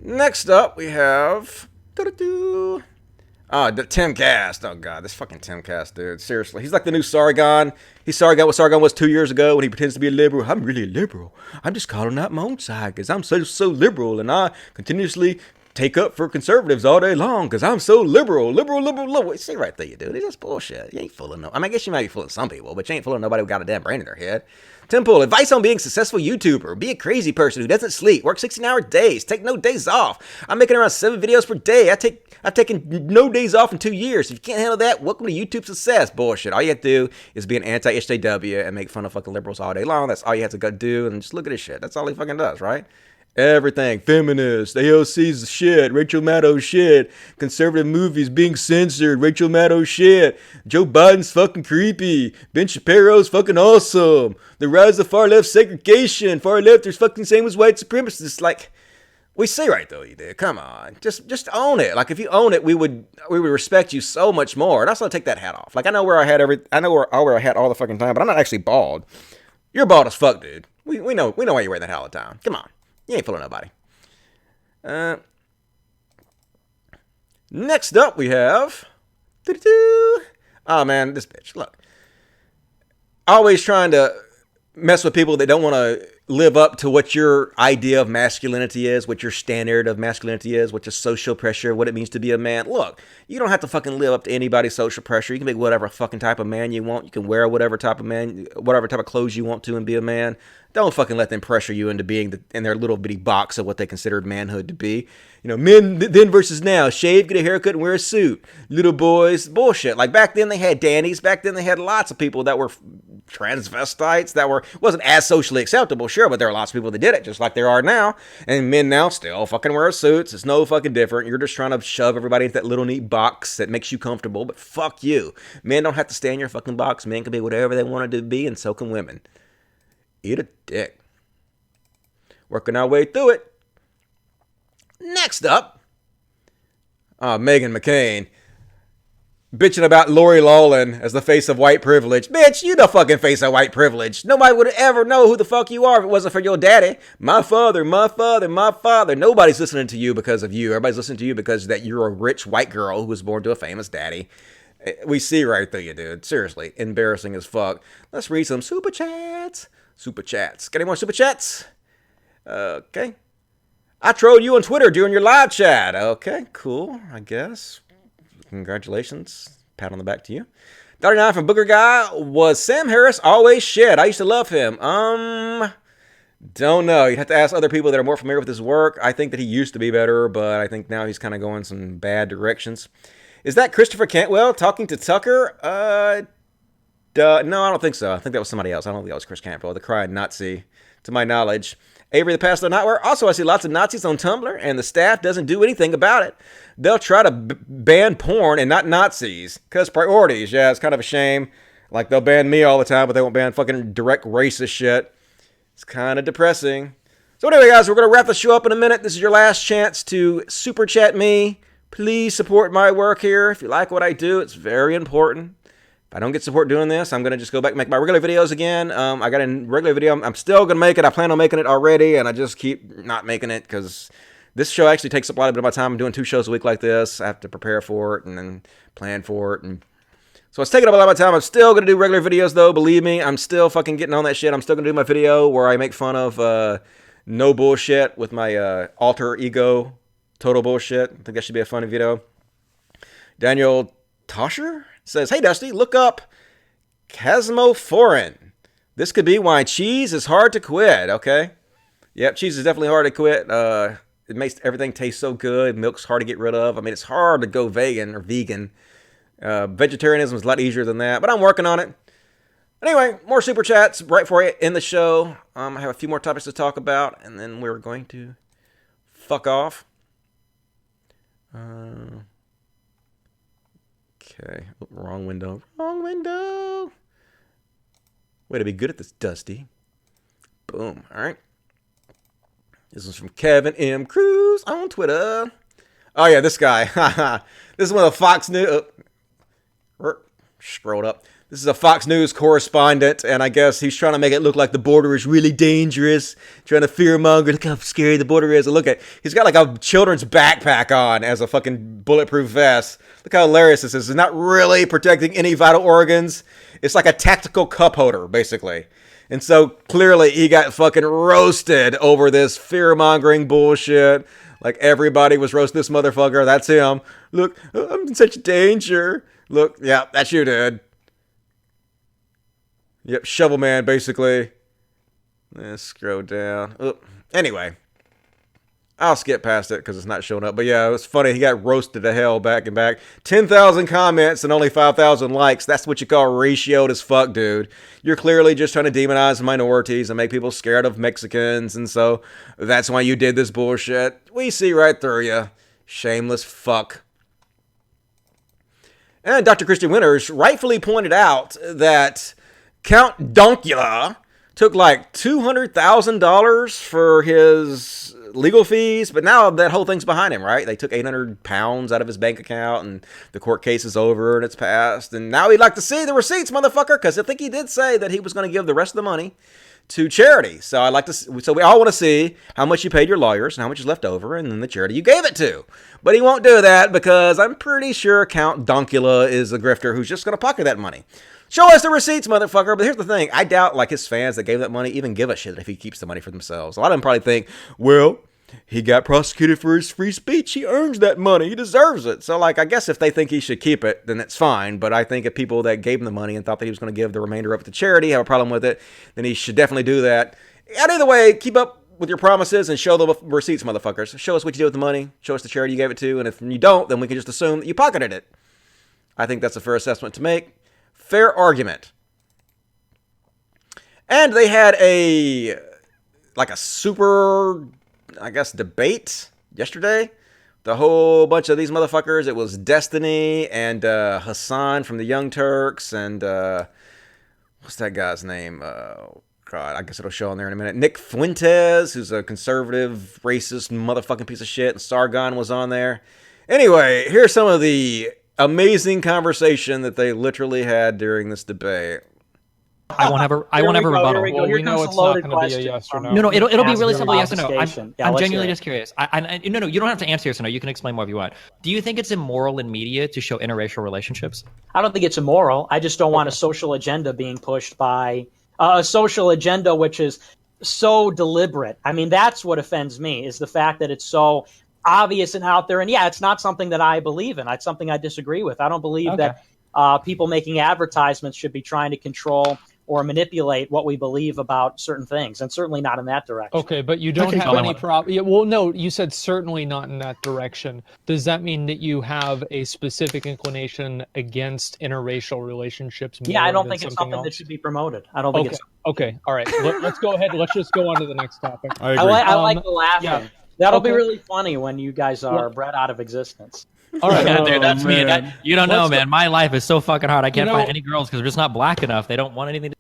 S1: Next up, we have... the Timcast. Oh, God, this fucking Timcast, dude. Seriously. He's like the new Sargon. He's Sargon what Sargon was 2 years ago when he pretends to be a liberal. I'm really a liberal. I'm just calling out my own side because I'm so liberal, and I continuously take up for conservatives all day long because I'm so liberal. Liberal. See right there, you dude. It's just bullshit. You ain't fooling no. I mean, I guess you might be fooling some people, but you ain't fooling nobody who got a damn brain in their head. Tim Pool, advice on being a successful YouTuber. Be a crazy person who doesn't sleep. Work 16-hour days. Take no days off. I'm making around 7 videos per day. I've taken no days off in 2 years. If you can't handle that, welcome to YouTube success. Bullshit. All you have to do is be an anti-SJW and make fun of fucking liberals all day long. That's all you have to go do, and just look at his shit. That's all he fucking does, right? Everything. Feminist. AOC's shit. Rachel Maddow's shit. Conservative movies being censored. Rachel Maddow's shit. Joe Biden's fucking creepy. Ben Shapiro's fucking awesome. The rise of far left segregation. Far lefters fucking same as white supremacists. Like, we see right though, you did. Come on. Just own it. Like, if you own it, we would respect you so much more. And also take that hat off. Like, I know where I wear a hat all the fucking time, but I'm not actually bald. You're bald as fuck, dude. We know why you wear that hat all the time. Come on. You ain't fooling nobody. Next up, we have... Oh, man, this bitch. Look. Always trying to mess with people that don't want to live up to what your idea of masculinity is, what your standard of masculinity is, what your social pressure, what it means to be a man. Look, you don't have to fucking live up to anybody's social pressure. You can be whatever fucking type of man you want. You can wear whatever type of clothes you want to and be a man. Don't fucking let them pressure you into being in their little bitty box of what they considered manhood to be. You know, men then versus now. Shave, get a haircut, and wear a suit. Little boys, bullshit. Like, back then they had Dannies. Back then they had lots of people that were transvestites that wasn't as socially acceptable, sure, but there are lots of people that did it, just like there are now. And men now still fucking wear suits. It's no fucking different. You're just trying to shove everybody into that little neat box that makes you comfortable, but fuck you. Men don't have to stay in your fucking box. Men can be whatever they wanted to be, and so can women. Eat a dick. Working our way through it. Next up, Meghan McCain. Bitching about Lori Loughlin as the face of white privilege. Bitch, you the fucking face of white privilege. Nobody would ever know who the fuck you are if it wasn't for your daddy. My father. Nobody's listening to you because of you. Everybody's listening to you because that you're a rich white girl who was born to a famous daddy. We see right through you, dude. Seriously, embarrassing as fuck. Let's read some super chats. Got any more super chats? Okay. I trolled you on Twitter during your live chat. Okay, cool, I guess. Congratulations. Pat on the back to you. $39 from Booger Guy. Was Sam Harris always shit? I used to love him. Don't know. You'd have to ask other people that are more familiar with his work. I think that he used to be better, but I think now he's kind of going some bad directions. Is that Christopher Cantwell talking to Tucker? No, I don't think so. I think that was somebody else. I don't think that was Chris Cantwell, the crying Nazi, to my knowledge. Avery the Pastor Nightwear. Also, I see lots of Nazis on Tumblr, and the staff doesn't do anything about it. They'll try to ban porn and not Nazis, because priorities. Yeah, it's kind of a shame. Like, they'll ban me all the time, but they won't ban fucking direct racist shit. It's kind of depressing. So anyway, guys, we're going to wrap the show up in a minute. This is your last chance to super chat me. Please support my work here. If you like what I do, it's very important. If I don't get support doing this, I'm going to just go back and make my regular videos again. I got a regular video. I'm still going to make it. I plan on making it already, and I just keep not making it because this show actually takes up a lot of my time. I'm doing 2 shows a week like this. I have to prepare for it and then plan for it. And so it's taking up a lot of my time. I'm still going to do regular videos, though. Believe me, I'm still fucking getting on that shit. I'm still going to do my video where I make fun of no bullshit with my alter ego total bullshit. I think that should be a funny video. Daniel Tosher says, hey, Dusty, look up Casmophorin. This could be why cheese is hard to quit, okay? Yep, cheese is definitely hard to quit. It makes everything taste so good. Milk's hard to get rid of. I mean, it's hard to go vegan or vegan. Vegetarianism is a lot easier than that, but I'm working on it. Anyway, more super chats right for you in the show. I have a few more topics to talk about, and then we're going to fuck off. Okay, wrong window. Wrong window. Way to be good at this, Dusty. Boom. All right. This is from Kevin M. Cruz on Twitter. Oh, yeah, this guy. This is one of the Fox News. Scrolled up. This is a Fox News correspondent, and I guess he's trying to make it look like the border is really dangerous, trying to fearmonger. Look how scary the border is. And look at, he's got like a children's backpack on as a fucking bulletproof vest. Look how hilarious this is. It's not really protecting any vital organs. It's like a tactical cup holder, basically. And so clearly he got fucking roasted over this fear-mongering bullshit. Like everybody was roasting this motherfucker. That's him. Look, I'm in such danger. Look, yeah, that's you, dude. Yep, Shovel Man, basically. Let's scroll down. Anyway, I'll skip past it because it's not showing up. But yeah, it was funny. He got roasted to hell back and back. 10,000 comments and only 5,000 likes. That's what you call ratioed as fuck, dude. You're clearly just trying to demonize minorities and make people scared of Mexicans. And so that's why you did this bullshit. We see right through you. Shameless fuck. And Dr. Christian Winters rightfully pointed out that Count Dankula took like $200,000 for his legal fees, but now that whole thing's behind him, right? They took 800 pounds out of his bank account, and the court case is over, and it's passed. And now he'd like to see the receipts, motherfucker, because I think he did say that he was going to give the rest of the money to charity. So I'd like to. So we all want to see how much you paid your lawyers and how much is left over, and then the charity you gave it to. But he won't do that because I'm pretty sure Count Dankula is a grifter who's just going to pocket that money. Show us the receipts, motherfucker. But here's the thing. I doubt like his fans that gave that money even give a shit if he keeps the money for themselves. A lot of them probably think, well, he got prosecuted for his free speech. He earns that money. He deserves it. So like, I guess if they think he should keep it, then it's fine. But I think if people that gave him the money and thought that he was going to give the remainder of it to charity have a problem with it, then he should definitely do that. And either way, keep up with your promises and show the receipts, motherfuckers. Show us what you did with the money. Show us the charity you gave it to. And if you don't, then we can just assume that you pocketed it. I think that's a fair assessment to make. Fair argument. And they had a super, I guess, debate yesterday. The whole bunch of these motherfuckers. It was Destiny and Hassan from the Young Turks and what's that guy's name? God, I guess it'll show on there in a minute. Nick Fuentes, who's a conservative, racist, motherfucking piece of shit. And Sargon was on there. Anyway, here's some of the amazing conversation that they literally had during this debate.
S14: I won't have a rebuttal.
S15: Well, we know it's not going to be a yes or no.
S14: No, it'll be really simple yes or no. I'm genuinely just curious. No, you don't have to answer yes or no. You can explain more if you want. Do you think it's immoral in media to show interracial relationships?
S15: I don't think it's immoral. I just don't want a social agenda being pushed by a social agenda which is so deliberate. I mean, that's what offends me, is the fact that it's so obvious and out there. And yeah, it's not something that I believe in. It's something I disagree with. I don't believe that people making advertisements should be trying to control or manipulate what we believe about certain things, and certainly not in that direction.
S13: Okay, but you don't have any problem. Yeah, well, no, you said certainly not in that direction. Does that mean that you have a specific inclination against interracial relationships?
S15: Yeah, I don't think it's something that should be promoted. I don't think it's...
S13: Okay, all right. Let's go ahead. Let's just go on to the next topic.
S15: I like the laughing. Yeah. That'll be really funny when you guys are bred out of existence.
S14: All right, dude, that's me. You don't know, man. My life is so fucking hard. I can't find any girls because they're just not black enough. They don't want anything to...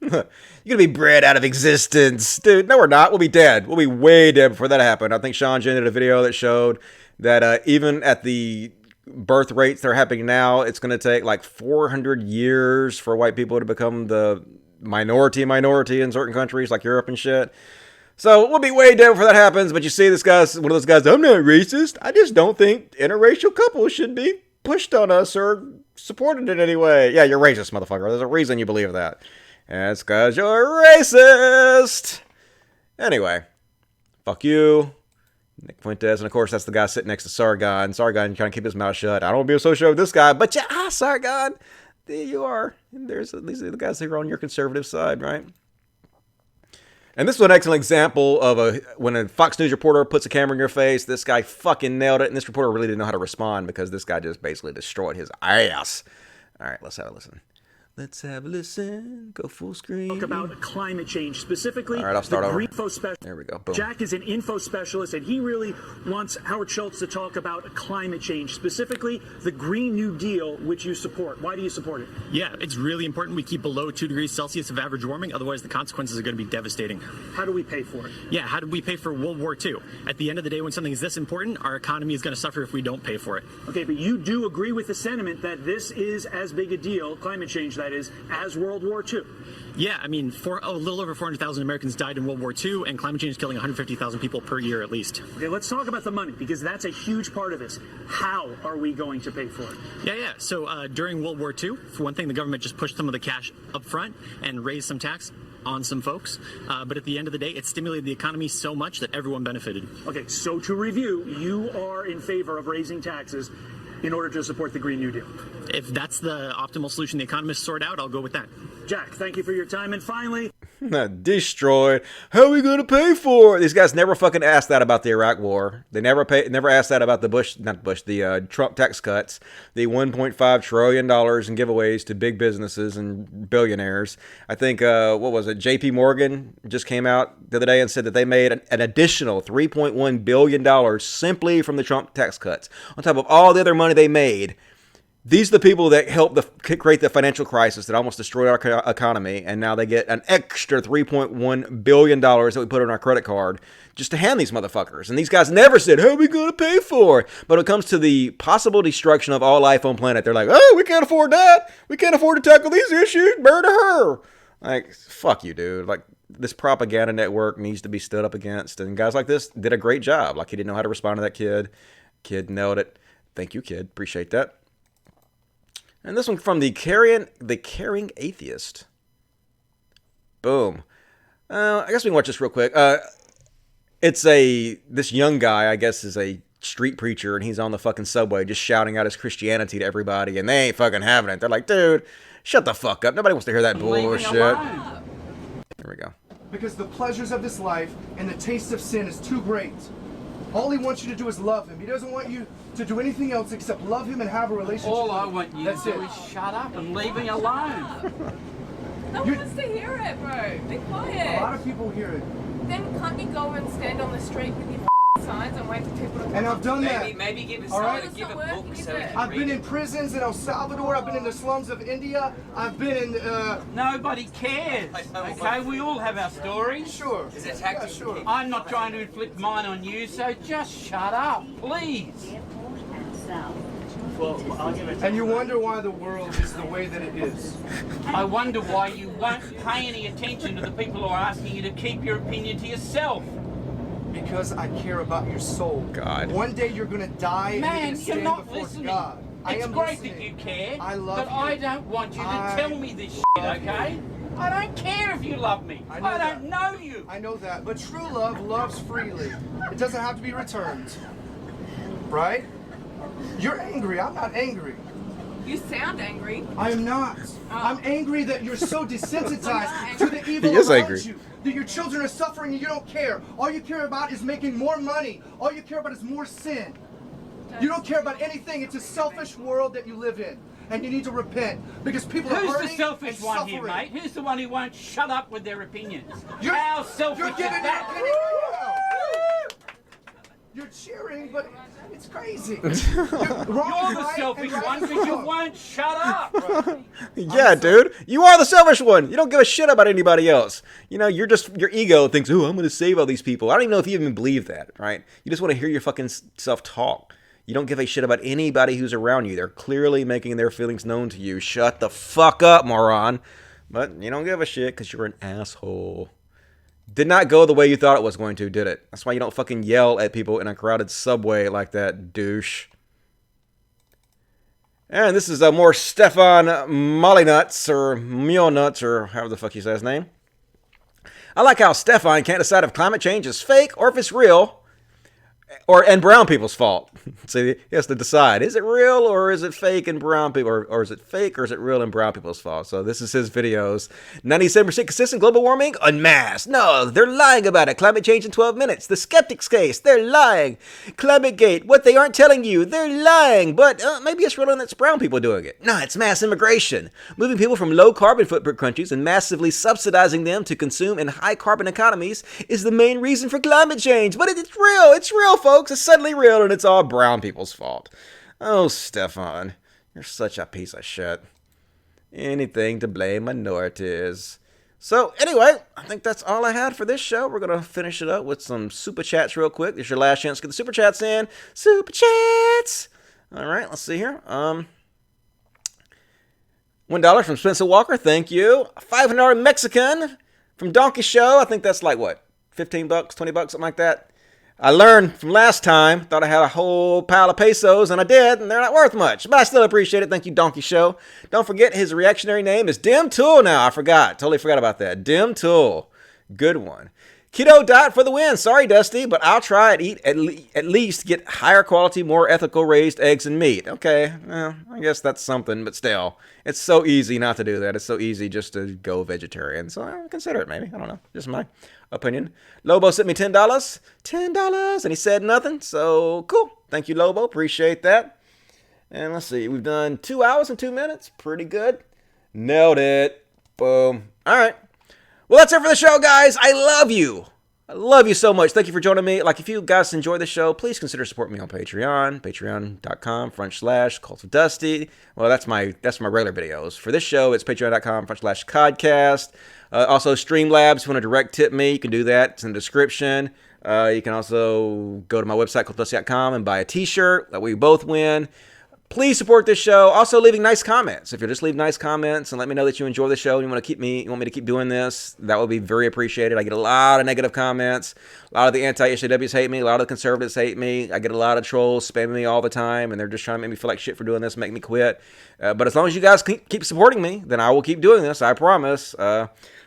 S1: You're gonna be bred out of existence, dude. No, we're not. We'll be dead. We'll be way dead before that happened. I think Sean Jen did a video that showed that even at the birth rates that are happening now, it's gonna take like 400 years for white people to become the minority in certain countries like Europe and shit. So we'll be way dead before that happens. But you see, this guy's one of those guys. I'm not racist. I just don't think interracial couples should be pushed on us or supported in any way. Yeah, you're racist, motherfucker. There's a reason you believe that. And it's because you're racist. Anyway, fuck you, Nick Fuentes. And of course, that's the guy sitting next to Sargon. Sargon trying to keep his mouth shut. I don't want to be associated with this guy, but yeah, Sargon, there you are. These are the guys who are on your conservative side, right? And this was an excellent example of when a Fox News reporter puts a camera in your face. This guy fucking nailed it, and this reporter really didn't know how to respond because this guy just basically destroyed his ass. All right, let's have a listen. Let's have a listen. Go full screen.
S16: Talk about climate change, specifically.
S1: All right, I'll start over.
S16: Info
S1: there we go. Boom.
S16: Jack is an info specialist, and he really wants Howard Schultz to talk about climate change, specifically the Green New Deal, which you support. Why do you support it?
S17: Yeah, it's really important we keep below 2 degrees Celsius of average warming. Otherwise, the consequences are going to be devastating.
S16: How do we pay for it?
S17: Yeah, how do we pay for World War II? At the end of the day, when something is this important, our economy is going to suffer if we don't pay for it.
S16: Okay, but you do agree with the sentiment that this is as big a deal, climate change that is, as World War II.
S17: Yeah, I mean, a little over 400,000 Americans died in World War II, and climate change is killing 150,000 people per year at least.
S16: Okay, let's talk about the money, because that's a huge part of this. How are we going to pay for it?
S17: Yeah. So during World War II, for one thing, the government just pushed some of the cash up front and raised some tax on some folks. But at the end of the day, it stimulated the economy so much that everyone benefited.
S16: Okay, so to review, you are in favor of raising taxes in order to support the Green New Deal.
S17: If that's the optimal solution the economists sort out, I'll go with that.
S16: Jack, thank you for your time. And finally...
S1: Destroyed. How are we going to pay for it? These guys never fucking asked that about the Iraq War. They never asked that about the Trump tax cuts, the $1.5 trillion in giveaways to big businesses and billionaires. I think, JP Morgan just came out the other day and said that they made an additional $3.1 billion simply from the Trump tax cuts. On top of all the other money they made. These are the people that helped create the financial crisis that almost destroyed our economy, and now they get an extra $3.1 billion that we put on our credit card just to hand these motherfuckers. And these guys never said, how are we going to pay for it? But when it comes to the possible destruction of all life on planet, they're like, oh, we can't afford that. We can't afford to tackle these issues. Murder her. Like, fuck you, dude. Like, this propaganda network needs to be stood up against. And guys like this did a great job. Like, he didn't know how to respond to that kid. Kid nailed it. Thank you, kid. Appreciate that. And this one from the Caring Atheist. Boom. I guess we can watch this real quick. This young guy, I guess, is a street preacher, and he's on the fucking subway just shouting out his Christianity to everybody, and they ain't fucking having it. They're like, dude, shut the fuck up. Nobody wants to hear that bullshit. Here we go.
S18: Because the pleasures of this life and the taste of sin is too great. All he wants you to do is love him. He doesn't want you to do anything else except love him and have a relationship.
S19: All I want you to do is shut up and leave me alone.
S20: No one wants to hear it, bro. Be quiet.
S18: A lot of people hear it.
S20: Then can't you go and stand on the street with your signs and wait for people to come?
S18: And I've done that.
S19: Maybe give a
S18: All right?
S19: sign, give a book so we can
S18: I've
S19: read
S18: been
S19: it.
S18: in prisons in El Salvador. I've been in the slums of India. I've been in...
S19: Nobody cares. Okay, we all have our stories.
S18: Sure.
S19: Is it tactic? Sure. I'm not trying to inflict mine on you, so just shut up, please.
S18: And you wonder why the world is the way that it is.
S19: I wonder why you won't pay any attention to the people who are asking you to keep your opinion to yourself.
S18: Because I care about your soul.
S1: God.
S18: One day you're going to die
S19: Man,
S18: and
S19: you're not
S18: before
S19: listening.
S18: God.
S19: It's great that you care,
S18: I love
S19: but
S18: you.
S19: I don't want you to tell me this shit, okay? I don't care if you love me. I don't know you.
S18: I know that, but true love loves freely. It doesn't have to be returned. Right? You're angry. I'm not angry.
S20: You sound angry.
S18: I am not. I'm angry that you're so desensitized to the evil
S1: He is
S18: around
S1: angry.
S18: you. That your children are suffering and you don't care. All you care about is making more money. All you care about is more sin. You don't care about anything. It's a selfish world that you live in. And you need to repent because people are
S19: Who's
S18: hurting
S19: the selfish
S18: and
S19: one
S18: suffering.
S19: here, mate? Who's the one who won't shut up with their opinions?
S18: You're-
S19: How selfish
S18: You're
S19: is
S18: giving
S19: that?
S18: You're cheering, but it's crazy.
S19: You're the selfish one because you won't shut up.
S1: Yeah, dude. You are the selfish one. You don't give a shit about anybody else. You know, your ego thinks, oh, I'm going to save all these people. I don't even know if you even believe that, right? You just want to hear your fucking self talk. You don't give a shit about anybody who's around you. They're clearly making their feelings known to you. Shut the fuck up, moron. But you don't give a shit because you're an asshole. Did not go the way you thought it was going to, did it? That's why you don't fucking yell at people in a crowded subway like that, douche. And this is more Stefan Mollynuts, or Mionuts, or however the fuck you say his name. I like how Stefan can't decide if climate change is fake or if it's real. And brown people's fault. So he has to decide, is it real or is it fake in brown people, or is it fake or is it real in brown people's fault? So this is his videos. 97% consistent global warming unmasked. No, they're lying about it. Climate change in 12 minutes. The skeptics case, they're lying. Climate gate, what they aren't telling you, they're lying. But maybe it's real and it's brown people doing it. No, it's mass immigration. Moving people from low carbon footprint countries and massively subsidizing them to consume in high carbon economies is the main reason for climate change. But it's real. It's real, folks. It's suddenly real, and it's all brown people's fault. Oh, Stefan, you're such a piece of shit. Anything to blame minorities. So, anyway, I think that's all I had for this show. We're going to finish it up with some super chats real quick. This is your last chance to get the super chats in. Super chats! All right, let's see here. $1 from Spencer Walker, thank you. $500 Mexican from Donkey Show. I think that's like, what, $15, $20, something like that. I learned from last time, thought I had a whole pile of pesos, and I did, and they're not worth much. But I still appreciate it. Thank you, Donkey Show. Don't forget, his reactionary name is Dim Tool now. I forgot. Totally forgot about that. Dim Tool. Good one. Keto Dot for the win. Sorry, Dusty, but I'll try and eat at least get higher quality, more ethical raised eggs and meat. Okay, well, I guess that's something, but still. It's so easy not to do that. It's so easy just to go vegetarian. So I'll consider it, maybe. I don't know. Just my opinion. Lobo sent me $10. $10, and he said nothing. So, cool. Thank you, Lobo. Appreciate that. And let's see. We've done 2 hours and 2 minutes. Pretty good. Nailed it. Boom. All right. Well, that's it for the show, guys. I love you. I love you so much. Thank you for joining me. Like, if you guys enjoy the show, please consider supporting me on Patreon. Patreon.com/Cult of Dusty. Well, that's my regular videos. For this show, it's Patreon.com/CODcast. Also, Streamlabs. If you want to direct tip me, you can do that. It's in the description. You can also go to my website, cultofdusty.com, and buy a t-shirt. That way we both win. Please support this show. Also, leaving nice comments. If you'll just leave nice comments and let me know that you enjoy the show and you want me to keep doing this, that would be very appreciated. I get a lot of negative comments. A lot of the anti-HAWs hate me. A lot of the conservatives hate me. I get a lot of trolls spamming me all the time, and they're just trying to make me feel like shit for doing this, make me quit. But as long as you guys keep supporting me, then I will keep doing this. I promise.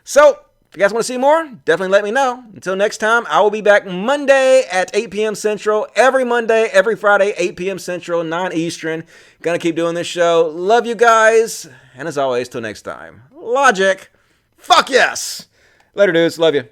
S1: So, if you guys want to see more, definitely let me know. Until next time, I will be back Monday at 8 p.m. Central. Every Monday, every Friday, 8 p.m. Central, 9 Eastern. Gonna keep doing this show. Love you guys. And as always, till next time, Logic. Fuck yes. Later, dudes. Love you.